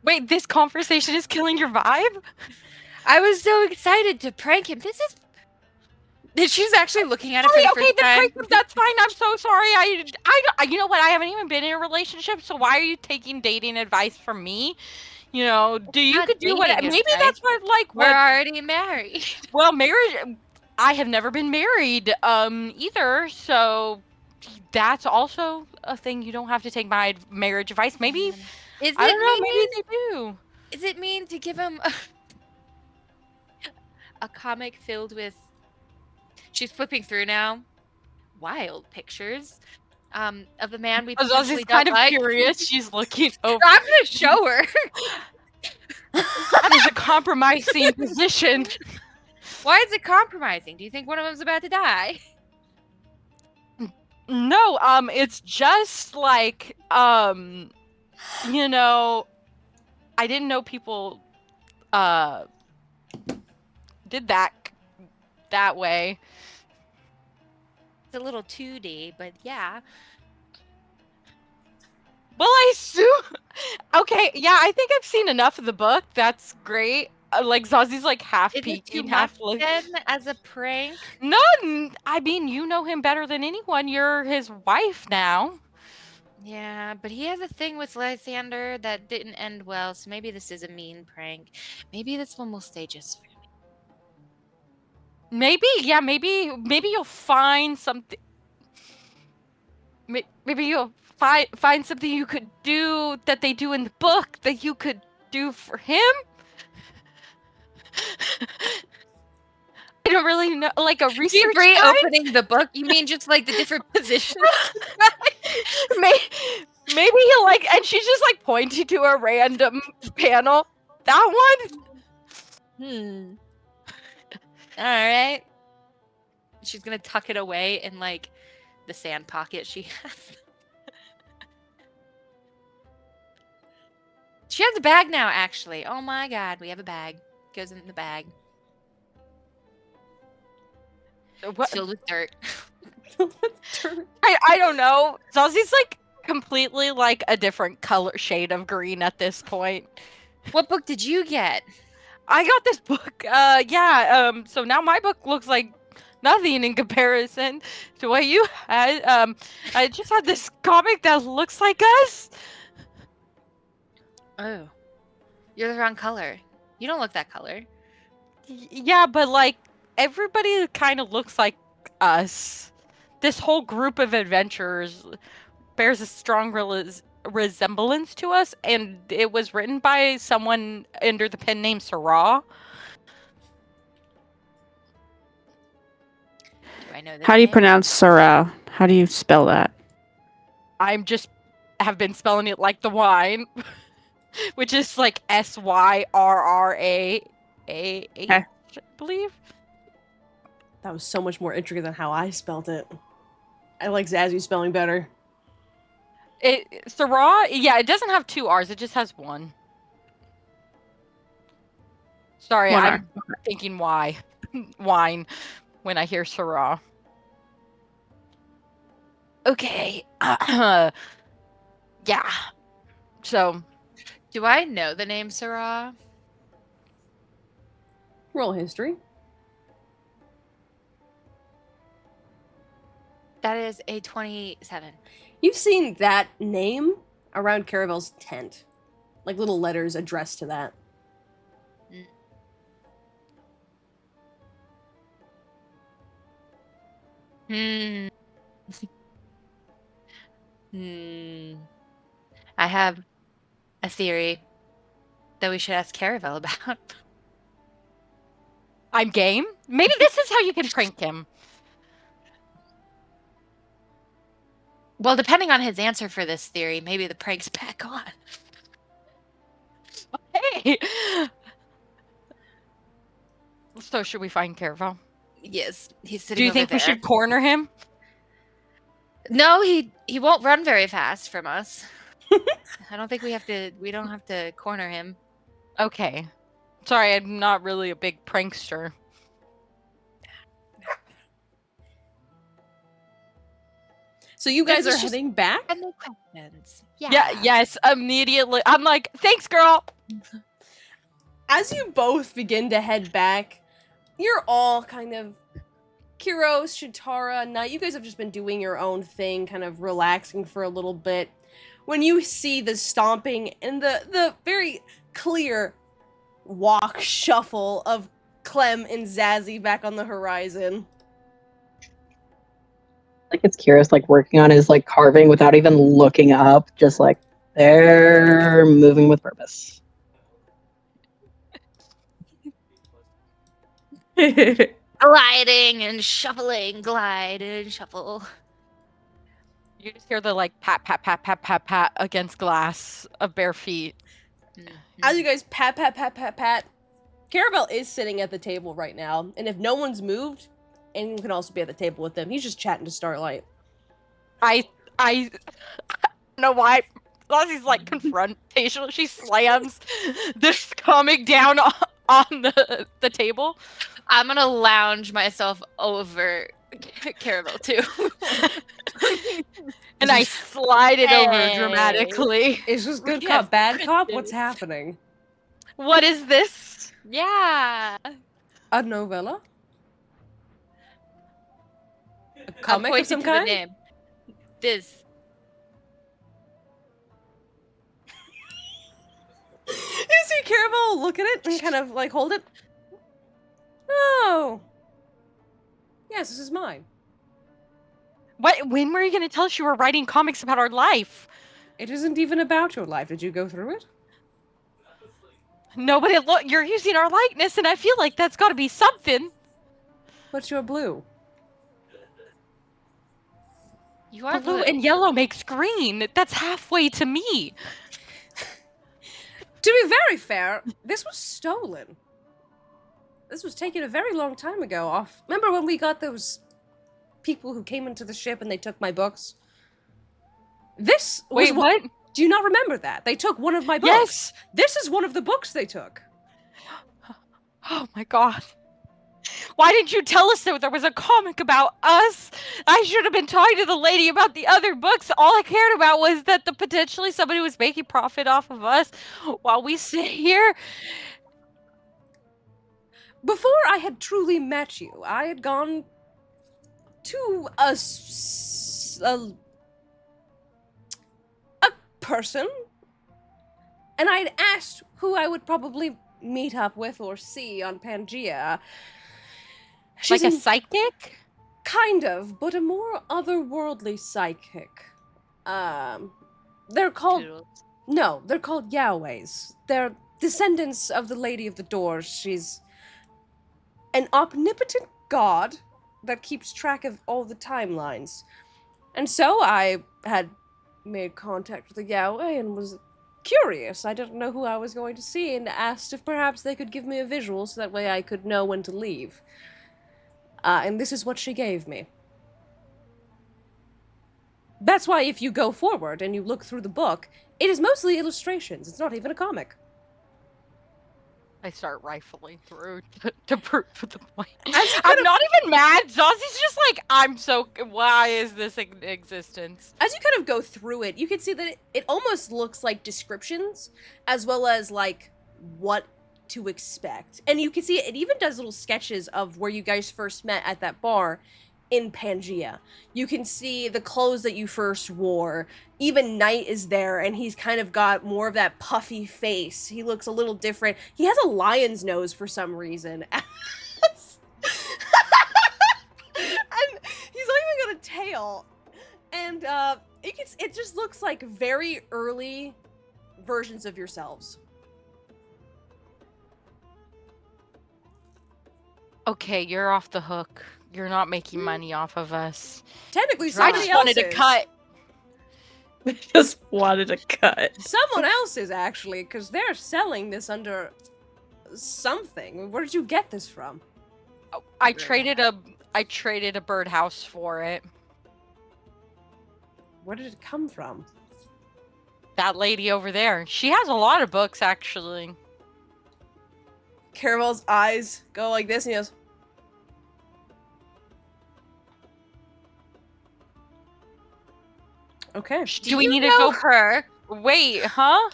Wait, this conversation is killing your vibe? I was so excited to prank him. This is. She's actually looking at it for Okay, the okay, first then time. prank him. That's fine. I'm so sorry. You know what? I haven't even been in a relationship, so why are you taking dating advice from me? You know, you not could do what? dating Maybe advice. that's what We're what. already married. Well, marriage. I have never been married, either. So that's also a thing. You don't have to take my marriage advice. Maybe Is I don't know. it Maybe they do. Is it mean to give him a comic filled with? She's flipping through now. Wild pictures, of the man we potentially She's don't kind of like. curious. She's looking over. I'm gonna show her. That is a compromising position. Why is it compromising? Do you think one of them's about to die? No, it's just like, you know, I didn't know people, did that way. It's a little 2D, but yeah. Well, I assume. Okay, yeah, I think I've seen enough of the book. That's great. Like Zazi's like half Is it too peeking, much half like. then as a prank? No, I mean you know him better than anyone. You're his wife now. Yeah, but he has a thing with Lysander that didn't end well, so maybe this is a mean prank. Maybe this one will stay just for me. Maybe, yeah, maybe you'll find something. Maybe you'll find something you could do that they do in the book that you could do for him. I don't really know, like a research She's guide? reopening the book. You mean just like the different positions? Maybe he'll like, and she's just like pointing to a random panel. That one. All right. She's gonna tuck it away in like the sand pocket she has. She has a bag now, actually. Oh my god, we have a bag. Goes in the bag. What? Filled with dirt. I don't know. Zazi's like completely like a different color shade of green at this point. What book did you get? I got this book. So now my book looks like nothing in comparison to what you had. I just had this comic that looks like us. Oh. You're the wrong color. You don't look that color. Yeah, but like everybody kind of looks like us. This whole group of adventurers bears a strong resemblance to us, and it was written by someone under the pen name Sarah. Do I know this How do you name? pronounce Sarah? How do you spell that? I'm just have been spelling it like the wine, which is like Syrraa, I believe. That was so much more intricate than how I spelled it. I like Zazu spelling better. Syrah, yeah, it doesn't have 2 R's. It just has 1. Sorry, Whatever. I'm thinking wine when I hear Syrah. Okay. Yeah. So, Do I know the name Sarah? Roll history. That is a 27. You've seen that name around Caravel's tent. Like little letters addressed to that. Hmm. Hmm. I have a theory that we should ask Caravel about. I'm game. Maybe this is how you can prank him. Well, depending on his answer for this theory, maybe the prank's back on. Hey. So should we find Caravel? Yes, he's sitting Do you over think we there. should corner him? No, he won't run very fast from us. I don't think we don't have to corner him. Okay. Sorry, I'm not really a big prankster. So you guys This are is just- heading back? And no questions. Yeah, yes, immediately. I'm like, thanks, girl. As you both begin to head back, you're all kind of Kiros, Shitara, Knight, you guys have just been doing your own thing, kind of relaxing for a little bit. When you see the stomping and the very clear walk shuffle of Clem and Zazzy back on the horizon. Like it's Curious, like working on his like carving without even looking up, just like they're moving with purpose. Gliding and shuffling, glide and shuffle. You just hear the like pat, pat, pat, pat, pat, pat against glass of bare feet. As you guys pat, pat, pat, pat, pat, Caravel is sitting at the table right now, and if no one's moved, anyone can also be at the table with them. He's just chatting to Starlight. I don't know why. Lozzie's like confrontational. She slams this comic down on the table. I'm gonna lounge myself over Caravel too. And I slide it over Hey. dramatically. Is this good Yes, cop, bad cop? What's Christians. happening? What is this? Yeah. A novella? A I'm comic of pointing some to the kind? name. This. You see Caravel look at it and kind of like hold it. Oh. Yes, this is mine. What? When were you going to tell us you were writing comics about our life? It isn't even about your life. Did you go through it? No, but you're using our likeness, and I feel like that's got to be something. But you're blue. You are Blue blue. and yellow makes green. That's halfway to me. To be very fair, this was stolen. This was taken a very long time ago off. Remember when we got those people who came into the ship and they took my books? This was Wait, what? Do you not remember that? They took one of my books. Yes. This is one of the books they took. Oh my god. Why didn't you tell us that there was a comic about us? I should have been talking to the lady about the other books. All I cared about was that potentially somebody was making profit off of us while we sit here. Before I had truly met you, I had gone to a person, and I'd asked who I would probably meet up with or see on Pangea. She's Like a in- psychic? kind of, but a more otherworldly psychic. They're called Toodles. No, they're called Yahwehs. They're descendants of the Lady of the Doors. She's an omnipotent god that keeps track of all the timelines. And so I had made contact with the Galway and was curious. I didn't know who I was going to see and asked if perhaps they could give me a visual so that way I could know when to leave. And this is what she gave me. That's why if you go forward and you look through the book, it is mostly illustrations. It's not even a comic. I start rifling through to prove the point. As you I'm kind not even mad. Zazzy's just like, why is this in existence? As you kind of go through it, you can see that it almost looks like descriptions as well as like what to expect. And you can see it even does little sketches of where you guys first met at that bar in Pangea. You can see the clothes that you first wore. Even Knight is there, and he's kind of got more of that puffy face. He looks a little different. He has a lion's nose for some reason. And he's not even got a tail. And it just looks like very early versions of yourselves. Okay, you're off the hook. You're not making money off of us. Technically, I somebody just else wanted to is. cut. Just wanted to cut. Someone else is actually, because they're selling this under something. Where did you get this from? I traded a birdhouse for it. Where did it come from? That lady over there. She has a lot of books, actually. Caramel's eyes go like this, and he goes, okay. Do we need to go? her? Wait, huh?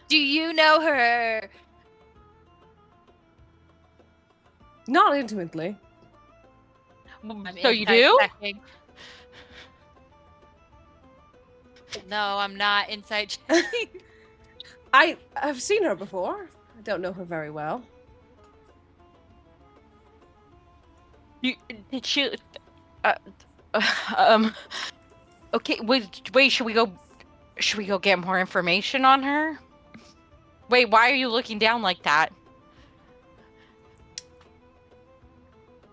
Do you know her? Not intimately. I'm So you do? inside-checking. No, I'm not inside checking. I've seen her before. I don't know her very well. Did she? Okay, wait. Should we go? Should we go get more information on her? Wait, why are you looking down like that?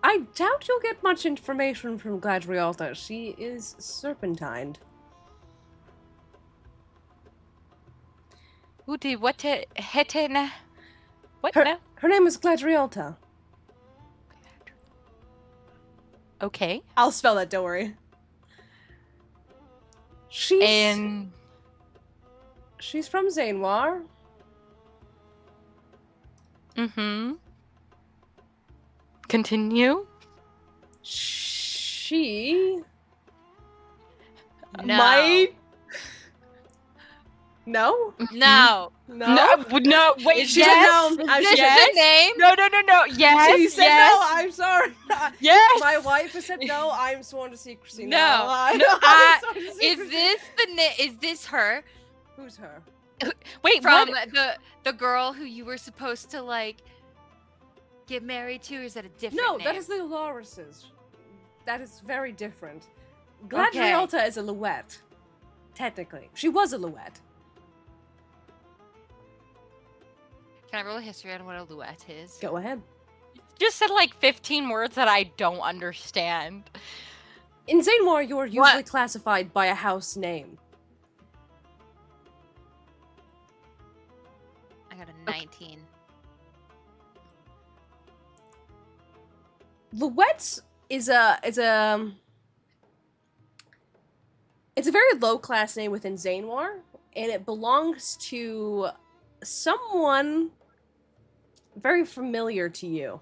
I doubt you'll get much information from Gladrialta. She is serpentined. What? What? Her, now? her name is Gladrialta. Okay. I'll spell that, don't worry. She's from Zainwar. Mm-hmm. Continue. She No. might. No? No. No. Wait. She yes. said no. This Yes. is the name. No. Yes. She said yes. no. I'm sorry. Yes. My wife has said no. I'm sworn to secrecy. No. now. No, I'm sworn to Is secrecy. this is this her Who's her? Wait. from What? the girl who you were supposed to like get married to, or is that a different No, name? that is the Loris's. That is very different. Gladrialta is a Louette. Technically. She was a Louette. Can I roll a history on what a Louette is? Go ahead. Just said like 15 words that I don't understand. In Zainwar, you are usually classified by a house name. I got a 19. Louette's is a very low class name within Zainwar, and it belongs to someone very familiar to you.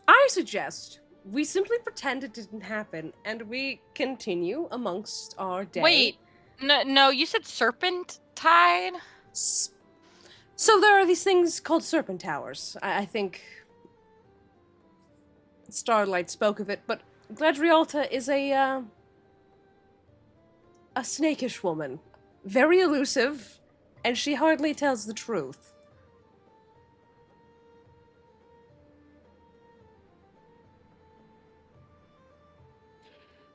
I suggest we simply pretend it didn't happen and we continue amongst our day. Wait. No. You said serpent tide. So there are these things called serpent towers. I think Starlight spoke of it, but Gladrialta is a snakish woman, very elusive, and she hardly tells the truth.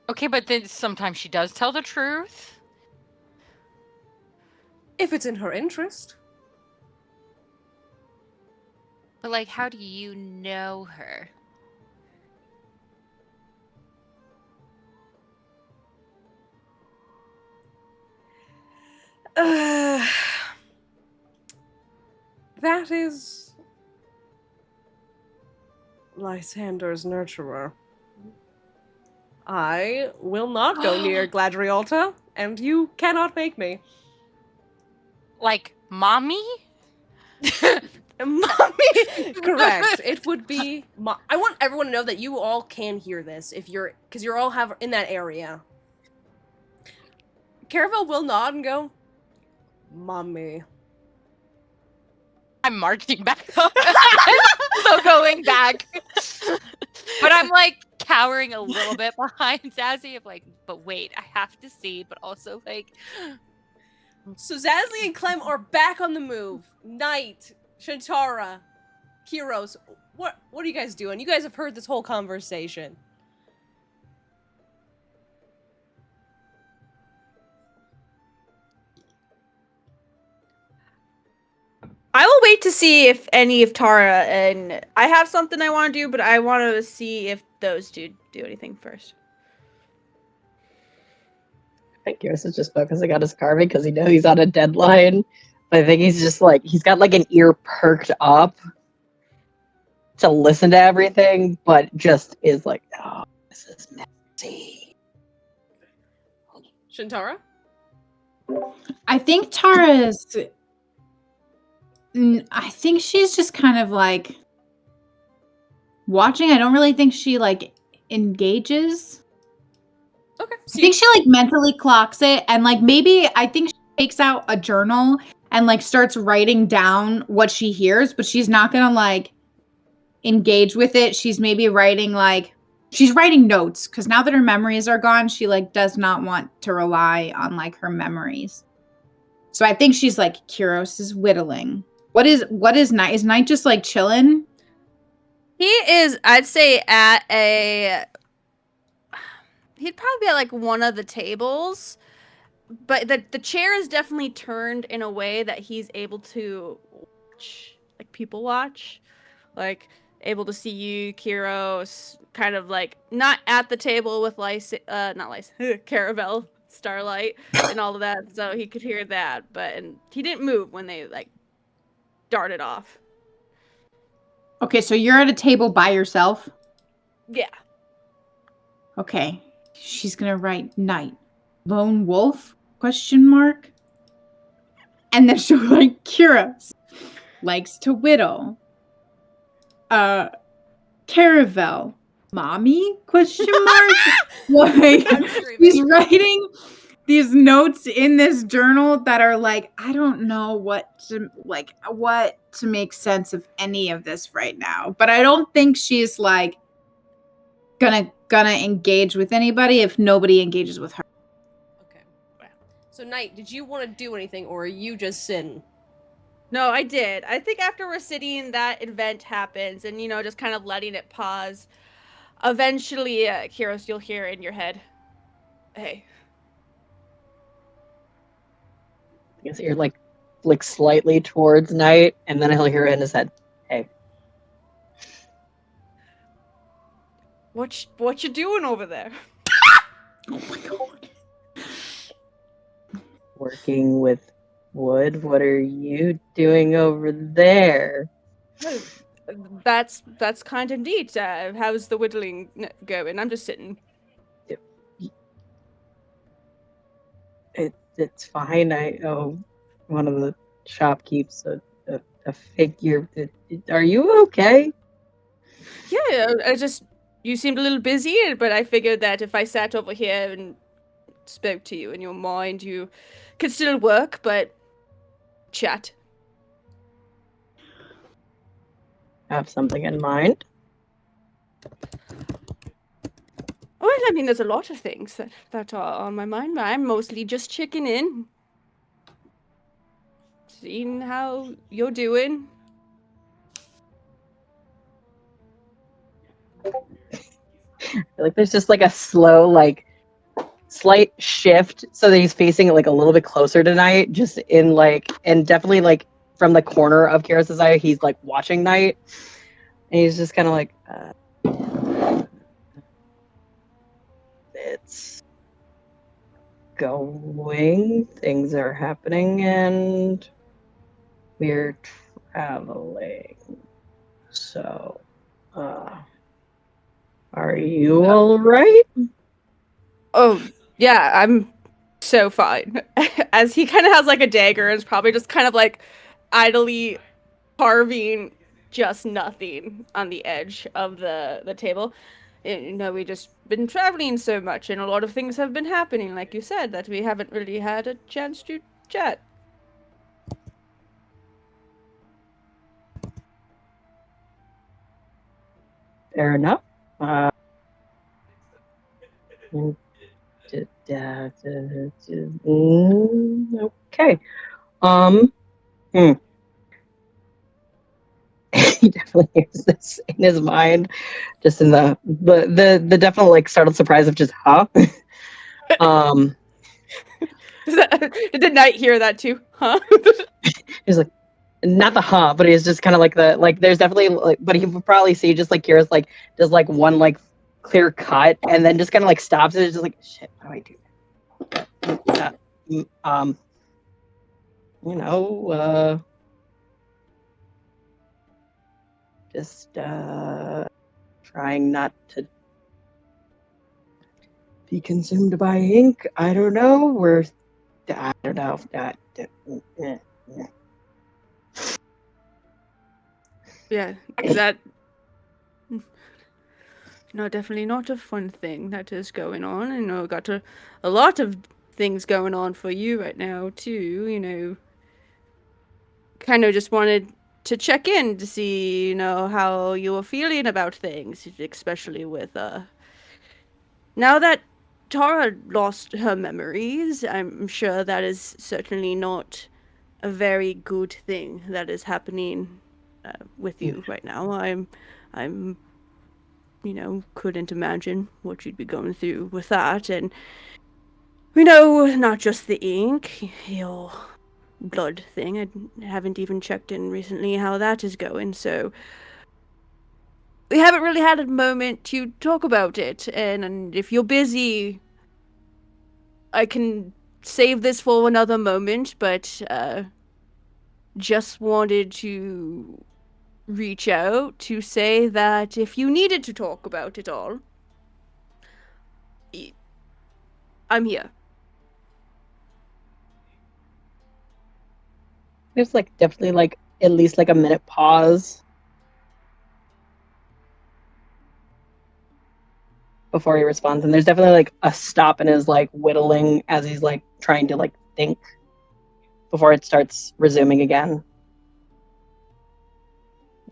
Okay, but then sometimes she does tell the truth. If it's in her interest. But like, how do you know her? That is Lysander's nurturer. I will not go near Gladrialta, and you cannot make me. Like, mommy? Mommy! Correct. It would be. I want everyone to know that you all can hear this if you're. Because you're all have in that area. Caravel will nod and go, Mommy. I'm marching back up. So going back. But I'm like cowering a little bit behind Zazie of like, but wait, I have to see, but also like. So Zazli and Clem are back on the move. Knight, Shantara, Kiros. What are you guys doing? You guys have heard this whole conversation. I will wait to see if any of Tara and I have something I want to do, but I want to see if those two do anything first. I think Kiros is just focusing on his carving because he knows he's on a deadline. But I think he's just like, he's got like an ear perked up to listen to everything, but just is like, oh, this is messy. Shantara? I think Tara's. I think she's just kind of like watching. I don't really think she like engages. Okay. I think she like mentally clocks it, and like maybe I think she takes out a journal and like starts writing down what she hears, but she's not gonna like engage with it. She's maybe writing like she's writing notes because now that her memories are gone, she like does not want to rely on like her memories. So I think she's like Kiros is whittling. What is Knight? Is Knight just like chilling? He is, I'd say, at a. He'd probably be at like one of the tables, but the chair is definitely turned in a way that he's able to watch, like people watch, like able to see you, Kiros, kind of like not at the table with Caravel, Starlight, and all of that, so he could hear that, and he didn't move when they like darted off. Okay, so you're at a table by yourself? Yeah. Okay. She's gonna write Knight. Lone Wolf? Question mark? And then she'll write Kiros. Likes to whittle. Caravel. Mommy? Question mark? Like, she's writing these notes in this journal that are like, I don't know what to make sense of any of this right now. But I don't think she's like gonna engage with anybody if nobody engages with her. Okay. So Knight, did you want to do anything, or are you just sitting? No, I did. I think after we're sitting, that event happens, and just kind of letting it pause. Eventually, Kiros, you'll hear in your head, "Hey." I guess you're like slightly towards Knight, and then he'll hear it in his head, hey. What you doing over there? Oh my god. Working with wood. What are you doing over there? That's kind of neat. How's the whittling going? I'm just sitting. It's fine. I owe one of the shopkeepers a figure. Are you okay? Yeah, you seemed a little busy, but I figured that if I sat over here and spoke to you in your mind, you could still work, but chat. Have something in mind? Well, I mean, there's a lot of things that are on my mind, but I'm mostly just checking in. Seeing how you're doing. I feel like there's just like a slow, like slight shift so that he's facing like a little bit closer to Night, just in like, and definitely like from the corner of Karis's eye, he's like watching Night, and he's just kind of like, it's going, things are happening, and we're traveling. So, are you all right? Oh, yeah, I'm so fine. As he kind of has like a dagger and is probably just kind of like idly carving just nothing on the edge of the table. You know, we just been traveling so much and a lot of things have been happening, like you said, that we haven't really had a chance to chat. Fair enough. Okay. He definitely hears this in his mind, just in the definite like startled surprise of just Did Knight hear that too? Huh? he's like, not the but he's just kind of like the like. There's definitely like, but he would probably see just like Kira's like does like one like clear cut, and then just kind of like stops it. It's just like, shit, how do I do that? You know, just trying not to be consumed by ink. I don't know. I don't know. Yeah, that. No, definitely not a fun thing that is going on. I know got a lot of things going on for you right now too. You know, kind of just wanted to check in to see, you know, how you were feeling about things, especially with now that Tara lost her memories. I'm sure that is certainly not a very good thing that is happening with you right now. I'm, you know, couldn't imagine what you'd be going through with that. And we know not just the ink, your blood thing. I haven't even checked in recently how that is going, so we haven't really had a moment to talk about it. And if you're busy, I can save this for another moment, but just wanted to reach out to say that if you needed to talk about it all, I'm here. There's like definitely like at least like a minute pause before he responds, and there's definitely like a stop in his like whittling as he's like trying to like think before it starts resuming again.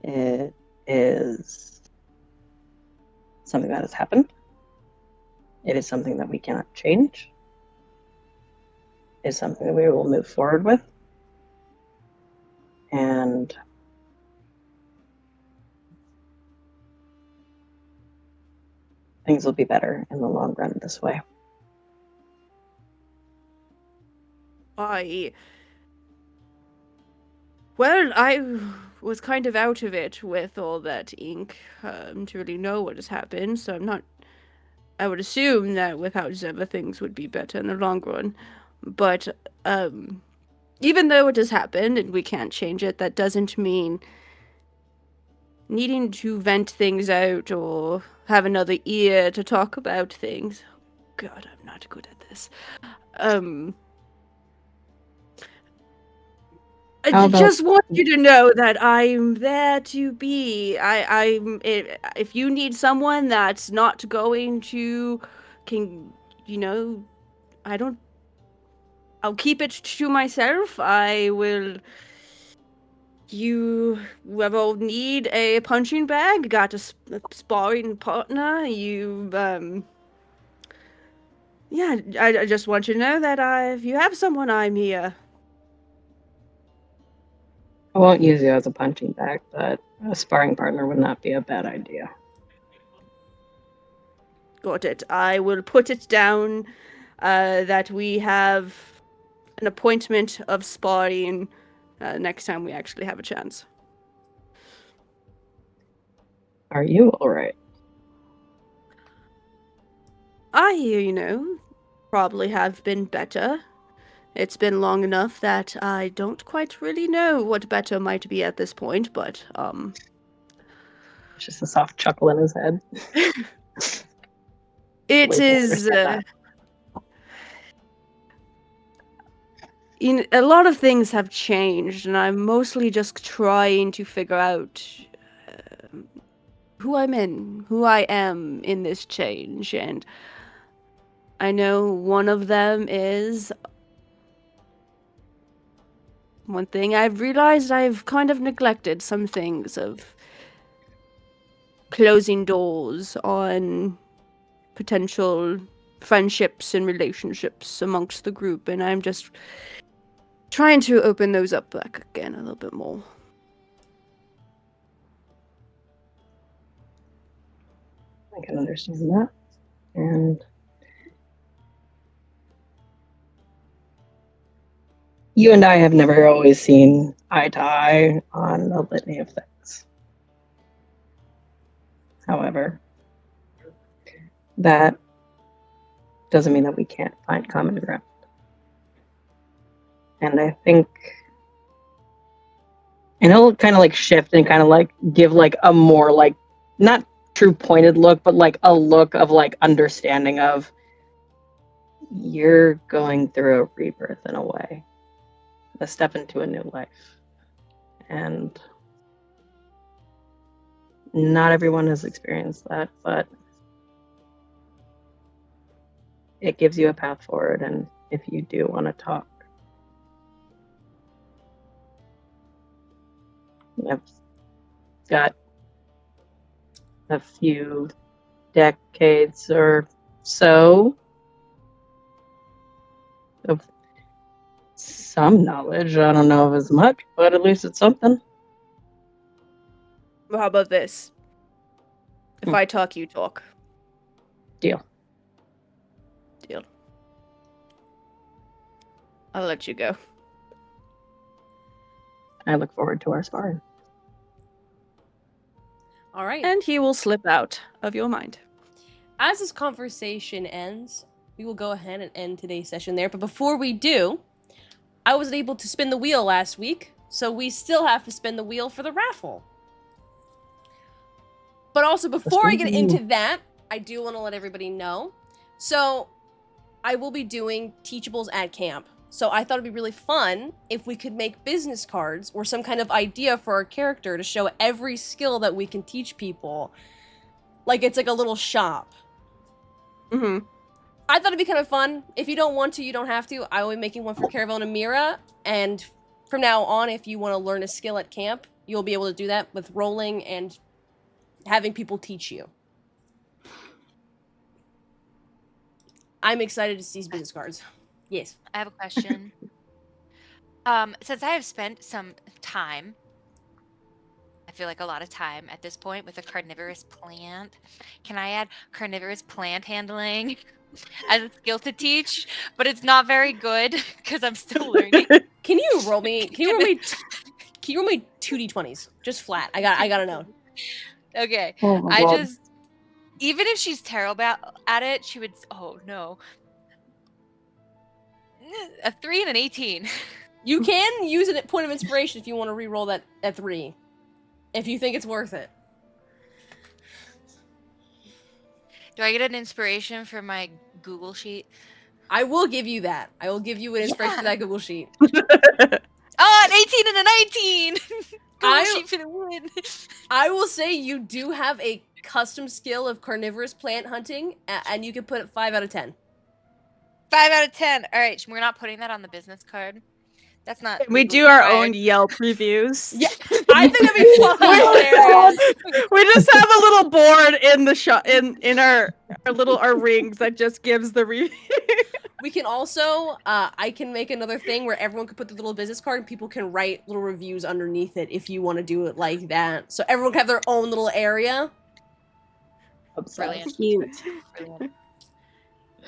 It is something that has happened. It is something that we cannot change. It is something that we will move forward with. And things will be better in the long run this way. Well, I was kind of out of it with all that ink to really know what has happened, so I would assume that without Zeva things would be better in the long run. But even though it has happened and we can't change it, that doesn't mean needing to vent things out or have another ear to talk about things. God, I'm not good at this. I just want you to know that I'm there to be. If you need someone that's not going to, you know, I'll keep it to myself. You ever need a punching bag? Got a sparring partner? Yeah, I just want you to know that if you have someone, I'm here. I won't use you as a punching bag, but a sparring partner would not be a bad idea. Got it. I will put it down. that we have an appointment of sparring next time we actually have a chance. Are you all right? I, probably have been better. It's been long enough that I don't quite really know what better might be at this point, but, It's just a soft chuckle in his head. it Wait, I is, understand a lot of things have changed, and I'm mostly just trying to figure out who I am in this change, and I know one of them is one thing I've realized I've kind of neglected some things of closing doors on potential friendships and relationships amongst the group, and I'm just trying to open those up back again a little bit more. I can understand that. And you and I have never always seen eye to eye on a litany of things. However, that doesn't mean that we can't find common ground. And I think, and he'll kind of like shift and kind of like give like a more like, not true pointed look, but like a look of like understanding of, you're going through a rebirth in a way, a step into a new life. And not everyone has experienced that, but it gives you a path forward. And if you do want to talk, I've got a few decades or so of some knowledge. I don't know if it's much, but at least it's something. Well, how about this? If I talk, you talk. Deal. I'll let you go. I look forward to our sparring. All right. And he will slip out of your mind. As this conversation ends, we will go ahead and end today's session there. But before we do, I wasn't able to spin the wheel last week, so we still have to spin the wheel for the raffle. But also, before I get into that, I do want to let everybody know. So, I will be doing teachables at camp. So I thought it'd be really fun if we could make business cards or some kind of idea for our character to show every skill that we can teach people. Like it's like a little shop. Mm-hmm. I thought it'd be kind of fun. If you don't want to, you don't have to. I will be making one for Caravel and Amira. And from now on, if you want to learn a skill at camp, you'll be able to do that with rolling and having people teach you. I'm excited to see these business cards. Yes. I have a question. Since I have spent some time, I feel like a lot of time at this point with a carnivorous plant, can I add carnivorous plant handling as a skill to teach? But it's not very good because I'm still learning. Can you roll me? Can you roll me 2d20s? Just flat. I gotta know. Okay. Oh my I God. just, even if she's terrible at it, she would. Oh no. A 3 and an 18. You can use a point of inspiration if you want to re-roll that at 3. If you think it's worth it. Do I get an inspiration for my Google sheet? I will give you that. I will give you an inspiration for that Google sheet. Oh, an 18 and a 19! Google sheet for the win. I will say you do have a custom skill of carnivorous plant hunting, and you can put it 5 out of 10. 5 out of 10. All right, we're not putting that on the business card. That's not. We legally do our required. own Yelp reviews. Yeah, I think that'd be fucking hilarious. We just have a little board in the shop in our rings that just gives the review. We can also, I can make another thing where everyone can put their little business card and people can write little reviews underneath it if you want to do it like that. So everyone can have their own little area. Brilliant. Cute. Brilliant.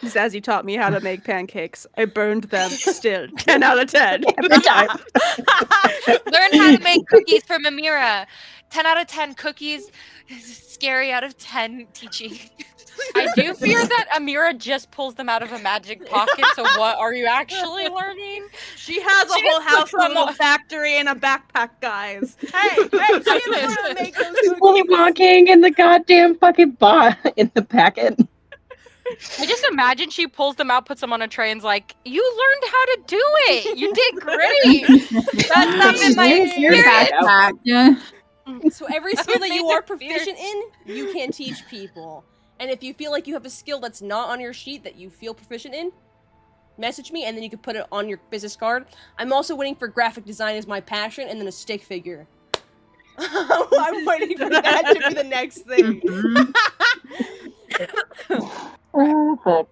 Sassy taught me how to make pancakes. I burned them. Still 10 out of 10. Every time. Learn how to make cookies from Amira. 10 out of 10 cookies. Scary out of 10 teaching. I do fear that Amira just pulls them out of a magic pocket. So what are you actually learning? She has a She whole just puts house, a them little on- factory, and a backpack, guys. Hey, she knows how to make those She's fully cookies. walking in the goddamn fucking bot in the packet. I just imagine she pulls them out, puts them on a tray, and's like, "You learned how to do it. You did great." That's not been my Here's your experience. backpack. Yeah. So every skill that you made are it weird. proficient in, you can teach people. And if you feel like you have a skill that's not on your sheet that you feel proficient in, message me and then you can put it on your business card. I'm also waiting for graphic design as my passion and then a stick figure. I'm waiting for that to be the next thing. Mhm. Oh, fuck.